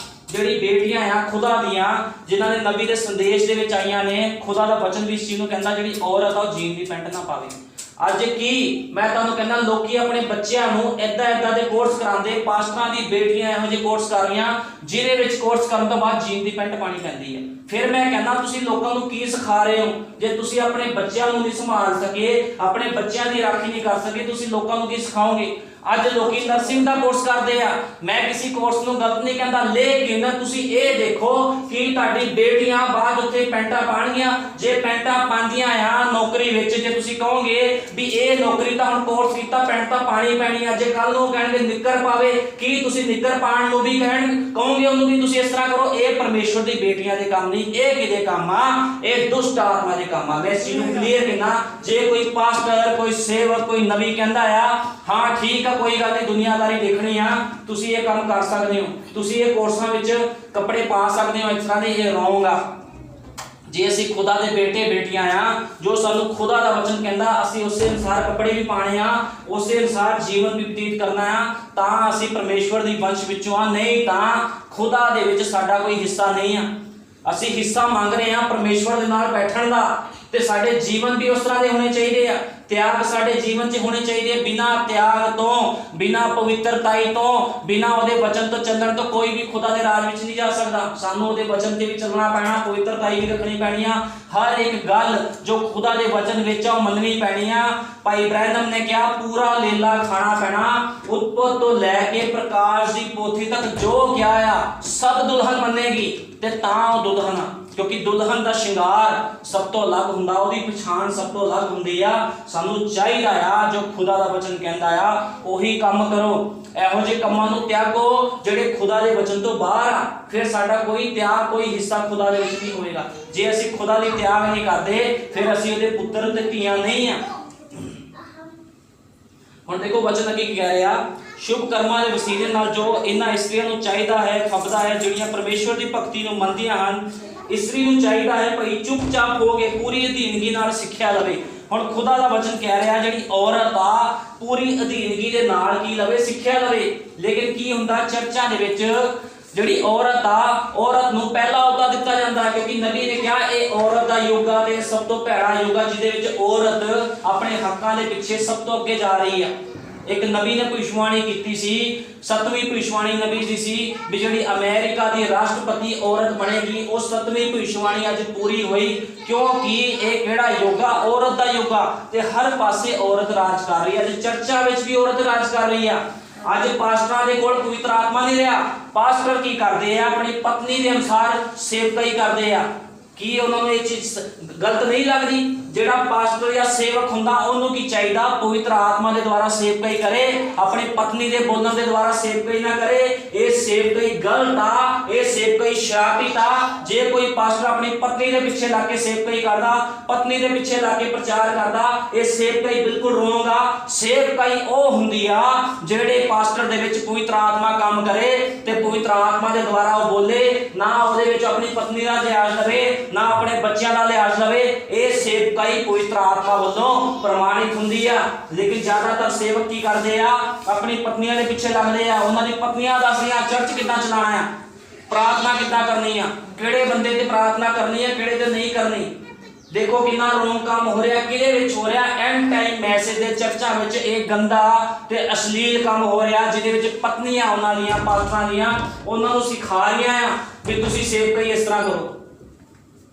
ਜਿਹੜੀ ਬੇਟੀਆਂ ਆ ਖੁਦਾ ਦੀਆਂ, ਜਿਨ੍ਹਾਂ ਨੇ ਨਬੀ ਦੇ ਸੰਦੇਸ਼ ਦੇ ਵਿੱਚ ਆਈਆਂ ਨੇ, ਖੁਦਾ ਦਾ ਵਚਨ ਵੀ ਇਸ ਚੀਜ਼ ਨੂੰ ਕਹਿੰਦਾ ਜਿਹੜੀ ਔਰਤ ਆ ਉਹ ਜੀਨ ਦੀ ਪੈਂਟ ਨਾ ਪਾਵੇ। ਅੱਜ ਕੀ ਮੈਂ ਤੁਹਾਨੂੰ ਕਹਿੰਦਾ, ਲੋਕੀ ਆਪਣੇ ਬੱਚਿਆਂ ਨੂੰ ਏਦਾਂ ਦੇ ਕੋਰਸ ਕਰਾਉਂਦੇ। ਪਾਸਟਰਾਂ ਦੀ ਬੇਟੀਆਂ ਇਹੋ ਜਿਹੇ ਕੋਰਸ ਕਰ ਰਹੀਆਂ ਜਿਹਦੇ ਵਿੱਚ ਕੋਰਸ ਕਰਨ ਤੋਂ ਬਾਅਦ ਜੀਨ ਦੀ ਪੈਂਟ ਪਾਣੀ ਪੈਂਦੀ ਹੈ। ਫਿਰ ਮੈਂ ਕਹਿੰਦਾ ਤੁਸੀਂ ਲੋਕਾਂ ਨੂੰ ਕੀ ਸਿਖਾ ਰਹੇ ਹੋ? ਜੇ ਤੁਸੀਂ ਆਪਣੇ ਬੱਚਿਆਂ ਨੂੰ ਨਹੀਂ ਸੰਭਾਲ ਸਕੇ, ਆਪਣੇ ਬੱਚਿਆਂ ਦੀ ਰਾਖੀ ਨਹੀਂ ਕਰ ਸਕੇ, ਤੁਸੀਂ ਲੋਕਾਂ ਨੂੰ ਕੀ ਸਿਖਾਓਗੇ? ਅੱਜ ਲੋਕੀ ਨਰਸਿੰਗ ਦਾ ਕੋਰਸ ਕਰਦੇ ਆ। ਮੈਂ ਕਿਸੇ ਕੋਰਸ ਨੂੰ ਗਲਤ ਨਹੀਂ ਕਹਿੰਦਾ, ਲੇਕਿਨ ਤੁਸੀਂ ਇਹ ਦੇਖੋ ਕਿ ਤੁਹਾਡੀ ਬੇਟੀਆਂ ਬਾਅਦ ਉੱਤੇ ਪੈਂਟਾਂ ਪਾਣਗੀਆਂ। ਜੇ ਪੈਂਟਾਂ ਪਾਉਂਦੀਆਂ ਆ ਨੌਕਰੀ ਵਿੱਚ, ਜੇ ਤੁਸੀਂ ਕਹੋਗੇ ਵੀ ਇਹ ਨੌਕਰੀ ਤਾਂ ਹੁਣ ਕੋਰਸ ਕੀਤਾ, ਪੈਂਟ ਤਾਂ ਪਾਣੀ ਪੈਣੀ ਆ। ਜੇ ਕੱਲ ਨੂੰ ਕਹਿਣਗੇ ਨਿੱਕਰ ਪਾਵੇ, ਕੀ ਤੁਸੀਂ ਨਿੱਕਰ ਪਾਉਣ ਨੂੰ ਵੀ ਕਹੋਗੇ ਉਹਨੂੰ ਵੀ ਤੁਸੀਂ ਇਸ ਤਰ੍ਹਾਂ ਕਰੋ? ਇਹ ਪਰਮੇਸ਼ਵਰ ਦੀ ਬੇਟੀਆਂ ਦੇ ਕੰਮ ਨਹੀਂ, ਇਹ ਕਿਹਦੇ ਕੰਮ ਆ? ਇਹ ਦੁਸ਼ਟ ਆਤਮਾ ਦੇ ਕੰਮ ਆ। ਮੈਂ ਇਸ ਚੀਜ਼ ਨੂੰ ਕਲੀਅਰ ਕਹਿਣਾ। ਜੇ ਕੋਈ ਪਾਸਟਰ, ਕੋਈ ਸੇਵਕ, ਕੋਈ ਨਬੀ ਕਹਿੰਦਾ ਆ ਹਾਂ ਠੀਕ ਆ, ਕੋਈ ਗੱਲ ਨਹੀਂ, ਦੁਨੀਆਦਾਰੀ ਦੇਖਣੀ ਆ, ਤੁਸੀਂ ਇਹ ਕੰਮ ਕਰ ਸਕਦੇ ਹੋ, ਤੁਸੀਂ ਇਹ ਕੋਰਸਾਂ ਵਿੱਚ ਕੱਪੜੇ ਪਾ ਸਕਦੇ ਹੋ, ਇਸ ਤਰ੍ਹਾਂ ਦੇ, ਇਹ ਰੋਂਗ ਆ। ਜੇ ਅਸੀਂ ਖੁਦਾ ਦੇ ਬੇਟੇ ਬੇਟੀਆਂ ਆ, ਜੋ ਸਾਨੂੰ ਖੁਦਾ ਦਾ ਵਚਨ ਕਹਿੰਦਾ, ਅਸੀਂ ਉਸੇ ਅਨੁਸਾਰ ਕੱਪੜੇ ਵੀ ਪਾਣੇ ਆ, ਉਸੇ ਅਨੁਸਾਰ ਜੀਵਨ ਵੀ ਬਤੀਤ ਕਰਨਾ ਆ, ਤਾਂ ਅਸੀਂ ਪਰਮੇਸ਼ਵਰ ਦੀ ਵੰਸ਼ ਵਿੱਚੋਂ ਆ। ਨਹੀਂ ਤਾਂ ਖੁਦਾ ਦੇ ਵਿੱਚ ਸਾਡਾ ਕੋਈ ਹਿੱਸਾ ਨਹੀਂ ਆ। ਅਸੀਂ ਹਿੱਸਾ ਮੰਗ ਰਹੇ ਆ ਪਰਮੇਸ਼ਵਰ ਦੇ ਨਾਲ ਬੈਠਣ ਦਾ, ਤੇ ਸਾਡੇ ਜੀਵਨ ਵੀ ਉਸ ਤਰ੍ਹਾਂ ਦੇ ਹੋਣੇ ਚਾਹੀਦੇ ਆ। ਤਿਆਗ ਸਾਡੇ ਜੀਵਨ 'ਚ ਹੋਣੇ ਚਾਹੀਦੇ। ਬਿਨਾਂ ਤਿਆਗ ਤੋਂ, ਬਿਨਾਂ ਪਵਿੱਤਰਤਾਈ ਤੋਂ, ਬਿਨਾਂ ਉਹਦੇ ਵਚਨ ਤੋਂ ਚੱਲਣ ਤੋਂ ਕੋਈ ਵੀ ਖੁਦਾ ਦੇ ਰਾਜ ਵਿੱਚ ਨਹੀਂ ਜਾ ਸਕਦਾ। ਸਾਨੂੰ ਉਹਦੇ ਵਚਨ ਤੇ ਵੀ ਚੱਲਣਾ ਪੈਣਾ, ਪਵਿੱਤਰਤਾਈ ਵੀ ਰੱਖਣੀ ਪੈਣੀ ਆ। ਹਰ ਇੱਕ ਗੱਲ ਜੋ ਖੁਦਾ ਦੇ ਵਚਨ ਵਿੱਚ ਆ ਉਹ ਮੰਨਣੀ ਪੈਣੀ ਆ। ਭਾਈ ਬ੍ਰੈਨਮ ਨੇ ਕਿਹਾ ਪੂਰਾ ਲੇਲਾ ਖਾਣਾ ਪੈਣਾ, ਉਤਪਤ ਤੋਂ ਲੈ ਕੇ ਪ੍ਰਕਾਸ਼ ਦੀ ਪੋਥੀ ਤੱਕ ਜੋ ਕਿਹਾ ਆ ਸਭ ਦੁਲਹਨ ਮੰਨੇਗੀ ਤੇ ਤਾਂ ਉਹ ਦੁਲਹਨ ਆ। ਕਿਉਂਕਿ ਦੁਲਹਨ ਦਾ ਸ਼ਿੰਗਾਰ ਸਭ ਤੋਂ ਅਲੱਗ ਹੁੰਦਾ, ਉਹਦੀ ਪਛਾਣ ਸਭ ਤੋਂ ਅਲੱਗ ਹੁੰਦੀ ਆ। ਸਾਨੂੰ ਚਾਹੀਦਾ ਆ ਜੋ ਖੁਦਾ ਦਾ ਵਚਨ ਕਹਿੰਦਾ ਆ ਉਹੀ ਕੰਮ ਕਰੋ। ਇਹੋ ਜਿਹੇ ਕੰਮਾਂ ਨੂੰ ਤਿਆਗੋ ਜਿਹੜੇ ਖੁਦਾ ਦੇ ਵਚਨ ਤੋਂ ਬਾਹਰ ਆ। ਫਿਰ ਸਾਡਾ ਕੋਈ ਤਿਆਗ, ਕੋਈ ਹਿੱਸਾ ਖੁਦਾ ਦੇ ਵਿੱਚ ਨਹੀਂ ਹੋਏਗਾ। ਜੇ ਅਸੀਂ ਖੁਦਾ ਦੀ ਤਿਆਗ ਨਹੀਂ ਕਰਦੇ, ਫਿਰ ਅਸੀਂ ਉਹਦੇ ਪੁੱਤਰ ਤੇ ਧੀਆਂ ਨਹੀਂ ਆ। ਹੁਣ ਦੇਖੋ ਵਚਨ ਅੱਗੇ ਕੀ ਕਹਿ ਰਿਹਾ, ਸ਼ੁਭ ਕਰਮਾਂ ਦੇ ਵਸੀਲੇ ਨਾਲ ਜੋ ਇਹਨਾਂ ਇਸਤਰੀਆਂ ਨੂੰ ਚਾਹੀਦਾ ਹੈ, ਖਪਦਾ ਹੈ, ਜਿਹੜੀਆਂ ਪਰਮੇਸ਼ਵਰ ਦੀ ਭਗਤੀ ਨੂੰ ਮੰਨਦੀਆਂ ਹਨ। ਇਸਤਰੀ ਨੂੰ ਚਾਹੀਦਾ ਹੈ ਭਈ ਚੁੱਪਚਾਪ ਹੋ ਕੇ ਪੂਰੀ ਅਧੀਨਗੀ ਨਾਲ ਸਿੱਖਿਆ ਲਵੇ। ਹੁਣ ਖੁਦਾ ਦਾ ਵਚਨ ਕਹਿ ਰਿਹਾ ਜਿਹੜੀ ਔਰਤ ਆ ਪੂਰੀ ਅਧੀਨਗੀ ਦੇ ਨਾਲ ਕੀ ਲਵੇ? ਸਿੱਖਿਆ ਲਵੇ। ਲੇਕਿਨ ਕੀ ਹੁੰਦਾ ਚਰਚਾਂ ਦੇ ਵਿੱਚ, ਜਿਹੜੀ ਔਰਤ ਆ, ਔਰਤ ਨੂੰ ਪਹਿਲਾ ਅਹੁਦਾ ਦਿੱਤਾ ਜਾਂਦਾ, ਕਿਉਂਕਿ ਨਬੀ ਨੇ ਕਿਹਾ ਇਹ ਔਰਤ ਦਾ ਯੁੱਗ ਆ ਤੇ ਸਭ ਤੋਂ ਭੈੜਾ ਯੁੱਗ ਆ, ਜਿਹਦੇ ਵਿੱਚ ਔਰਤ ਆਪਣੇ ਹੱਕਾਂ ਦੇ ਪਿੱਛੇ ਸਭ ਤੋਂ ਅੱਗੇ ਜਾ ਰਹੀ ਆ। ਇੱਕ ਨਬੀ ਨੇ ਭਵਿੱਖਬਾਣੀ ਕੀਤੀ ਸੀ, 7ਵੀਂ ਭਵਿੱਖਬਾਣੀ ਨਬੀ ਦੀ ਸੀ ਵੀ ਜਿਹੜੀ ਅਮਰੀਕਾ ਦੀ ਰਾਸ਼ਟਰਪਤੀ ਔਰਤ ਬਣੇਗੀ। ਉਹ 7ਵੀਂ ਭਵਿੱਖਬਾਣੀ ਅੱਜ ਪੂਰੀ ਹੋਈ, ਕਿਉਂਕਿ ਇਹ ਕਿਹੜਾ ਯੁੱਗ ਆ? ਔਰਤ ਦਾ ਯੁੱਗ ਆ ਤੇ ਹਰ ਪਾਸੇ ਔਰਤ ਰਾਜ ਕਰ ਰਹੀ ਹੈ। ਤੇ ਚਰਚਾ ਵਿੱਚ ਵੀ ਔਰਤ ਰਾਜ ਕਰ ਰਹੀ ਆ। ਅੱਜ ਪਾਸਟਰਾਂ ਦੇ ਕੋਲ ਪਵਿੱਤਰ ਆਤਮਾ ਨਹੀਂ ਰਿਹਾ। ਪਾਸਟਰ ਕੀ ਕਰਦੇ ਆ? ਆਪਣੀ ਪਤਨੀ ਦੇ ਅਨੁਸਾਰ ਸੇਵਕਾਈ ਕਰਦੇ ਆ। ਕੀ ਉਹਨਾਂ ਨੂੰ ਇਹ ਚੀਜ਼ ਗਲਤ ਨਹੀਂ ਲੱਗਦੀ? ਜਿਹੜਾ ਪਾਸਟਰ ਜਾਂ ਸੇਵਕ ਹੁੰਦਾ ਉਹਨੂੰ ਕੀ ਚਾਹੀਦਾ, ਪਵਿੱਤਰ ਆਤਮਾ ਦੇ ਦੁਆਰਾ ਸੇਵਕਾਈ ਕਰੇ, ਆਪਣੀ ਪਤਨੀ ਦੇ ਬੋਲਣ ਦੇ ਦੁਆਰਾ ਸੇਵਕਾਈ ਨਾ ਕਰੇ। ਇਹ ਸੇਵਕਾਈ ਗਲਤ ਆ, ਇਹ ਸੇਵਕਾਈ ਸ਼ਰਾਬੀ ਆ। ਜੇ ਕੋਈ ਪਾਸਟਰ ਆਪਣੀ ਪਤਨੀ ਦੇ ਪਿੱਛੇ ਲੱਗ ਕੇ ਸੇਵਕਾਈ ਕਰਦਾ, ਪਤਨੀ ਦੇ ਪਿੱਛੇ ਲੱਗ ਕੇ ਪ੍ਰਚਾਰ ਕਰਦਾ, ਇਹ ਸੇਵਕਾਈ ਬਿਲਕੁਲ ਰੋਂਗ ਆ। ਸੇਵਕਾਈ ਉਹ ਹੁੰਦੀ ਆ ਜਿਹੜੇ ਪਾਸਟਰ ਦੇ ਵਿੱਚ ਪਵਿੱਤਰ ਆਤਮਾ ਕੰਮ ਕਰੇ ਤੇ ਪਵਿੱਤਰ ਆਤਮਾ ਦੇ ਦੁਆਰਾ ਉਹ ਬੋਲੇ, ਨਾ ਉਹਦੇ ਵਿੱਚ ਆਪਣੀ ਪਤਨੀ ਦਾ ਲਿਹਾਜ਼ ਲਵੇ, ਨਾ ਆਪਣੇ ਬੱਚਿਆਂ ਦਾ ਲਿਹਾਜ਼ ਲਵੇ। ਇਹ ਸੇਵਕਾਈ ਪਵਿੱਤਰ ਆਤਮਾ ਵੱਲੋਂ ਪ੍ਰਮਾਣਿਤ ਹੁੰਦੀ ਆ। ਲੇਕਿਨ ਜ਼ਿਆਦਾਤਰ ਸੇਵਕ ਕੀ ਕਰਦੇ ਆ, ਆਪਣੀ ਪਤਨੀਆਂ ਦੇ ਪਿੱਛੇ ਲੱਗਦੇ ਆ, ਉਹਨਾਂ ਦੀ ਪਤਨੀਆਂ ਦੱਸਦੀਆਂ ਚਰਚ ਕਿੱਦਾਂ ਚਲਾਉਣਾ ਆ, ਪ੍ਰਾਰਥਨਾ ਕਿੱਦਾਂ ਕਰਨੀ ਆ, ਕਿਹੜੇ ਬੰਦੇ ਤੇ ਪ੍ਰਾਰਥਨਾ ਕਰਨੀ ਆ, ਕਿਹੜੇ ਤੇ ਨਹੀਂ ਕਰਨੀ। ਦੇਖੋ ਕਿੰਨਾ ਰੋਂਗ ਕੰਮ ਹੋ ਰਿਹਾ, ਕਿਹਦੇ ਵਿੱਚ ਹੋ ਰਿਹਾ, ਐਂਡ ਟਾਈਮ ਮੈਸੇਜ ਦੇ ਚਰਚਾਂ ਵਿੱਚ ਇਹ ਗੰਦਾ ਤੇ ਅਸ਼ਲੀਲ ਕੰਮ ਹੋ ਰਿਹਾ, ਜਿਹਦੇ ਵਿੱਚ ਪਤਨੀਆਂ ਉਹਨਾਂ ਦੀਆਂ ਪਾਸਟਰਾਂ ਦੀਆਂ ਉਹਨਾਂ ਨੂੰ ਸਿਖਾ ਰਹੀਆਂ ਆ ਕਿ ਤੁਸੀਂ ਸੇਵਕਾਈ ਇਸ ਤਰ੍ਹਾਂ ਕਰੋ।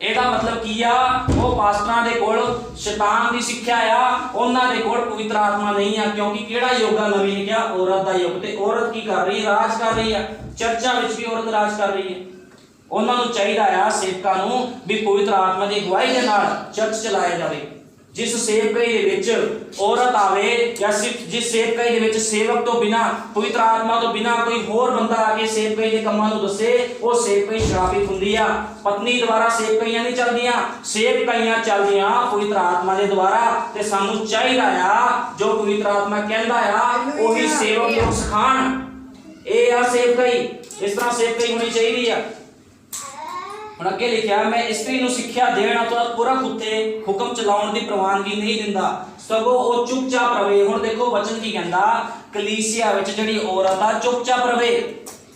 ਇਹਦਾ ਮਤਲਬ ਕੀ ਆ, ਉਹ ਪਾਸਟਰਾਂ ਦੇ ਕੋਲ ਸ਼ੈਤਾਨ ਦੀ ਸਿੱਖਿਆ ਆ, ਉਹਨਾਂ ਦੇ ਕੋਲ ਪਵਿੱਤਰ ਆਤਮਾ ਨਹੀਂ ਆ। ਕਿਉਂਕਿ ਕਿਹੜਾ ਯੁੱਗ ਨਵੀਂ ਲਿਖਿਆ, ਔਰਤ ਦਾ ਯੁੱਗ, ਤੇ ਔਰਤ ਕੀ ਕਰ ਰਹੀ, ਰਾਜ ਕਰ ਰਹੀ ਆ। ਚਰਚਾਂ ਵਿੱਚ ਵੀ ਔਰਤ ਰਾਜ ਕਰ ਰਹੀ ਹੈ। ਉਹਨਾਂ ਨੂੰ ਚਾਹੀਦਾ ਆ ਸੇਵਕਾਂ ਨੂੰ ਵੀ ਪਵਿੱਤਰ ਆਤਮਾ ਦੀ ਅਗਵਾਈ ਦੇ ਨਾਲ ਚਰਚ ਚਲਾਇਆ ਜਾਵੇ। ਜਿਸ ਸੇਵਕਾਈ ਦੇ ਵਿੱਚ ਔਰਤ ਆਵੇ ਜਾਂ ਸਿਰਫ ਜਿਸ ਸੇਵਕਾਈ ਦੇ ਵਿੱਚ ਸੇਵਕ ਤੋਂ ਬਿਨਾ, ਪਵਿੱਤਰ ਆਤਮਾ ਤੋਂ ਬਿਨਾ ਕੋਈ ਹੋਰ ਬੰਦਾ ਆ ਕੇ ਸੇਵਕਾਈ ਦੇ ਕੰਮਾਂ ਨੂੰ ਦੱਸੇ, ਉਹ ਸੇਵਕਾਈ ਸ਼ਰਾਬਿਤ ਹੁੰਦੀ ਆ। ਪਤਨੀ ਦੁਆਰਾ ਸੇਵਕਾਈਆਂ ਨਹੀਂ ਚੱਲਦੀਆਂ, ਸੇਵਕਾਈਆਂ ਚੱਲਦੀਆਂ ਪਵਿੱਤਰ ਆਤਮਾ ਦੇ ਦੁਆਰਾ। ਤੇ ਸਾਨੂੰ ਚਾਹੀਦਾ ਆ ਜੋ ਪਵਿੱਤਰ ਆਤਮਾ ਕਹਿੰਦਾ ਆ ਉਹੀ ਸੇਵਕ ਨੂੰ ਸਿਖਾਣ। ਇਹ ਆ ਸੇਵਕਾਈ, ਇਸ ਤਰ੍ਹਾਂ ਸੇਵਕਾਈ ਹੋਣੀ ਚਾਹੀਦੀ ਆ। ਹੁਣ ਅੱਗੇ ਲਿਖਿਆ, ਮੈਂ ਇਸਤਰੀ ਨੂੰ ਸਿੱਖਿਆ ਦੇਣ ਤੋਂ ਪੁਰਖ ਉੱਤੇ ਹੁਕਮ ਚਲਾਉਣ ਦੀ ਪ੍ਰਵਾਨਗੀ ਨਹੀਂ ਦਿੰਦਾ, ਸਗੋਂ ਉਹ ਚੁੱਪਚਾਪ ਰਵੇ। ਹੁਣ ਦੇਖੋ ਵਚਨ ਕੀ ਕਹਿੰਦਾ, ਕਲੀਸਿਆ ਵਿੱਚ ਜਿਹੜੀ ਔਰਤ ਆ ਚੁੱਪਚਾਪ ਰਵੇ,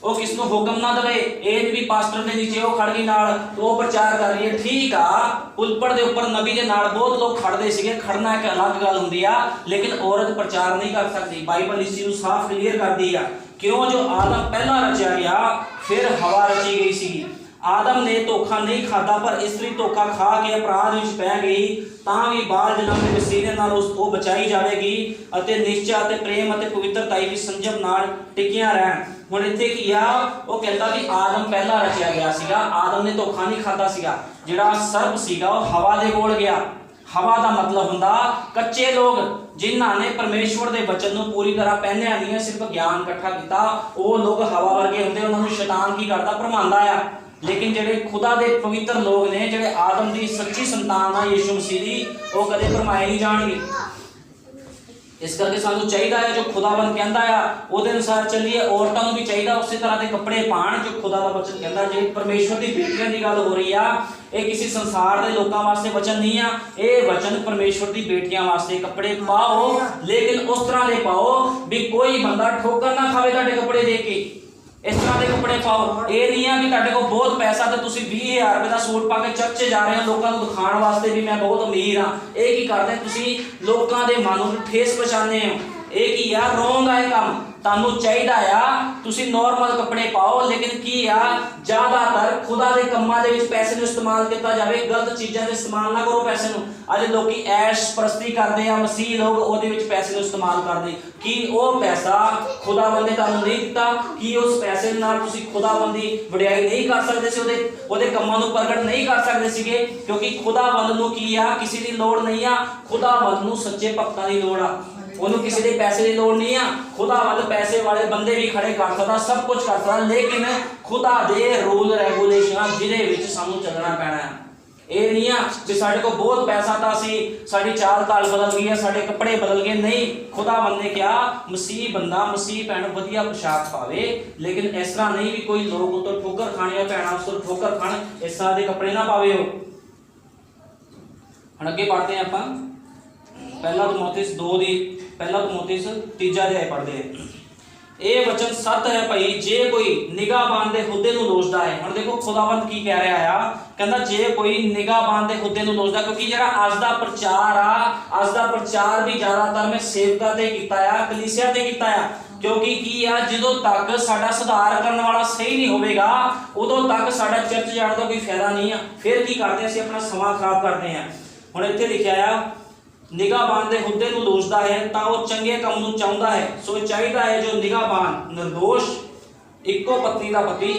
ਉਹ ਕਿਸ ਨੂੰ ਹੁਕਮ ਨਾ ਦੇਵੇ। ਇਹ ਵੀ ਪਾਸਟਰ ਦੇ ਨੀਚੇ ਉਹ ਖੜ ਗਈ ਨਾਲ, ਉਹ ਪ੍ਰਚਾਰ ਕਰ ਰਹੀ ਹੈ, ਠੀਕ ਆ। ਪੁਲਪੜ ਦੇ ਉੱਪਰ ਨਬੀ ਦੇ ਨਾਲ ਬਹੁਤ ਲੋਕ ਖੜਦੇ ਸੀਗੇ, ਖੜਨਾ ਇੱਕ ਅਲੱਗ ਗੱਲ ਹੁੰਦੀ ਆ, ਲੇਕਿਨ ਔਰਤ ਪ੍ਰਚਾਰ ਨਹੀਂ ਕਰ ਸਕਦੀ। ਬਾਈਬਲ ਇਸ ਚੀਜ਼ ਨੂੰ ਸਾਫ਼ ਕਲੀਅਰ ਕਰਦੀ ਆ। ਕਿਉਂ, ਜੋ ਆਦਮ ਪਹਿਲਾਂ ਰਚਿਆ ਗਿਆ, ਫਿਰ ਹਵਾ ਰਚੀ ਗਈ ਸੀ। ਆਦਮ ਨੇ ਧੋਖਾ ਨਹੀਂ ਖਾਦਾ, ਪਰ ਇਸਤਰੀ ਧੋਖਾ ਖਾ ਕੇ ਅਪਰਾਧ ਵਿੱਚ ਪੈ ਗਈ, ਤਾਂ ਵੀ ਬਾਲ ਜਨਮ ਦੇ ਵਸੀਲੇ ਨਾਲ ਉਹ ਬਚਾਈ ਜਾਵੇਗੀ ਅਤੇ ਨਿਸ਼ਚੈ ਅਤੇ ਪ੍ਰੇਮ ਅਤੇ ਪਵਿੱਤਰਤਾਈ ਦੀ ਸੰਜਮ ਨਾਲ ਟਿਕੀਆਂ ਰਹਿਣ। ਹੁਣ ਇੱਥੇ ਕੀ ਆ, ਉਹ ਕਹਿੰਦਾ ਵੀ ਆਦਮ ਪਹਿਲਾਂ ਰਚਿਆ ਗਿਆ ਸੀਗਾ, ਆਦਮ ਨੇ ਧੋਖਾ ਨਹੀਂ ਖਾਦਾ ਸੀਗਾ। ਜਿਹੜਾ ਸਰਪ ਸੀਗਾ ਉਹ ਹਵਾ ਦੇ ਕੋਲ ਗਿਆ। ਹਵਾ ਦਾ ਮਤਲਬ ਹੁੰਦਾ ਕੱਚੇ ਲੋਕ, ਜਿਨ੍ਹਾਂ ਨੇ ਪਰਮੇਸ਼ਵਰ ਦੇ ਬਚਨ ਨੂੰ ਪੂਰੀ ਤਰ੍ਹਾਂ ਪਹਿਨਿਆ ਨਹੀਂ, ਸਿਰਫ ਗਿਆਨ ਇਕੱਠਾ ਕੀਤਾ। ਉਹ ਲੋਕ ਹਵਾ ਵਰਗੇ ਹੁੰਦੇ, ਉਹਨਾਂ ਨੂੰ ਸ਼ੈਤਾਨ ਕੀ ਕਰਦਾ, ਭਰਮਾਉਂਦਾ ਆ। ਲੇਕਿਨ ਜਿਹੜੇ ਖੁਦਾ ਦੇ ਪਵਿੱਤਰ ਲੋਕ ਨੇ, ਜਿਹੜੇ ਆਦਮ ਦੀ ਸੱਚੀ ਸੰਤਾਨ ਆ ਯਿਸੂ ਮਸੀਹ ਦੀ, ਉਹ ਕਦੇ ਭਰਮਾਏ ਨਹੀਂ ਜਾਣਗੇ। ਇਸ ਕਰਕੇ ਸਾਨੂੰ ਚਾਹੀਦਾ ਹੈ ਜੋ ਖੁਦਾਵੰਦ ਕਹਿੰਦਾ ਆ ਉਹਦੇ ਅਨੁਸਾਰ ਚੱਲੀਏ। ਔਰਤਾਂ ਨੂੰ ਵੀ ਚਾਹੀਦਾ ਉਸੇ ਤਰ੍ਹਾਂ ਦੇ ਕੱਪੜੇ ਪਾਣ ਜੋ ਖੁਦਾ ਦਾ ਵਚਨ ਕਹਿੰਦਾ। ਜੇ ਪਰਮੇਸ਼ਵਰ ਦੀ ਬੇਟੀਆਂ ਦੀ ਗੱਲ ਹੋ ਰਹੀ ਆ, ਇਹ ਕਿਸੇ ਸੰਸਾਰ ਦੇ ਲੋਕਾਂ ਵਾਸਤੇ ਵਚਨ ਨਹੀਂ ਆ, ਇਹ ਵਚਨ ਪਰਮੇਸ਼ਵਰ ਦੀ ਬੇਟੀਆਂ ਵਾਸਤੇ। ਕੱਪੜੇ ਪਾਓ, ਲੇਕਿਨ ਉਸ ਤਰ੍ਹਾਂ ਦੇ ਪਾਓ ਵੀ ਕੋਈ ਬੰਦਾ ਠੋਕਰ ਨਾ ਖਾਵੇ ਤੁਹਾਡੇ ਕੱਪੜੇ ਦੇਖ ਕੇ। ਇਸ ਤਰ੍ਹਾਂ ਦੇ ਕੱਪੜੇ ਪਾਓ। ਇਹ ਨਹੀਂ ਆ ਕਿ ਤੁਹਾਡੇ ਕੋਲ ਬਹੁਤ ਪੈਸਾ ਤੇ ਤੁਸੀਂ 20,000 ਰੁਪਏ ਦਾ ਸੂਟ ਪਾ ਕੇ ਚਰਚ ਜਾ ਰਹੇ ਹੋ ਲੋਕਾਂ ਨੂੰ ਦਿਖਾਉਣ ਵਾਸਤੇ ਵੀ ਮੈਂ ਬਹੁਤ ਅਮੀਰ ਹਾਂ। ਇਹ ਕੀ ਕਰਦੇ, ਤੁਸੀਂ ਲੋਕਾਂ ਦੇ ਮਨ ਨੂੰ ਠੇਸ ਪਹੁੰਚਾਉਂਦੇ ਹੋ। ਇਹ ਕੀ ਆ, ਰੋਂਗ ਆ ਇਹ ਕੰਮ। ਤੁਹਾਨੂੰ ਚਾਹੀਦਾ ਆ ਤੁਸੀਂ ਨਾਰਮਲ ਕੱਪੜੇ ਪਾਓ, ਲੇਕਿਨ ਕੀ ਆ, ਜ਼ਿਆਦਾਤਰ ਖੁਦਾ ਦੇ ਕੰਮਾਂ ਦੇ ਵਿੱਚ ਪੈਸੇ ਨੂੰ ਇਸਤੇਮਾਲ ਕੀਤਾ ਜਾਵੇ। ਗਲਤ ਚੀਜ਼ਾਂ 'ਤੇ ਇਸਤੇਮਾਲ ਨਾ ਕਰੋ ਪੈਸੇ ਨੂੰ। ਅੱਜ ਲੋਕੀ ਐਸ਼ ਪ੍ਰਸਤੀ ਕਰਦੇ ਆ, ਮਸੀਹ ਲੋਕ ਉਹਦੇ ਵਿੱਚ ਪੈਸੇ ਨੂੰ ਇਸਤੇਮਾਲ ਕਰਦੇ। ਕੀ ਉਹ ਪੈਸਾ ਖੁਦਾਵੰਦ ਨੇ ਤੁਹਾਨੂੰ ਨਹੀਂ ਦਿੱਤਾ? ਕੀ ਉਸ ਪੈਸੇ ਨਾਲ ਤੁਸੀਂ ਖੁਦਾਵੰਦ ਦੀ ਵਡਿਆਈ ਨਹੀਂ ਕਰ ਸਕਦੇ ਸੀ? ਉਹਦੇ ਕੰਮਾਂ ਨੂੰ ਪ੍ਰਗਟ ਨਹੀਂ ਕਰ ਸਕਦੇ ਸੀਗੇ? ਕਿਉਂਕਿ ਖੁਦਾਵੰਦ ਨੂੰ ਕੀ ਆ, ਕਿਸੇ ਦੀ ਲੋੜ ਨਹੀਂ ਆ। ਖੁਦਾਵੰਦ ਨੂੰ ਸੱਚੇ ਭਗਤਾਂ ਦੀ ਲੋੜ ਆ, ਉਹਨੂੰ ਕਿਸੇ ਦੇ ਪੈਸੇ ਦੀ ਲੋੜ ਨਹੀਂ ਆ। ਖੁਦਾਵੰਦ ਪੈਸੇ ਵਾਲੇ ਬੰਦੇ ਵੀ ਖੜੇ ਕਰ ਸਕਦਾ, ਸਭ ਕੁਝ ਕਰ ਸਕਦਾ, ਲੇਕਿਨ ਖੁਦਾ ਦੇ ਰੂਲ ਰੈਗੂਲੇਸ਼ਨ ਜਿਹਦੇ ਵਿੱਚ ਸਾਨੂੰ ਚੱਲਣਾ ਪੈਣਾ ਹੈ। ਇਹ ਨਹੀਂ ਆ ਕਿ ਸਾਡੇ ਕੋਲ ਬਹੁਤ ਪੈਸਾ ਤਾਂ ਸੀ, ਸਾਡੀ ਚਾਲ ਢਾਲ ਬਦਲ ਗਈ ਹੈ, ਸਾਡੇ ਕੱਪੜੇ ਬਦਲ ਗਏ। ਨਹੀਂ, ਖੁਦਾਵੰਦ ਨੇ ਕਿਹਾ ਮਸੀਹ ਬੰਦਾ, ਮਸੀਹ ਭੈਣ ਵਧੀਆ ਪੋਸ਼ਾਕ ਪਾਵੇ, ਲੇਕਿਨ ਇਸ ਤਰ੍ਹਾਂ ਨਹੀਂ ਵੀ ਕੋਈ ਲੋਕ ਉਤੋਂ ਠੋਕਰ ਖਾਣੀਆਂ ਭੈਣਾਂ ਉਸ ਤੋਂ ਠੋਕਰ ਖਾਣ, ਇਸ ਤਰ੍ਹਾਂ ਦੇ ਕੱਪੜੇ ਨਾ ਪਾਵੇ ਉਹ। ਹੁਣ ਅੱਗੇ ਪੜ੍ਹਦੇ ਹਾਂ ਆਪਾਂ ਪਹਿਲਾ ਤਿਮੋਥੇਉਸ 2 ਦੀ, ਪਹਿਲਾ ਤਿਮੋਥੇਉਸ 3 ਅਧਿਆਇ ਪੜ੍ਹਦੇ ਹਾਂ। ਇਹ ਵਚਨ ਸੱਤ ਹੈ ਭਾਈ, ਜੇ ਕੋਈ ਨਿਗਾਹਬਾਨ ਦੇ ਹੁੱਦੇ ਨੂੰ ਲੋਚਦਾ ਹੈ। ਹੁਣ ਦੇਖੋ ਖੁਦਾਵੰਦ ਕੀ ਕਹਿ ਰਿਹਾ ਆ, ਕਹਿੰਦਾ ਜੇ ਕੋਈ ਨਿਗਾਹਬਾਨ ਦੇ ਹੁੱਦੇ ਨੂੰ ਲੋਚਦਾ, ਕਿਉਂਕਿ ਜਿਹੜਾ ਅੱਜ ਦਾ ਪ੍ਰਚਾਰ ਆ, ਅੱਜ ਦਾ ਪ੍ਰਚਾਰ ਵੀ ਜ਼ਿਆਦਾਤਰ ਮੈਂ ਸੇਵਕਾਂ ਤੇ ਕੀਤਾ ਆ, ਕਲੀਸਿਆ ਤੇ ਕੀਤਾ ਆ। ਕਿਉਂਕਿ ਕੀ ਆ, ਜਦੋਂ ਤੱਕ ਸਾਡਾ ਸੁਧਾਰ ਕਰਨ ਵਾਲਾ ਸਹੀ ਨਹੀਂ ਹੋਵੇਗਾ, ਉਦੋਂ ਤੱਕ ਸਾਡਾ ਚਰਚ ਜਾਣ ਦਾ ਕੋਈ ਫਾਇਦਾ ਨਹੀਂ ਆ। ਫਿਰ ਕੀ ਕਰਦੇ, ਅਸੀਂ ਆਪਣਾ ਸਮਾਂ ਖਰਾਬ ਕਰਦੇ ਹਾਂ। ਹੁਣ ਇੱਥੇ ਲਿਖਿਆ ਆ, ਨਿਗਾਹਬਾਨ ਦੇ ਹੁੱਦੇ ਨੂੰ ਲੋਚਦਾ ਹੈ ਤਾਂ ਉਹ ਚੰਗੇ ਕੰਮ ਨੂੰ ਚਾਹੁੰਦਾ ਹੈ। ਸੋ ਚਾਹੀਦਾ ਹੈ ਜੋ ਨਿਗਾਹਬਾਨ ਨਿਰਦੋਸ਼, ਇੱਕੋ ਪਤਨੀ ਦਾ ਪਤੀ,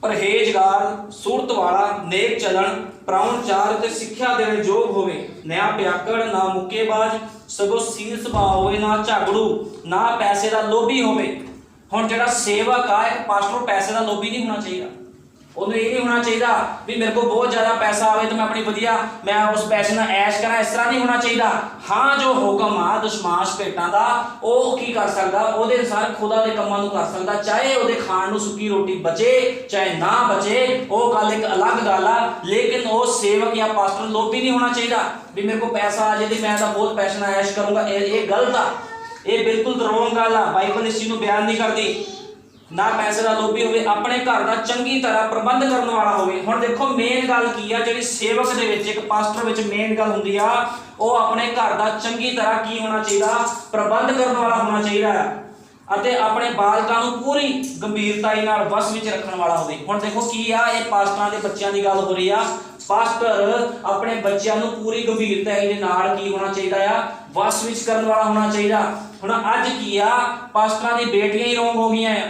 ਪਰਹੇਜ਼ਗਾਰ, ਸੂਰਤ ਵਾਲਾ, ਨੇਕ ਚੱਲਣ, ਪ੍ਰਾਹੁਣਚਾਰ ਤੇ ਸਿੱਖਿਆ ਦੇਣ ਯੋਗ ਹੋਵੇ। ਨਾ ਪਿਆਕੜ ਨਾ ਮੁੱਕੇਬਾਜ਼, ਸਗੋਂ ਸੀਲ ਸੁਭਾਅ ਹੋਵੇ, ਨਾ ਝਗੜੂ, ਨਾ ਪੈਸੇ ਦਾ ਲੋਭੀ ਹੋਵੇ। ਹੁਣ ਜਿਹੜਾ ਸੇਵਕ ਆ, ਇੱਕ ਪਾਸਟਰ ਪੈਸੇ ਦਾ ਲੋਭੀ ਨਹੀਂ ਹੋਣਾ ਚਾਹੀਦਾ। ਉਹਨੂੰ ਇਹ ਨਹੀਂ ਹੋਣਾ ਚਾਹੀਦਾ ਵੀ ਮੇਰੇ ਕੋਲ ਬਹੁਤ ਜ਼ਿਆਦਾ ਪੈਸਾ ਆਵੇ ਤਾਂ ਮੈਂ ਆਪਣੀ ਵਧੀਆ ਮੈਂ ਉਸ ਪੈਸੇ ਨਾਲ ਐਸ਼ ਕਰਾਂ, ਇਸ ਤਰ੍ਹਾਂ ਨਹੀਂ ਹੋਣਾ ਚਾਹੀਦਾ। ਹਾਂ, ਜੋ ਹੁਕਮ ਆ ਦਸ਼ਮਾਸ਼ ਭੇਟਾਂ ਦਾ, ਉਹ ਕੀ ਕਰ ਸਕਦਾ, ਉਹਦੇ ਅਨੁਸਾਰ ਖੁਦਾ ਦੇ ਕੰਮਾਂ ਨੂੰ ਕਰ ਸਕਦਾ, ਚਾਹੇ ਉਹਦੇ ਖਾਣ ਨੂੰ ਸੁੱਕੀ ਰੋਟੀ ਬਚੇ ਚਾਹੇ ਨਾ ਬਚੇ, ਉਹ ਗੱਲ ਇੱਕ ਅਲੱਗ ਗੱਲ ਆ। ਲੇਕਿਨ ਉਹ ਸੇਵਕ ਜਾਂ ਪਾਸਟਰ ਲੋਭੀ ਨਹੀਂ ਹੋਣਾ ਚਾਹੀਦਾ ਵੀ ਮੇਰੇ ਕੋਲ ਪੈਸਾ ਆ ਜੇ ਤੇ ਮੈਂ ਤਾਂ ਬਹੁਤ ਪੈਸੇ ਨਾਲ ਐਸ਼ ਕਰੂੰਗਾ। ਇਹ ਗਲਤ ਆ, ਇਹ ਬਿਲਕੁਲ ਰੋਂਗ ਗੱਲ ਆ। ਬਾਈਬਲ ਇਸ ਚੀਜ਼ ਨੂੰ ਬਿਆਨ ਨਹੀਂ ਕਰਦੀ। ਨਾ ਪੈਸੇ ਦਾ ਲੋਭੀ ਹੋਵੇ, ਆਪਣੇ ਘਰ ਦਾ ਚੰਗੀ ਤਰ੍ਹਾਂ ਪ੍ਰਬੰਧ ਕਰਨ ਵਾਲਾ ਹੋਵੇ। ਹੁਣ ਦੇਖੋ ਮੇਨ ਗੱਲ ਕੀ ਆ, ਜਿਹੜੀ ਸੇਵਕ ਦੇ ਵਿੱਚ, ਇੱਕ ਪਾਸਟਰ ਵਿੱਚ ਮੇਨ ਗੱਲ ਹੁੰਦੀ ਆ, ਉਹ ਆਪਣੇ ਘਰ ਦਾ ਚੰਗੀ ਤਰ੍ਹਾਂ ਕੀ ਹੋਣਾ ਚਾਹੀਦਾ, ਪ੍ਰਬੰਧ ਕਰਨ ਵਾਲਾ ਹੋਣਾ ਚਾਹੀਦਾ ਹੈ, ਅਤੇ ਆਪਣੇ ਬਾਲਕਾਂ ਨੂੰ ਪੂਰੀ ਗੰਭੀਰਤਾਈ ਨਾਲ ਵਸ ਵਿੱਚ ਰੱਖਣ ਵਾਲਾ ਹੋਵੇ। ਹੁਣ ਦੇਖੋ ਕੀ ਆ, ਇਹ ਪਾਸਟਰਾਂ ਦੇ ਬੱਚਿਆਂ ਦੀ ਗੱਲ ਹੋ ਰਹੀ ਆ। ਪਾਸਟਰ ਆਪਣੇ ਬੱਚਿਆਂ ਨੂੰ ਪੂਰੀ ਗੰਭੀਰਤਾਈ ਦੇ ਨਾਲ ਕੀ ਹੋਣਾ ਚਾਹੀਦਾ ਆ, ਵਸ ਵਿੱਚ ਕਰਨ ਵਾਲਾ ਹੋਣਾ ਚਾਹੀਦਾ। ਹੁਣ ਅੱਜ ਕੀ ਆ, ਪਾਸਟਰਾਂ ਦੀ ਬੇਟੀਆਂ ਹੀ ਰੋਂਗ ਹੋ ਗਈਆਂ ਆ।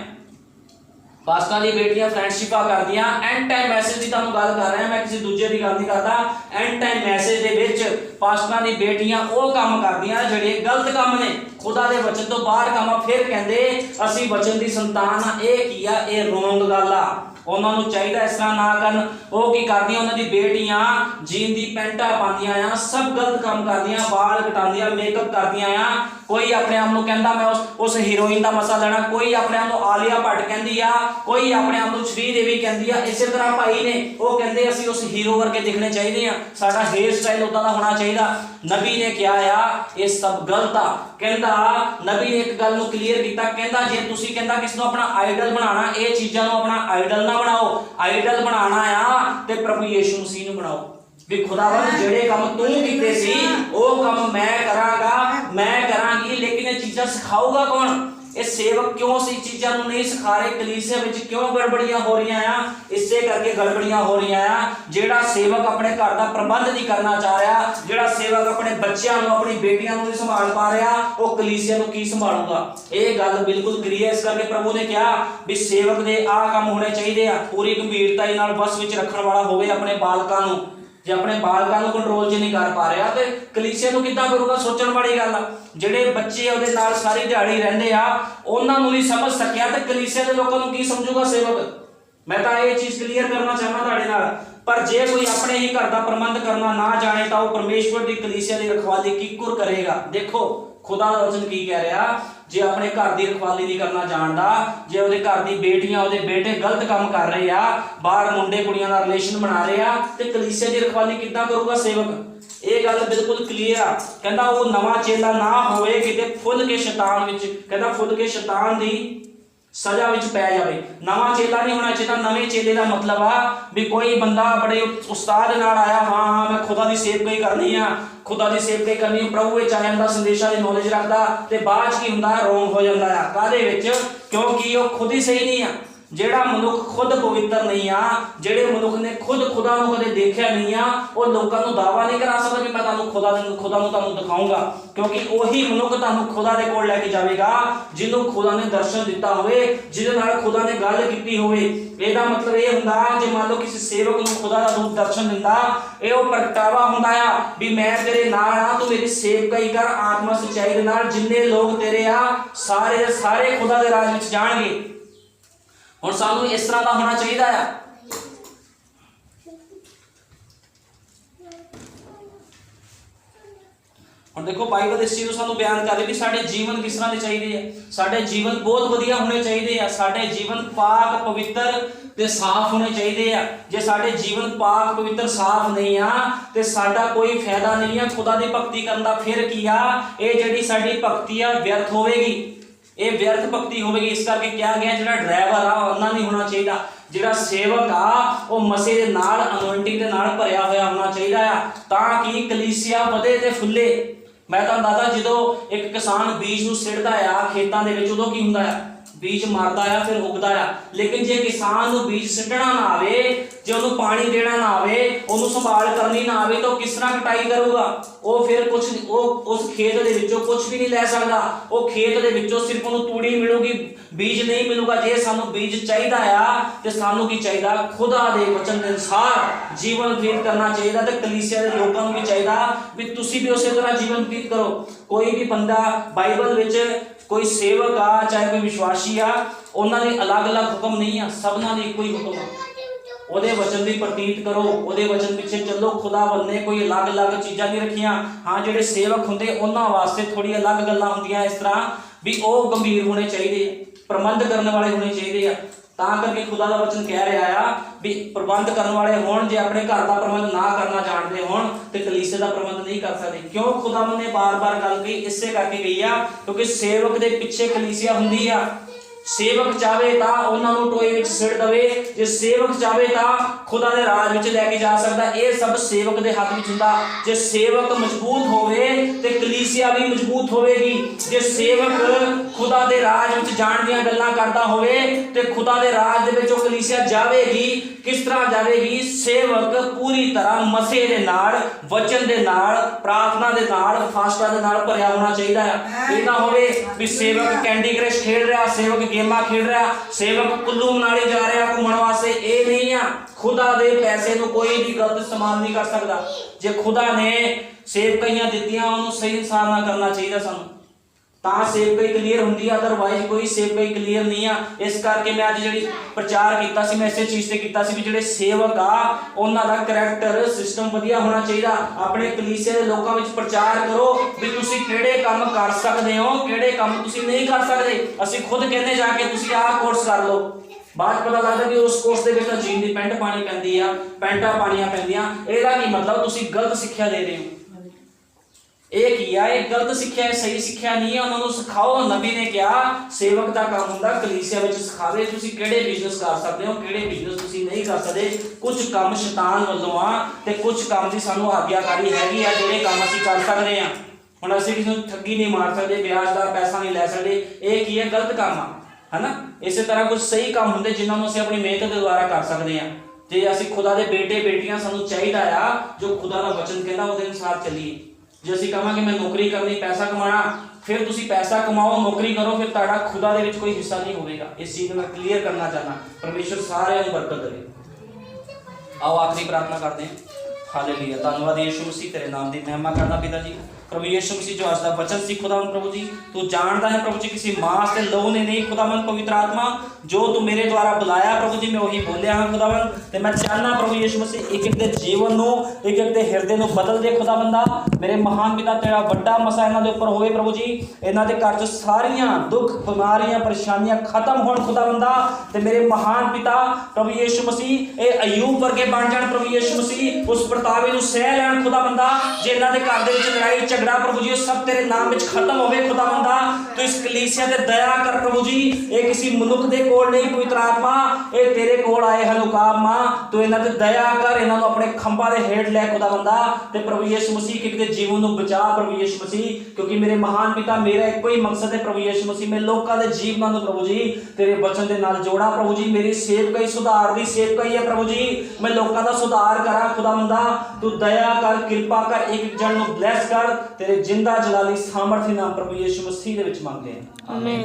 ਪਾਸਟਰਾਂ ਦੀ ਬੇਟੀਆਂ ਫਰੈਂਡਸ਼ਿਪਾਂ ਕਰਦੀਆਂ। ਐਂਡ ਟਾਈਮ ਮੈਸੇਜ ਦੀ ਤੁਹਾਨੂੰ ਗੱਲ ਕਰ ਰਿਹਾ, ਮੈਂ ਕਿਸੇ ਦੂਜੇ ਦੀ ਗੱਲ ਨਹੀਂ ਕਰਦਾ। ਐਂਡ ਟਾਈਮ ਮੈਸੇਜ ਦੇ ਵਿੱਚ ਪਾਸਟਰਾਂ ਦੀ ਬੇਟੀਆਂ ਉਹ ਕੰਮ ਕਰਦੀਆਂ ਜਿਹੜੇ ਗਲਤ ਕੰਮ ਨੇ, ਖੁਦਾ ਦੇ ਵਚਨ ਤੋਂ ਬਾਹਰ ਕੰਮ। ਫਿਰ ਕਹਿੰਦੇ ਅਸੀਂ ਵਚਨ ਦੀ ਸੰਤਾਨ ਆ। ਇਹ ਕੀ ਆ, ਇਹ ਰੋਂਗ ਗੱਲ ਆ। ਉਹਨਾਂ ਨੂੰ ਚਾਹੀਦਾ ਇਸ ਤਰ੍ਹਾਂ ਨਾ ਕਰਨ। ਉਹ ਕੀ ਕਰਦੀਆਂ, ਉਹਨਾਂ ਦੀ ਬੇਟੀਆਂ ਜੀਨ ਦੀ ਪੈਂਟਾਂ ਪਾਉਂਦੀਆਂ ਆ, ਸਭ ਗਲਤ ਕੰਮ ਕਰਦੀਆਂ, ਵਾਲ ਕਟਾਉਂਦੀਆਂ, ਮੇਕਅਪ ਕਰਦੀਆਂ ਆ। ਕੋਈ ਆਪਣੇ ਆਪ ਨੂੰ ਕਹਿੰਦਾ ਮੈਂ ਉਸ ਹੀਰੋਇਨ ਦਾ ਮਸਾ ਲੈਣਾ, ਕੋਈ ਆਪਣੇ ਆਪ ਨੂੰ ਆਲੀਆ ਭੱਟ ਕਹਿੰਦੀ ਆ, ਕੋਈ ਆਪਣੇ ਆਪ ਨੂੰ ਸ਼੍ਰੀ ਦੇਵੀ ਕਹਿੰਦੀ ਆ। ਇਸੇ ਤਰ੍ਹਾਂ ਭਾਈ ਨੇ ਉਹ ਕਹਿੰਦੇ ਅਸੀਂ ਉਸ ਹੀਰੋ ਵਰਗੇ ਦਿਖਣੇ ਚਾਹੀਦੇ ਆ, ਸਾਡਾ ਹੇਅਰ ਸਟਾਈਲ ਉਦਾਂ ਦਾ ਹੋਣਾ ਚਾਹੀਦਾ। ਨਬੀ ਨੇ ਕਿਹਾ ਆ ਇਹ ਸਭ ਗਲਤ ਆ। ਕਹਿੰਦਾ ਨਬੀ ਨੇ ਇੱਕ ਗੱਲ ਨੂੰ ਕਲੀਅਰ ਕੀਤਾ, ਕਹਿੰਦਾ ਜੇ ਤੁਸੀਂ ਕਹਿੰਦਾ ਕਿਸ ਨੂੰ ਆਪਣਾ ਆਈਡਲ ਬਣਾਉਣਾ, ਇਹ ਚੀਜ਼ਾਂ ਨੂੰ ਆਪਣਾ ਆਈਡਲ ਨਾ ਬਣਾਓ। ਆਈਡਲ ਬਣਾਉਣਾ ਆ ਤੇ ਪ੍ਰਭੂ ਯਿਸੂ ਮਸੀਹ ਨੂੰ ਬਣਾਓ। ਵੀ ਖੁਦਾਵੰਦ ਜਿਹੜੇ ਕੰਮ ਤੂੰ ਕੀਤੇ ਸੀ ਉਹ ਕੰਮ ਮੈਂ ਕਰਾਂਗਾ, ਮੈਂ ਕਰਾਂਗੀ। ਲੇਕਿਨ ਇਹ ਚੀਜ਼ਾਂ ਸਿਖਾਊਗਾ ਕੌਣ? ਇਹ ਸੇਵਕ ਕਿਉਂ ਸੀ ਚੀਜ਼ਾਂ ਨੂੰ ਨਹੀਂ ਸਿਖਾ ਰਹੇ? ਕਲੀਸਿਆ ਵਿੱਚ ਕਿਉਂ ਗੜਬੜੀਆਂ ਹੋ ਰਹੀਆਂ ਆ? ਇਸੇ ਕਰਕੇ ਗੜਬੜੀਆਂ ਹੋ ਰਹੀਆਂ ਆ। ਜਿਹੜਾ ਸੇਵਕ ਆਪਣੇ ਘਰ ਦਾ ਪ੍ਰਬੰਧ ਨਹੀਂ ਕਰਨਾ ਚਾਹ ਰਿਹਾ, ਜਿਹੜਾ ਸੇਵਕ ਆਪਣੇ ਬੱਚਿਆਂ ਨੂੰ, ਆਪਣੀ ਬੇਟੀਆਂ ਨੂੰ ਨਹੀਂ ਸੰਭਾਲ ਪਾ ਰਿਹਾ, ਉਹ ਕਲੀਸਿਆ ਨੂੰ ਕੀ ਸੰਭਾਲੂਗਾ? ਇਹ ਗੱਲ ਬਿਲਕੁਲ ਕਲੀਅਰ। ਇਸ ਕਰਕੇ ਪ੍ਰਭੂ ਨੇ ਕਿਹਾ ਵੀ ਸੇਵਕ ਦੇ ਆਹ ਕੰਮ ਹੋਣੇ ਚਾਹੀਦੇ ਆ, ਪੂਰੀ ਗੰਭੀਰਤਾਈ ਨਾਲ ਵਸ ਵਿੱਚ ਰੱਖਣ ਵਾਲਾ ਹੋਵੇ ਆਪਣੇ ਬਾਲਕਾਂ ਨੂੰ। ਜੇ ਆਪਣੇ ਬਾਲਕਾਂ ਨੂੰ ਕੰਟਰੋਲ 'ਚ ਨਹੀਂ ਕਰ ਪਾ ਰਿਹਾ ਤੇ ਕਲੀਸਿਆ ਨੂੰ ਕਿੱਦਾਂ ਕਰੂਗਾ? ਸੋਚਣ ਵਾਲੀ ਗੱਲ ਆ। ਜਿਹੜੇ ਬੱਚੇ ਉਹਦੇ ਨਾਲ ਸਾਰੀ ਦਿਹਾੜੀ ਰਹਿੰਦੇ ਆ, ਉਹਨਾਂ ਨੂੰ ਨਹੀਂ ਸਮਝ ਸਕਿਆ ਤੇ ਕਲੀਸਿਆ ਦੇ ਲੋਕਾਂ ਨੂੰ ਕੀ ਸਮਝੂਗਾ ਸੇਵਕ? ਮੈਂ ਤਾਂ ਇਹ ਚੀਜ਼ ਕਲੀਅਰ ਕਰਨਾ ਚਾਹੁੰਦਾ ਤੁਹਾਡੇ ਨਾਲ। ਪਰ ਜੇ ਕੋਈ ਆਪਣੇ ਹੀ ਘਰ ਦਾ ਪ੍ਰਬੰਧ ਕਰਨਾ ਨਾ ਜਾਣੇ ਤਾਂ ਉਹ ਪਰਮੇਸ਼ਵਰ ਦੀ ਕਲੀਸਿਆ ਦੀ ਰਖਵਾਲੀ ਕਿੱਕੁਰ ਕਰੇਗਾ। ਦੇਖੋ ਖੁਦਾ ਦਾ ਵਚਨ ਕੀ ਕਹਿ ਰਿਹਾ, ਜੇ ਆਪਣੇ ਘਰ ਦੀ ਰਖਵਾਲੀ ਨਹੀਂ ਕਰਨਾ ਜਾਣਦਾ, ਜੇ ਉਹਦੇ ਘਰ ਦੀ ਬੇਟੀਆਂ, ਉਹਦੇ ਬੇਟੇ ਗਲਤ ਕੰਮ ਕਰ ਰਹੇ ਆ, ਬਾਹਰ ਮੁੰਡੇ ਕੁੜੀਆਂ ਦਾ ਰਿਲੇਸ਼ਨ ਬਣਾ ਰਹੇ ਆ, ਤੇ ਕਲੀਸਿਆ ਦੀ ਰਖਵਾਲੀ ਕਿੱਦਾਂ ਕਰੂਗਾ ਸੇਵਕ? ਇਹ ਗੱਲ ਬਿਲਕੁਲ ਕਲੀਅਰ ਆ। ਕਹਿੰਦਾ ਉਹ ਨਵਾਂ ਚੇਲਾ ਨਾ ਹੋਵੇ ਕਿਤੇ ਫੁੱਲ ਕੇ ਸ਼ੈਤਾਨ ਵਿੱਚ, ਕਹਿੰਦਾ ਫੁੱਲ ਕੇ ਸ਼ੈਤਾਨ ਦੀ ਸਜ਼ਾ ਵਿੱਚ ਪੈ ਜਾਵੇ। ਨਵਾਂ ਚੇਲਾ ਨਹੀਂ ਹੋਣਾ ਚਾਹੀਦਾ। ਨਵੇਂ ਚੇਲੇ ਦਾ ਮਤਲਬ ਆ ਵੀ ਕੋਈ ਬੰਦਾ ਬੜੇ ਉਸਤਾਦ ਨਾਲ ਆਇਆ, ਹਾਂ ਮੈਂ ਖੁਦਾ ਦੀ ਸੇਵਕਾਈ ਕਰਨੀ ਆ, ਖੁਦਾ ਦੀ ਸੇਵਕਾਈ ਕਰਨੀ, ਪ੍ਰਭੂ ਵਿੱਚ ਆ ਜਾਂਦਾ, ਸੰਦੇਸ਼ਾਂ ਦੀ ਨੌਲੇਜ ਰੱਖਦਾ, ਤੇ ਬਾਅਦ 'ਚ ਕੀ ਹੁੰਦਾ, ਰੋਂਗ ਹੋ ਜਾਂਦਾ ਆ। ਕਾਹਦੇ ਵਿੱਚ? ਕਿਉਂਕਿ ਉਹ ਖੁਦ ਹੀ ਸਹੀ ਨਹੀਂ ਆ। ਜਿਹੜਾ ਮਨੁੱਖ ਖੁਦ ਪਵਿੱਤਰ ਨਹੀਂ ਆ, ਜਿਹੜੇ ਮਨੁੱਖ ਨੇ ਖੁਦ ਖੁਦਾ ਨੂੰ ਕਦੇ ਦੇਖਿਆ ਨਹੀਂ ਆ, ਉਹ ਲੋਕਾਂ ਨੂੰ ਦਾਅਵਾ ਨਹੀਂ ਕਰਾ ਸਕਦਾ ਵੀ ਮੈਂ ਤੁਹਾਨੂੰ ਖੁਦਾ ਨੂੰ ਤੁਹਾਨੂੰ ਦਿਖਾਊਂਗਾ। ਕਿਉਂਕਿ ਉਹੀ ਮਨੁੱਖ ਤੁਹਾਨੂੰ ਖੁਦਾ ਦੇ ਕੋਲ ਲੈ ਕੇ ਜਾਵੇਗਾ ਜਿਹਨੂੰ ਖੁਦਾ ਨੇ ਦਰਸ਼ਨ ਦਿੱਤਾ ਹੋਵੇ, ਜਿਹਦੇ ਨਾਲ ਖੁਦਾ ਨੇ ਗੱਲ ਕੀਤੀ ਹੋਵੇ। ਇਹਦਾ ਮਤਲਬ ਇਹ ਹੁੰਦਾ, ਜੇ ਮੰਨ ਲਓ ਕਿਸੇ ਸੇਵਕ ਨੂੰ ਖੁਦਾ ਦਾ ਰੂਪ ਦਰਸ਼ਨ ਦਿੰਦਾ, ਇਹ ਉਹ ਪ੍ਰਗਟਾਵਾ ਹੁੰਦਾ ਆ ਵੀ ਮੈਂ ਤੇਰੇ ਨਾਲ ਆ, ਤੂੰ ਮੇਰੀ ਸੇਵਕਾਈ ਕਰ ਆਤਮਾ ਸੱਚਾਈ ਦੇ ਨਾਲ। ਜਿੰਨੇ ਲੋਕ ਤੇਰੇ ਆ ਸਾਰੇ ਸਾਰੇ ਖੁਦਾ ਦੇ ਰਾਜ ਵਿੱਚ ਜਾਣਗੇ। ਹੁਣ ਸਾਨੂੰ ਇਸ ਤਰ੍ਹਾਂ ਦਾ ਹੋਣਾ ਚਾਹੀਦਾ ਆ। ਹੁਣ ਦੇਖੋ ਬਾਈਬਲ ਇਸ ਚੀਜ਼ ਨੂੰ ਸਾਨੂੰ ਬਿਆਨ ਕਰ ਰਹੀ ਵੀ ਸਾਡੇ ਜੀਵਨ ਕਿਸ ਤਰ੍ਹਾਂ ਦੇ ਚਾਹੀਦੇ ਆ। ਸਾਡੇ ਜੀਵਨ ਬਹੁਤ ਵਧੀਆ ਹੋਣੇ ਚਾਹੀਦੇ ਆ। ਸਾਡੇ ਜੀਵਨ ਪਾਕ ਪਵਿੱਤਰ ਤੇ ਸਾਫ਼ ਹੋਣੇ ਚਾਹੀਦੇ ਆ। ਜੇ ਸਾਡੇ ਜੀਵਨ ਪਾਕ ਪਵਿੱਤਰ ਸਾਫ਼ ਨਹੀਂ ਆ ਤੇ ਸਾਡਾ ਕੋਈ ਫਾਇਦਾ ਨਹੀਂ ਆ ਖੁਦਾ ਦੀ ਭਗਤੀ ਕਰਨ ਦਾ। ਫਿਰ ਕੀ ਆ, ਇਹ ਜਿਹੜੀ ਸਾਡੀ ਭਗਤੀ ਆ ਵਿਅਰਥ ਹੋਵੇਗੀ, ਇਹ ਵਿਅਰਥ ਭਗਤੀ ਹੋਵੇਗੀ। ਇਸ ਕਰਕੇ ਕਿਹਾ ਗਿਆ ਜਿਹੜਾ ਡਰਾਈਵਰ ਆ ਉਹ ਅੰਨਾ ਨਹੀਂ ਹੋਣਾ ਚਾਹੀਦਾ। ਜਿਹੜਾ ਸੇਵਕ ਆ ਉਹ ਮਸੀਹ ਦੇ ਨਾਲ, ਅਨੋਇੰਟਿੰਗ ਦੇ ਨਾਲ ਭਰਿਆ ਹੋਇਆ ਹੋਣਾ ਚਾਹੀਦਾ ਆ, ਤਾਂ ਕਿ ਕਲੀਸਿਆ ਵਧੇ ਤੇ ਫੁੱਲੇ। ਮੈਂ ਤੁਹਾਨੂੰ ਦੱਸਦਾ, ਜਦੋਂ ਇੱਕ ਕਿਸਾਨ ਬੀਜ ਨੂੰ ਸਿੱਟਦਾ ਆ ਖੇਤਾਂ ਦੇ ਵਿੱਚ, ਉਦੋਂ ਕੀ ਹੁੰਦਾ ਆ? बीज मारदा आ फिर उगदा आ, लेकिन जे किसान नूं बीज सिੱਟਣਾ ना आवे, जे ਉਹਨੂੰ पानी देना ना आवे, ਉਹਨੂੰ संभाल करनी ना आवे, तो किस तरह कटाई करूगा? वो फिर कुछ उस खेत दे विचों कुछ भी नहीं लै सकदा। वो खेत दे विचों सिर्फ ਉਹਨੂੰ तूड़ी मिलूगी, बीज नहीं मिलूगा। जे सानू बीज चाहिदा आ ते सानू की चाहिदा? खुदा दे वचन दे अनुसार जीवन व्यतीत करना चाहिदा। ते कलीसिया दे लोकां नूं भी चाहिदा भी तुसीं भी उसे तरह जीवन व्यतीत करो। कोई भी बंदा बाइबल विच कोई सेवक आ चाहे कोई विश्वासी आ, उन्हां दे अलग-अलग हुक्म नहीं आ, सबना दे इक्को ही हुक्म आ। ਉਹਦੇ वचन भी प्रतीत करो, ਉਹਦੇ वचन ਪਿੱਛੇ ਚੱਲੋ। खुदा ਵੱਲ ने कोई अलग-अलग चीज़ां नहीं रखियां। हाँ ਜਿਹੜੇ सेवक ਹੁੰਦੇ ਉਹਨਾਂ ਵਾਸਤੇ थोड़ी अलग ਗੱਲਾਂ ਹੁੰਦੀਆਂ इस तरह भी ਉਹ गंभीर होने चाहिए, प्रबंध करने वाले होने चाहिए आ। ਤਾਂ ਕਰਕੇ खुदा ਦਾ वचन कह रहा आ भी प्रबंध करने वाले होण, जे अपने घर का प्रबंध ना करना जानते होण ते कलीसिया का प्रबंध नहीं कर सकते। क्यों खुदा ने बार-बार गल कही? इससे करके कही आ क्योंकि सेवक के पिछे कलीसिया हुंदी आ। सेवक चाहे तो उन्होंने टोए विच सिट दवे, जे सेवक चाहे तो खुदा दे राज विच लैके जा सकदा। ये सब सेवक दे हाथ विच हुंदा। जे सेवक मजबूत होवे ते कलीसिया भी मजबूत होवेगी। जे सेवक खुदा दे राज विच जाण दीयां गल्लां करदा होवे ते खुदा दे राज दे विचों कलीसिया जावेगी। किस तरह जावेगी? सेवक पूरी तरह मसीह दे नाल, वचन दे नाल, प्रार्थना दे नाल, फास्टा दे नाल भरिया होना चाहिदा है। ये ना होवे भी सेवक कैंडी क्रश खेल रहा, सेवक गेमा खेल रहा, सेवक कुल्लू मनाली जा रहा घूमण वास्ते। ये नहीं आ। खुदा दे पैसे नूं कोई भी गलत इस्तेमाल नहीं कर सकदा। जे खुदा ने सेवकाइयां दित्तियां उन्होंने सही हिसाब नाल करना चाहिए सानूं, तां सेवकाई क्लीयर हुंदी है, अदरवाइज कोई सेवकाई क्लीयर नहीं आ। इस करके मैं अज जिहड़ी प्रचार कीता सी, मैं इसे चीज़ ते कीता सी भी जिहड़े सेवक आ उन्हां दा करैक्टर सिस्टम वधिया होना चाहिए। अपने कलीसिया दे लोकां विच प्रचार करो भी तुसीं किहड़े काम कर सकदे हो, किहड़े काम तुसीं नहीं कर सकदे। असीं खुद कहने जाके तुसीं आह कोर्स कर लो, बाद पता लगदा कि उस कोर्स दे विच जीन दी पैंट पानी पैंदी आ, पैंटां पाणियां पैंदियां। इहदा की मतलब तुसीं गलत सिੱਖਿਆ दे रहे हो। एक ही है, एक गलत सिक्ख्या है, सही सिक्ख्या नहीं है। उन्होंने सिखाओ। नबी ने क्या सेवक का काम होंदा कलीसिया विच सिखावे तुसीं किहड़े बिजनेस कर सकते हो, किहड़े बिजनेस तुसीं नहीं कर सकते। कुछ काम शैतान वालों आ ते कुछ काम दी सानू आग्याकारी हैगी आ, जिहड़े काम असीं कर सकदे आ। हुण असीं किसी नूं ठगी नहीं मार सकते, ब्याज दा पैसा नहीं लै सकते। ये की है? गलत काम आ, है ना। इस तरह कुछ सही काम होंदे जिन्हां नूं असीं अपनी मेहनत दे द्वारा कर सकदे आ। जे असीं खुदा दे बेटे बेटियां सानू चाहिदा आ जो खुदा दा वचन कहंदा उहदे अनुसार चलीए। जे असीं कहांगे मैं नौकरी करनी, पैसा कमाना, फिर तुसीं पैसा कमाओ, नौकरी करो, फिर तुहाडा खुदा दे विच कोई हिस्सा नहीं होवेगा। इस चीज़ में क्लीयर करना चाहना। परमेश्वर सारिआं नूं बरकत देवे। आओ आखिरी प्रार्थना करते हैं। हालेलुया। धन्नवाद यीशु मसीह, तेरे नाम की महिमा करना पिता जी। प्रभु यीशु मसीह जो आज का वचन सी खुदावन प्रभु जी, तू जानता है प्रभु जी किसी मांस से लहू ने नहीं खुदावन पवित्र आत्मा जो तू मेरे द्वारा बुलाया प्रभु जी, मैं वही बोलिया हाँ खुदावन। तो मैं चाहना प्रभु यीशु मसीह एक एक दे जीवन नूं, एक एक दे हिरदे नूं बदल दे खुदावंदा। मेरे महान पिता तेरा बड़ा मसा इन्हां दे उपर होवे प्रभु जी। इन्हां दे घर च सारियां दुख बीमारियां परेशानियां खत्म होण खुदावंदा। ते मेरे महान पिता प्रभु यीशु मसीह ए अयूब वर्गे बन जाण प्रभु यीशु मसीह। उस परतावे नूं सह लैण खुदावंदा। जे इन्हां दे घर दे विच लड़ाई झगड़ा प्रभु जी सब तेरे नाम विच खत्म होवे खुदावंदा। तो इस कलीसिया ते दया कर प्रभु जी। ये किसी मनुख दे कोल नहीं पवित्र आत्मा, ये तेरे कोल आए हैं उकाब मां। तो इन्हां ते दया कर, इन्हां नूं अपने खंभा दे हेठ लै खुदावंदा। ते प्रभु यीशु मसीह के जीवन नूं बचा प्रभु यीशु मसीह, क्योंकि मेरे महान पिता मेरा एक ही मकसद है प्रभु यीशु मसीह, मैं लोकां दे जीवनां नूं प्रभु जी तेरे वचन दे नाल जोड़ा प्रभु जी। मेरी सेवकाई सुधार दी सेवकाई है प्रभु जी, मैं लोकां दा सुधार करा खुदावंदा। तू दया कर, कृपा कर, एक जन नूं ब्लेस कर। तेरे जिंदा जलाली सामर्थी नाम प्रभु यीशु मसीह दे विच मंगदे हैं, आमीन।